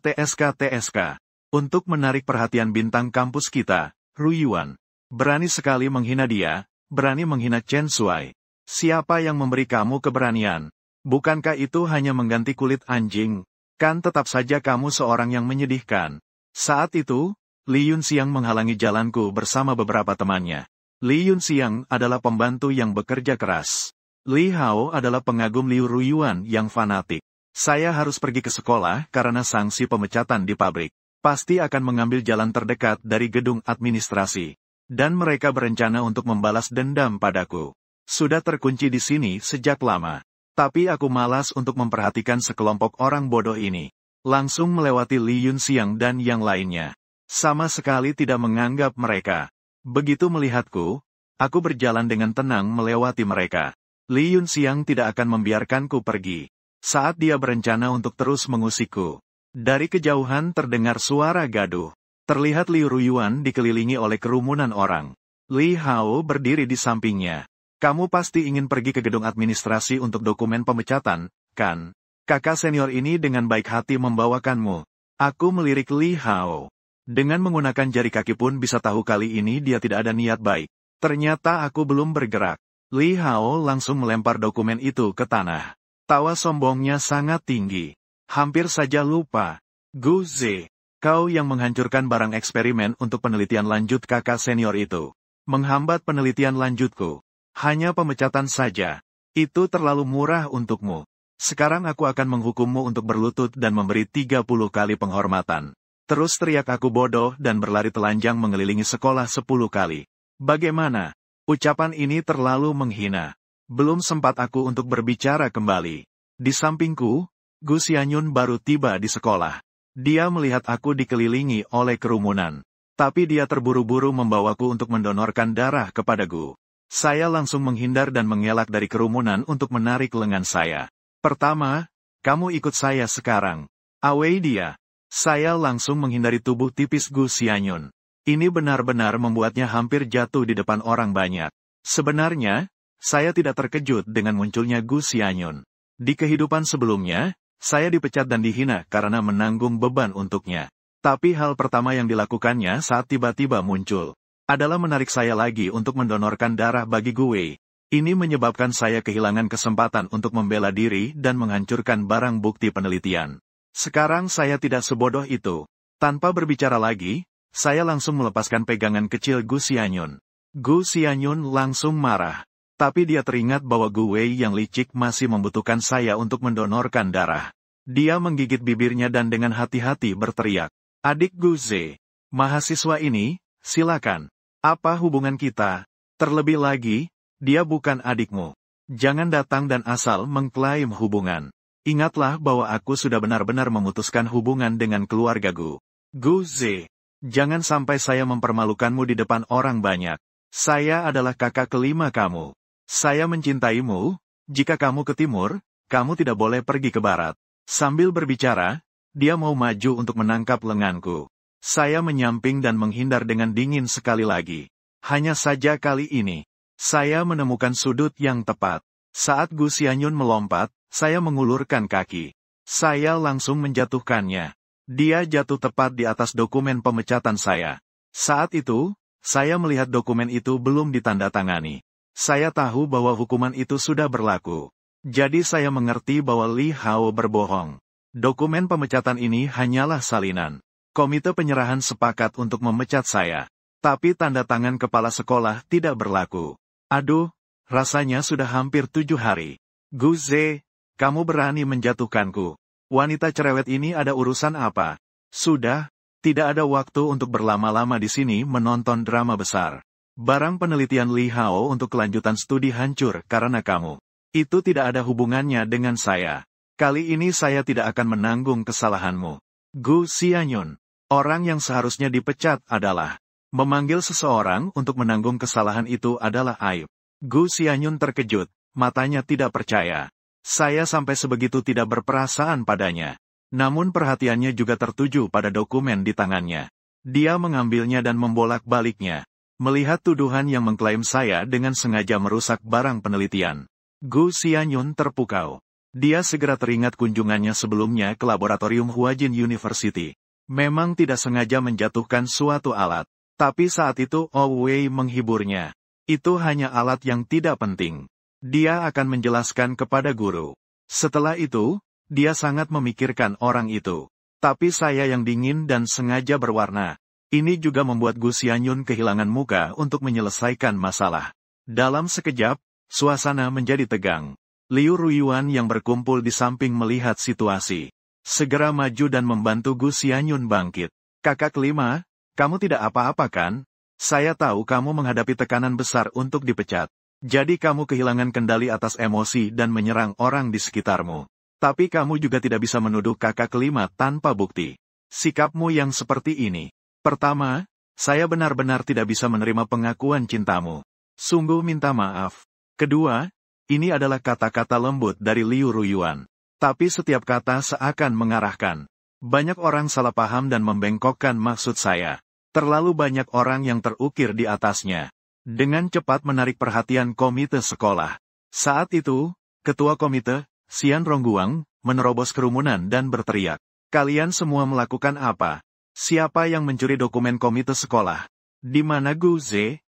Untuk menarik perhatian bintang kampus kita, Ruyuan. Berani sekali menghina dia, berani menghina Chen Shuai. Siapa yang memberi kamu keberanian? Bukankah itu hanya mengganti kulit anjing? Kan tetap saja kamu seorang yang menyedihkan. Saat itu, Li Yunxiang menghalangi jalanku bersama beberapa temannya. Li Yunxiang adalah pembantu yang bekerja keras. Li Hao adalah pengagum Liu Ruyuan yang fanatik. Saya harus pergi ke sekolah karena sanksi pemecatan di pabrik. Pasti akan mengambil jalan terdekat dari gedung administrasi. Dan mereka berencana untuk membalas dendam padaku. Sudah terkunci di sini sejak lama. Tapi aku malas untuk memperhatikan sekelompok orang bodoh ini. Langsung melewati Li Yunxiang dan yang lainnya. Sama sekali tidak menganggap mereka. Begitu melihatku, aku berjalan dengan tenang melewati mereka. Li Yunxiang tidak akan membiarkanku pergi. Saat dia berencana untuk terus mengusikku. Dari kejauhan terdengar suara gaduh. Terlihat Liu Ruyuan dikelilingi oleh kerumunan orang. Li Hao berdiri di sampingnya. Kamu pasti ingin pergi ke gedung administrasi untuk dokumen pemecatan, kan? Kakak senior ini dengan baik hati membawakanmu. Aku melirik Li Hao. Dengan menggunakan jari kaki pun bisa tahu kali ini dia tidak ada niat baik. Ternyata aku belum bergerak. Li Hao langsung melempar dokumen itu ke tanah. Tawa sombongnya sangat tinggi. Hampir saja lupa. Gu Ze, kau yang menghancurkan barang eksperimen untuk penelitian lanjut kakak senior itu. Menghambat penelitian lanjutku. Hanya pemecatan saja. Itu terlalu murah untukmu. Sekarang aku akan menghukummu untuk berlutut dan memberi 30 kali penghormatan. Terus teriak aku bodoh dan berlari telanjang mengelilingi sekolah 10 kali. Bagaimana? Ucapan ini terlalu menghina. Belum sempat aku untuk berbicara kembali. Di sampingku, Gu Xianyun baru tiba di sekolah. Dia melihat aku dikelilingi oleh kerumunan. Tapi dia terburu-buru membawaku untuk mendonorkan darah kepada Gu. Saya langsung menghindar dan mengelak dari kerumunan untuk menarik lengan saya. Pertama, kamu ikut saya sekarang. Awei dia. Saya langsung menghindari tubuh tipis Gu Xianyun. Ini benar-benar membuatnya hampir jatuh di depan orang banyak. Sebenarnya, saya tidak terkejut dengan munculnya Gu Xianyun. Di kehidupan sebelumnya, saya dipecat dan dihina karena menanggung beban untuknya. Tapi hal pertama yang dilakukannya saat tiba-tiba muncul adalah menarik saya lagi untuk mendonorkan darah bagi Gu Wei. Ini menyebabkan saya kehilangan kesempatan untuk membela diri dan menghancurkan barang bukti penelitian. Sekarang saya tidak sebodoh itu. Tanpa berbicara lagi, saya langsung melepaskan pegangan kecil Gu Xianyun. Gu Xianyun langsung marah. Tapi dia teringat bahwa Gu Wei yang licik masih membutuhkan saya untuk mendonorkan darah. Dia menggigit bibirnya dan dengan hati-hati berteriak, "Adik Gu Ze, mahasiswa ini, silakan. Apa hubungan kita? Terlebih lagi, dia bukan adikmu. Jangan datang dan asal mengklaim hubungan. Ingatlah bahwa aku sudah benar-benar memutuskan hubungan dengan keluarga Gu. Gu Ze, jangan sampai saya mempermalukanmu di depan orang banyak. Saya adalah kakak kelima kamu. Saya mencintaimu, jika kamu ke timur, kamu tidak boleh pergi ke barat." Sambil berbicara, dia mau maju untuk menangkap lenganku. Saya menyamping dan menghindar dengan dingin sekali lagi. Hanya saja kali ini, saya menemukan sudut yang tepat. Saat Gu Xianyun melompat, saya mengulurkan kaki. Saya langsung menjatuhkannya. Dia jatuh tepat di atas dokumen pemecatan saya. Saat itu, saya melihat dokumen itu belum ditandatangani. Saya tahu bahwa hukuman itu sudah berlaku. Jadi saya mengerti bahwa Li Hao berbohong. Dokumen pemecatan ini hanyalah salinan. Komite penyerahan sepakat untuk memecat saya. Tapi tanda tangan kepala sekolah tidak berlaku. Aduh, rasanya sudah hampir 7 hari. Gu Ze, kamu berani menjatuhkanku. Wanita cerewet ini ada urusan apa? Sudah, tidak ada waktu untuk berlama-lama di sini menonton drama besar. Barang penelitian Li Hao untuk kelanjutan studi hancur karena kamu. Itu tidak ada hubungannya dengan saya. Kali ini saya tidak akan menanggung kesalahanmu. Gu Xianyun, orang yang seharusnya dipecat adalah memanggil seseorang untuk menanggung kesalahan itu adalah aib. Gu Xianyun terkejut, matanya tidak percaya. Saya sampai sebegitu tidak berperasaan padanya. Namun perhatiannya juga tertuju pada dokumen di tangannya. Dia mengambilnya dan membolak-baliknya. Melihat tuduhan yang mengklaim saya dengan sengaja merusak barang penelitian, Gu Xianyun terpukau. Dia segera teringat kunjungannya sebelumnya ke laboratorium Huajin University. Memang tidak sengaja menjatuhkan suatu alat. Tapi saat itu Wei menghiburnya. Itu hanya alat yang tidak penting. Dia akan menjelaskan kepada guru. Setelah itu, dia sangat memikirkan orang itu. Tapi saya yang dingin dan sengaja berwarna. Ini juga membuat Gu Xianyun kehilangan muka untuk menyelesaikan masalah. Dalam sekejap, suasana menjadi tegang. Liu Ruiyuan yang berkumpul di samping melihat situasi. Segera maju dan membantu Gu Xianyun bangkit. Kakak kelima, kamu tidak apa-apa kan? Saya tahu kamu menghadapi tekanan besar untuk dipecat. Jadi kamu kehilangan kendali atas emosi dan menyerang orang di sekitarmu. Tapi kamu juga tidak bisa menuduh kakak kelima tanpa bukti. Sikapmu yang seperti ini. Pertama, saya benar-benar tidak bisa menerima pengakuan cintamu. Sungguh minta maaf. Kedua, ini adalah kata-kata lembut dari Liu Ruiyuan. Tapi setiap kata seakan mengarahkan. Banyak orang salah paham dan membengkokkan maksud saya. Terlalu banyak orang yang terukir di atasnya. dengan cepat menarik perhatian komite sekolah. Saat itu, ketua komite, Xian Rongguang, menerobos kerumunan dan berteriak, "Kalian semua melakukan apa? Siapa yang mencuri dokumen komite sekolah? Di mana Gu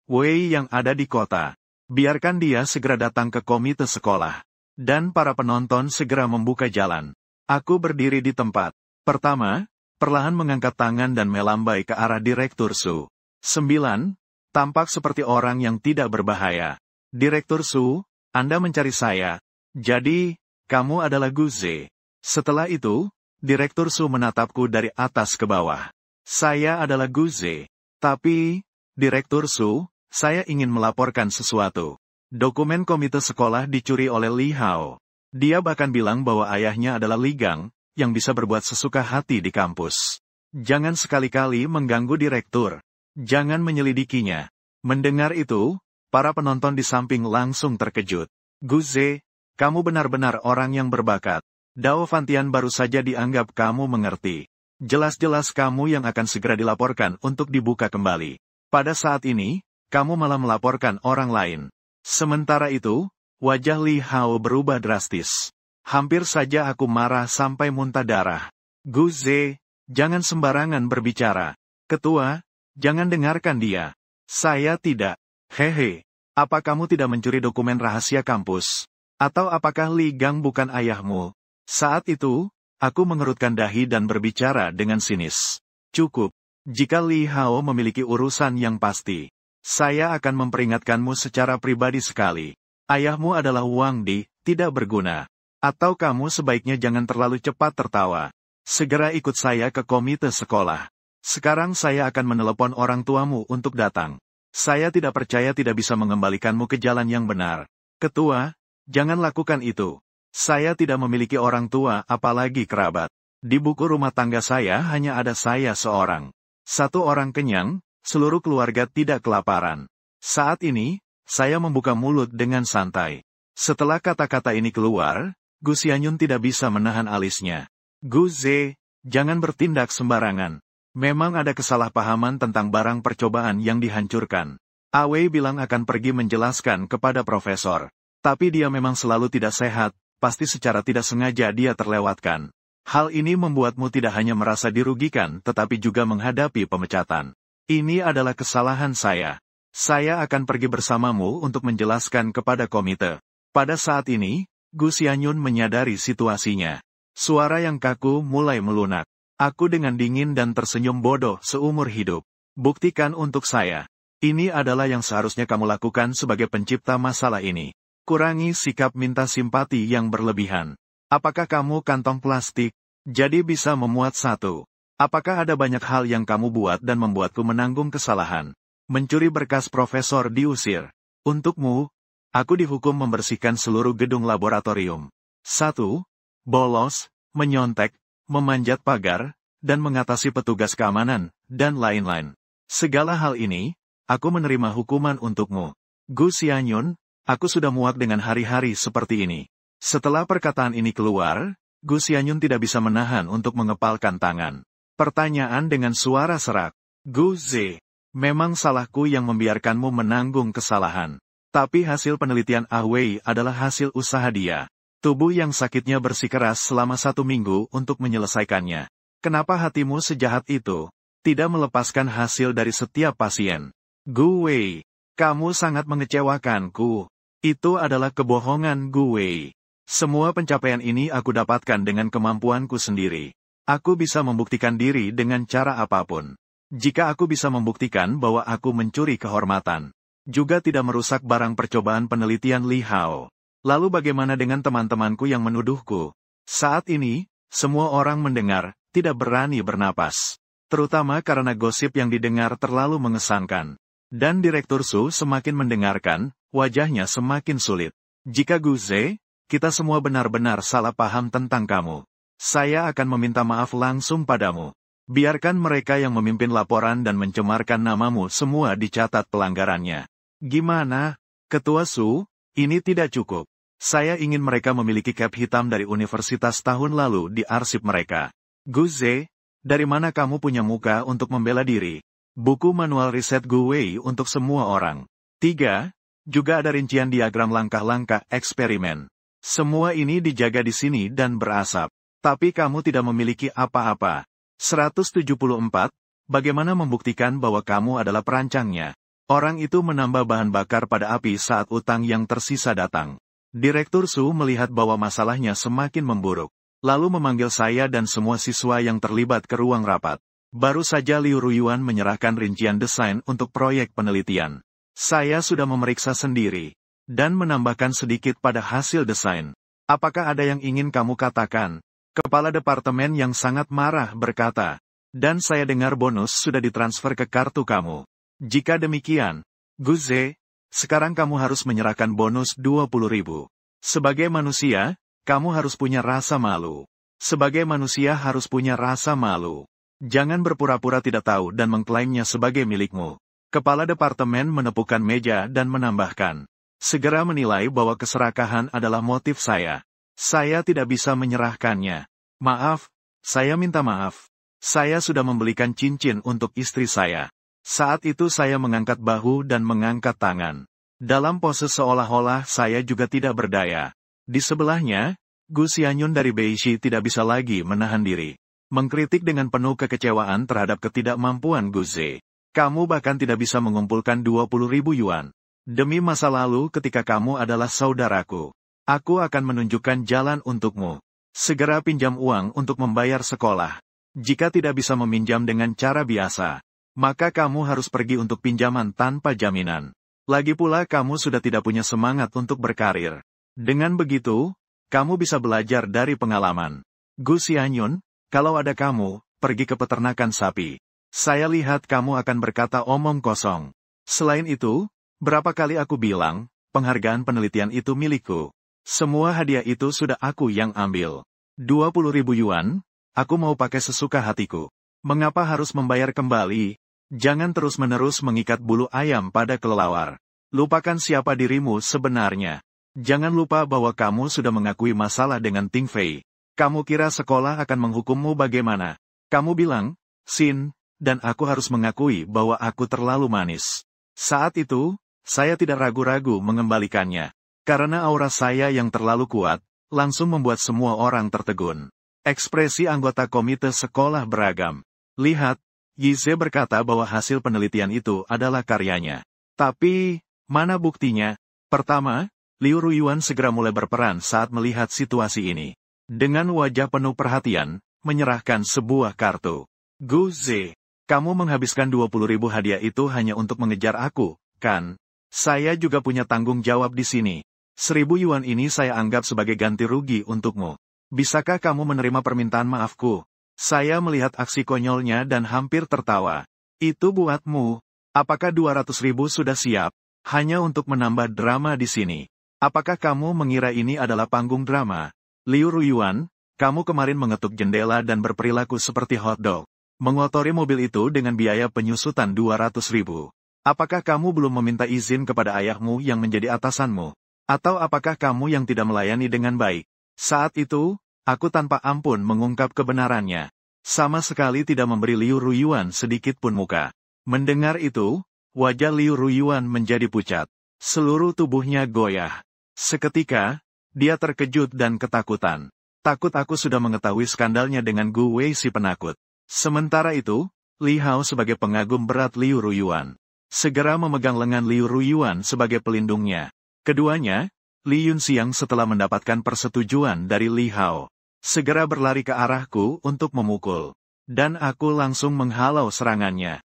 Wei yang ada di kota? Biarkan dia segera datang ke komite sekolah." Dan para penonton segera membuka jalan. Aku berdiri di tempat. Pertama, perlahan mengangkat tangan dan melambai ke arah Direktur Su. 9. Tampak seperti orang yang tidak berbahaya. "Direktur Su, Anda mencari saya. Jadi, kamu adalah Gu Ze." Setelah itu, Direktur Su menatapku dari atas ke bawah. "Saya adalah Gu Ze. Tapi, Direktur Su, saya ingin melaporkan sesuatu. Dokumen komite sekolah dicuri oleh Li Hao. Dia bahkan bilang bahwa ayahnya adalah Li Gang, yang bisa berbuat sesuka hati di kampus. Jangan sekali-kali mengganggu direktur. Jangan menyelidikinya." Mendengar itu, para penonton di samping langsung terkejut. "Gu Ze, kamu benar-benar orang yang berbakat. Dao Fantian baru saja dianggap kamu mengerti. Jelas-jelas kamu yang akan segera dilaporkan untuk dibuka kembali. Pada saat ini, kamu malah melaporkan orang lain." Sementara itu, wajah Li Hao berubah drastis. Hampir saja aku marah sampai muntah darah. "Gu Ze, jangan sembarangan berbicara. Ketua, jangan dengarkan dia. Saya tidak." "Hehe, apa kamu tidak mencuri dokumen rahasia kampus? Atau apakah Li Gang bukan ayahmu?" Saat itu, aku mengerutkan dahi dan berbicara dengan sinis. "Cukup. Jika Li Hao memiliki urusan yang pasti, saya akan memperingatkanmu secara pribadi sekali. Ayahmu adalah Wang Di, tidak berguna. Atau kamu sebaiknya jangan terlalu cepat tertawa. Segera ikut saya ke komite sekolah. Sekarang saya akan menelepon orang tuamu untuk datang. Saya tidak percaya tidak bisa mengembalikanmu ke jalan yang benar. Ketua, jangan lakukan itu. Saya tidak memiliki orang tua apalagi kerabat. Di buku rumah tangga saya hanya ada saya seorang. Satu orang kenyang, seluruh keluarga tidak kelaparan. Saat ini, saya membuka mulut dengan santai." Setelah kata-kata ini keluar, Gu Xianyun tidak bisa menahan alisnya. "Gu Ze, jangan bertindak sembarangan. Memang ada kesalahpahaman tentang barang percobaan yang dihancurkan. Awei bilang akan pergi menjelaskan kepada profesor. Tapi dia memang selalu tidak sehat, pasti secara tidak sengaja dia terlewatkan. Hal ini membuatmu tidak hanya merasa dirugikan tetapi juga menghadapi pemecatan. Ini adalah kesalahan saya. Saya akan pergi bersamamu untuk menjelaskan kepada komite." Pada saat ini, Gu Xianyun menyadari situasinya. Suara yang kaku mulai melunak. Aku dengan dingin dan tersenyum bodoh seumur hidup. "Buktikan untuk saya. Ini adalah yang seharusnya kamu lakukan sebagai pencipta masalah ini. Kurangi sikap minta simpati yang berlebihan. Apakah kamu kantong plastik? Jadi bisa memuat satu. Apakah ada banyak hal yang kamu buat dan membuatku menanggung kesalahan? Mencuri berkas profesor diusir. Untukmu, aku dihukum membersihkan seluruh gedung laboratorium. 1. Bolos, menyontek, memanjat pagar, dan mengatasi petugas keamanan, dan lain-lain. Segala hal ini, aku menerima hukuman untukmu. Gu Xianyun, aku sudah muak dengan hari-hari seperti ini." Setelah perkataan ini keluar, Gu Xianyun tidak bisa menahan untuk mengepalkan tangan. Pertanyaan dengan suara serak. "Gu Ze, memang salahku yang membiarkanmu menanggung kesalahan. Tapi hasil penelitian Wei adalah hasil usaha dia. Tubuh yang sakitnya bersikeras selama 1 minggu untuk menyelesaikannya. Kenapa hatimu sejahat itu? Tidak melepaskan hasil dari setiap pasien. Gu Wei, kamu sangat mengecewakanku. Itu adalah kebohongan Gu Wei. Semua pencapaian ini aku dapatkan dengan kemampuanku sendiri. Aku bisa membuktikan diri dengan cara apapun. Jika aku bisa membuktikan bahwa aku mencuri kehormatan, juga tidak merusak barang percobaan penelitian Li Hao, lalu bagaimana dengan teman-temanku yang menuduhku? Saat ini, semua orang mendengar, tidak berani bernapas. Terutama karena gosip yang didengar terlalu mengesankan. Dan Direktur Su semakin mendengarkan, wajahnya semakin sulit. "Jika Gu Ze, kita semua benar-benar salah paham tentang kamu. Saya akan meminta maaf langsung padamu. Biarkan mereka yang memimpin laporan dan mencemarkan namamu semua dicatat pelanggarannya." "Gimana, Ketua Su? Ini tidak cukup. Saya ingin mereka memiliki cap hitam dari universitas tahun lalu di arsip mereka." "Gu Ze, dari mana kamu punya muka untuk membela diri? Buku manual riset Gu Wei untuk semua orang. 3. Juga ada rincian diagram langkah-langkah eksperimen. Semua ini dijaga di sini dan berasap. Tapi kamu tidak memiliki apa-apa. 174. Bagaimana membuktikan bahwa kamu adalah perancangnya? Orang itu menambah bahan bakar pada api saat utang yang tersisa datang. Direktur Su melihat bahwa masalahnya semakin memburuk. Lalu memanggil saya dan semua siswa yang terlibat ke ruang rapat. Baru saja Liu Ruyuan menyerahkan rincian desain untuk proyek penelitian. Saya sudah memeriksa sendiri. Dan menambahkan sedikit pada hasil desain. Apakah ada yang ingin kamu katakan? Kepala departemen yang sangat marah berkata. Dan saya dengar bonus sudah ditransfer ke kartu kamu. Jika demikian, Guze, sekarang kamu harus menyerahkan bonus 20.000. Sebagai manusia, kamu harus punya rasa malu. Sebagai manusia harus punya rasa malu. Jangan berpura-pura tidak tahu dan mengklaimnya sebagai milikmu. Kepala departemen menepukkan meja dan menambahkan. Segera menilai bahwa keserakahan adalah motif saya. Saya tidak bisa menyerahkannya. Maaf, saya minta maaf. Saya sudah membelikan cincin untuk istri saya. Saat itu saya mengangkat bahu dan mengangkat tangan. Dalam pose seolah-olah saya juga tidak berdaya. Di sebelahnya, Gu Xianyun dari Beishi tidak bisa lagi menahan diri. Mengkritik dengan penuh kekecewaan terhadap ketidakmampuan Guze. Kamu bahkan tidak bisa mengumpulkan 20.000 yuan. Demi masa lalu ketika kamu adalah saudaraku. Aku akan menunjukkan jalan untukmu. Segera pinjam uang untuk membayar sekolah. Jika tidak bisa meminjam dengan cara biasa, maka kamu harus pergi untuk pinjaman tanpa jaminan. Lagi pula kamu sudah tidak punya semangat untuk berkarir. Dengan begitu, kamu bisa belajar dari pengalaman. Gu Xianyun, kalau ada kamu, pergi ke peternakan sapi. Saya lihat kamu akan berkata omong kosong. Selain itu, berapa kali aku bilang, penghargaan penelitian itu milikku. Semua hadiah itu sudah aku yang ambil. 20.000 yuan, aku mau pakai sesuka hatiku. Mengapa harus membayar kembali? Jangan terus-menerus mengikat bulu ayam pada kelelawar. Lupakan siapa dirimu sebenarnya. Jangan lupa bahwa kamu sudah mengakui masalah dengan Ting Fei. Kamu kira sekolah akan menghukummu bagaimana? Kamu bilang, Sin, dan aku harus mengakui bahwa aku terlalu manis. Saat itu, saya tidak ragu-ragu mengembalikannya. Karena aura saya yang terlalu kuat, langsung membuat semua orang tertegun. Ekspresi anggota komite sekolah beragam. Lihat, Yize berkata bahwa hasil penelitian itu adalah karyanya. Tapi, mana buktinya? Pertama, Liu Ruyuan segera mulai berperan saat melihat situasi ini. Dengan wajah penuh perhatian, menyerahkan sebuah kartu. Guze, kamu menghabiskan 20.000 hadiah itu hanya untuk mengejar aku, kan? Saya juga punya tanggung jawab di sini. 1.000 yuan ini saya anggap sebagai ganti rugi untukmu. Bisakah kamu menerima permintaan maafku? Saya melihat aksi konyolnya dan hampir tertawa. Itu buatmu. Apakah 200.000 sudah siap? Hanya untuk menambah drama di sini. Apakah kamu mengira ini adalah panggung drama? Liu Ruyuan, kamu kemarin mengetuk jendela dan berperilaku seperti hotdog. Mengotori mobil itu dengan biaya penyusutan 200.000. Apakah kamu belum meminta izin kepada ayahmu yang menjadi atasanmu? Atau apakah kamu yang tidak melayani dengan baik? Saat itu, aku tanpa ampun mengungkap kebenarannya. Sama sekali tidak memberi Liu Ruyuan sedikit pun muka. Mendengar itu, wajah Liu Ruyuan menjadi pucat. Seluruh tubuhnya goyah. Seketika, dia terkejut dan ketakutan. Takut aku sudah mengetahui skandalnya dengan Gu Wei si penakut. Sementara itu, Li Hao sebagai pengagum berat Liu Ruyuan segera memegang lengan Liu Ruyuan sebagai pelindungnya. Keduanya, Li Yunxiang setelah mendapatkan persetujuan dari Li Hao, segera berlari ke arahku untuk memukul. Dan aku langsung menghalau serangannya.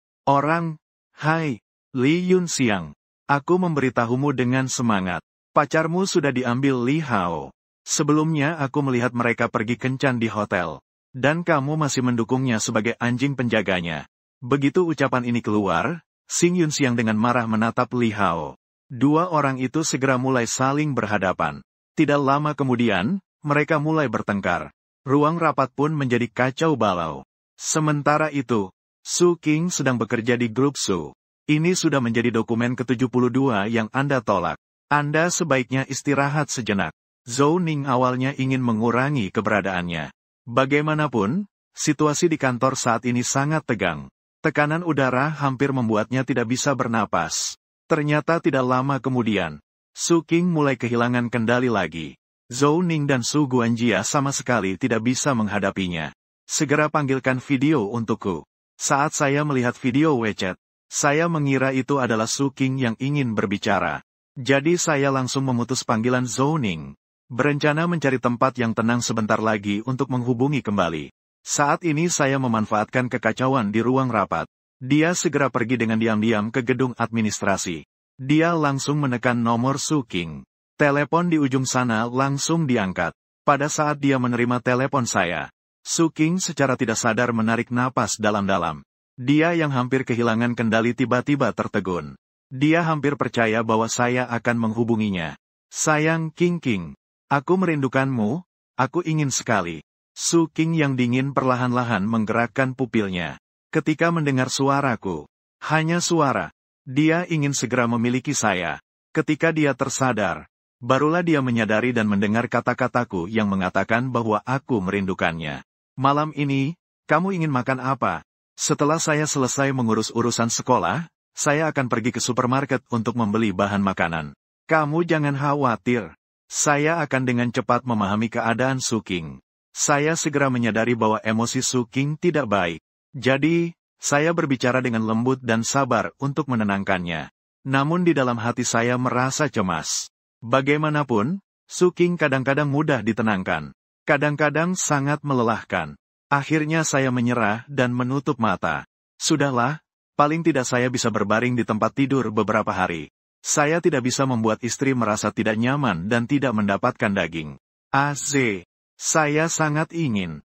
Hai, Li Yunxiang. Aku memberitahumu dengan semangat. Pacarmu sudah diambil Li Hao. Sebelumnya aku melihat mereka pergi kencan di hotel. Dan kamu masih mendukungnya sebagai anjing penjaganya. Begitu ucapan ini keluar, Xing Yunxiang dengan marah menatap Li Hao. Dua orang itu segera mulai saling berhadapan. Tidak lama kemudian, mereka mulai bertengkar. Ruang rapat pun menjadi kacau balau. Sementara itu, Su King sedang bekerja di grup Su. Ini sudah menjadi dokumen ke-72 yang Anda tolak. Anda sebaiknya istirahat sejenak. Zhou Ning awalnya ingin mengurangi keberadaannya. Bagaimanapun, situasi di kantor saat ini sangat tegang. Tekanan udara hampir membuatnya tidak bisa bernapas. Ternyata tidak lama kemudian, Su Qing mulai kehilangan kendali lagi. Zhou Ning dan Su Guanjia sama sekali tidak bisa menghadapinya. Segera panggilkan video untukku. Saat saya melihat video WeChat, saya mengira itu adalah Su Qing yang ingin berbicara. Jadi saya langsung memutus panggilan Zhou Ning. Berencana mencari tempat yang tenang sebentar lagi untuk menghubungi kembali. Saat ini saya memanfaatkan kekacauan di ruang rapat. Dia segera pergi dengan diam-diam ke gedung administrasi. Dia langsung menekan nomor Su Qing. Telepon di ujung sana langsung diangkat. Pada saat dia menerima telepon saya, Su Qing secara tidak sadar menarik napas dalam-dalam. Dia yang hampir kehilangan kendali tiba-tiba tertegun. Dia hampir percaya bahwa saya akan menghubunginya. Sayang Qing, aku merindukanmu, aku ingin sekali. Su Qing yang dingin perlahan-lahan menggerakkan pupilnya. Ketika mendengar suaraku, hanya suara, dia ingin segera memiliki saya. Ketika dia tersadar, barulah dia menyadari dan mendengar kata-kataku yang mengatakan bahwa aku merindukannya. Malam ini, kamu ingin makan apa? Setelah saya selesai mengurus urusan sekolah, saya akan pergi ke supermarket untuk membeli bahan makanan. Kamu jangan khawatir. Saya akan dengan cepat memahami keadaan Su Qing. Saya segera menyadari bahwa emosi Su Qing tidak baik. Jadi, saya berbicara dengan lembut dan sabar untuk menenangkannya. Namun di dalam hati saya merasa cemas. Bagaimanapun, Su Qing kadang-kadang mudah ditenangkan. Kadang-kadang sangat melelahkan. Akhirnya saya menyerah dan menutup mata. Sudahlah, paling tidak saya bisa berbaring di tempat tidur beberapa hari. Saya tidak bisa membuat istri merasa tidak nyaman dan tidak mendapatkan daging. Saya sangat ingin.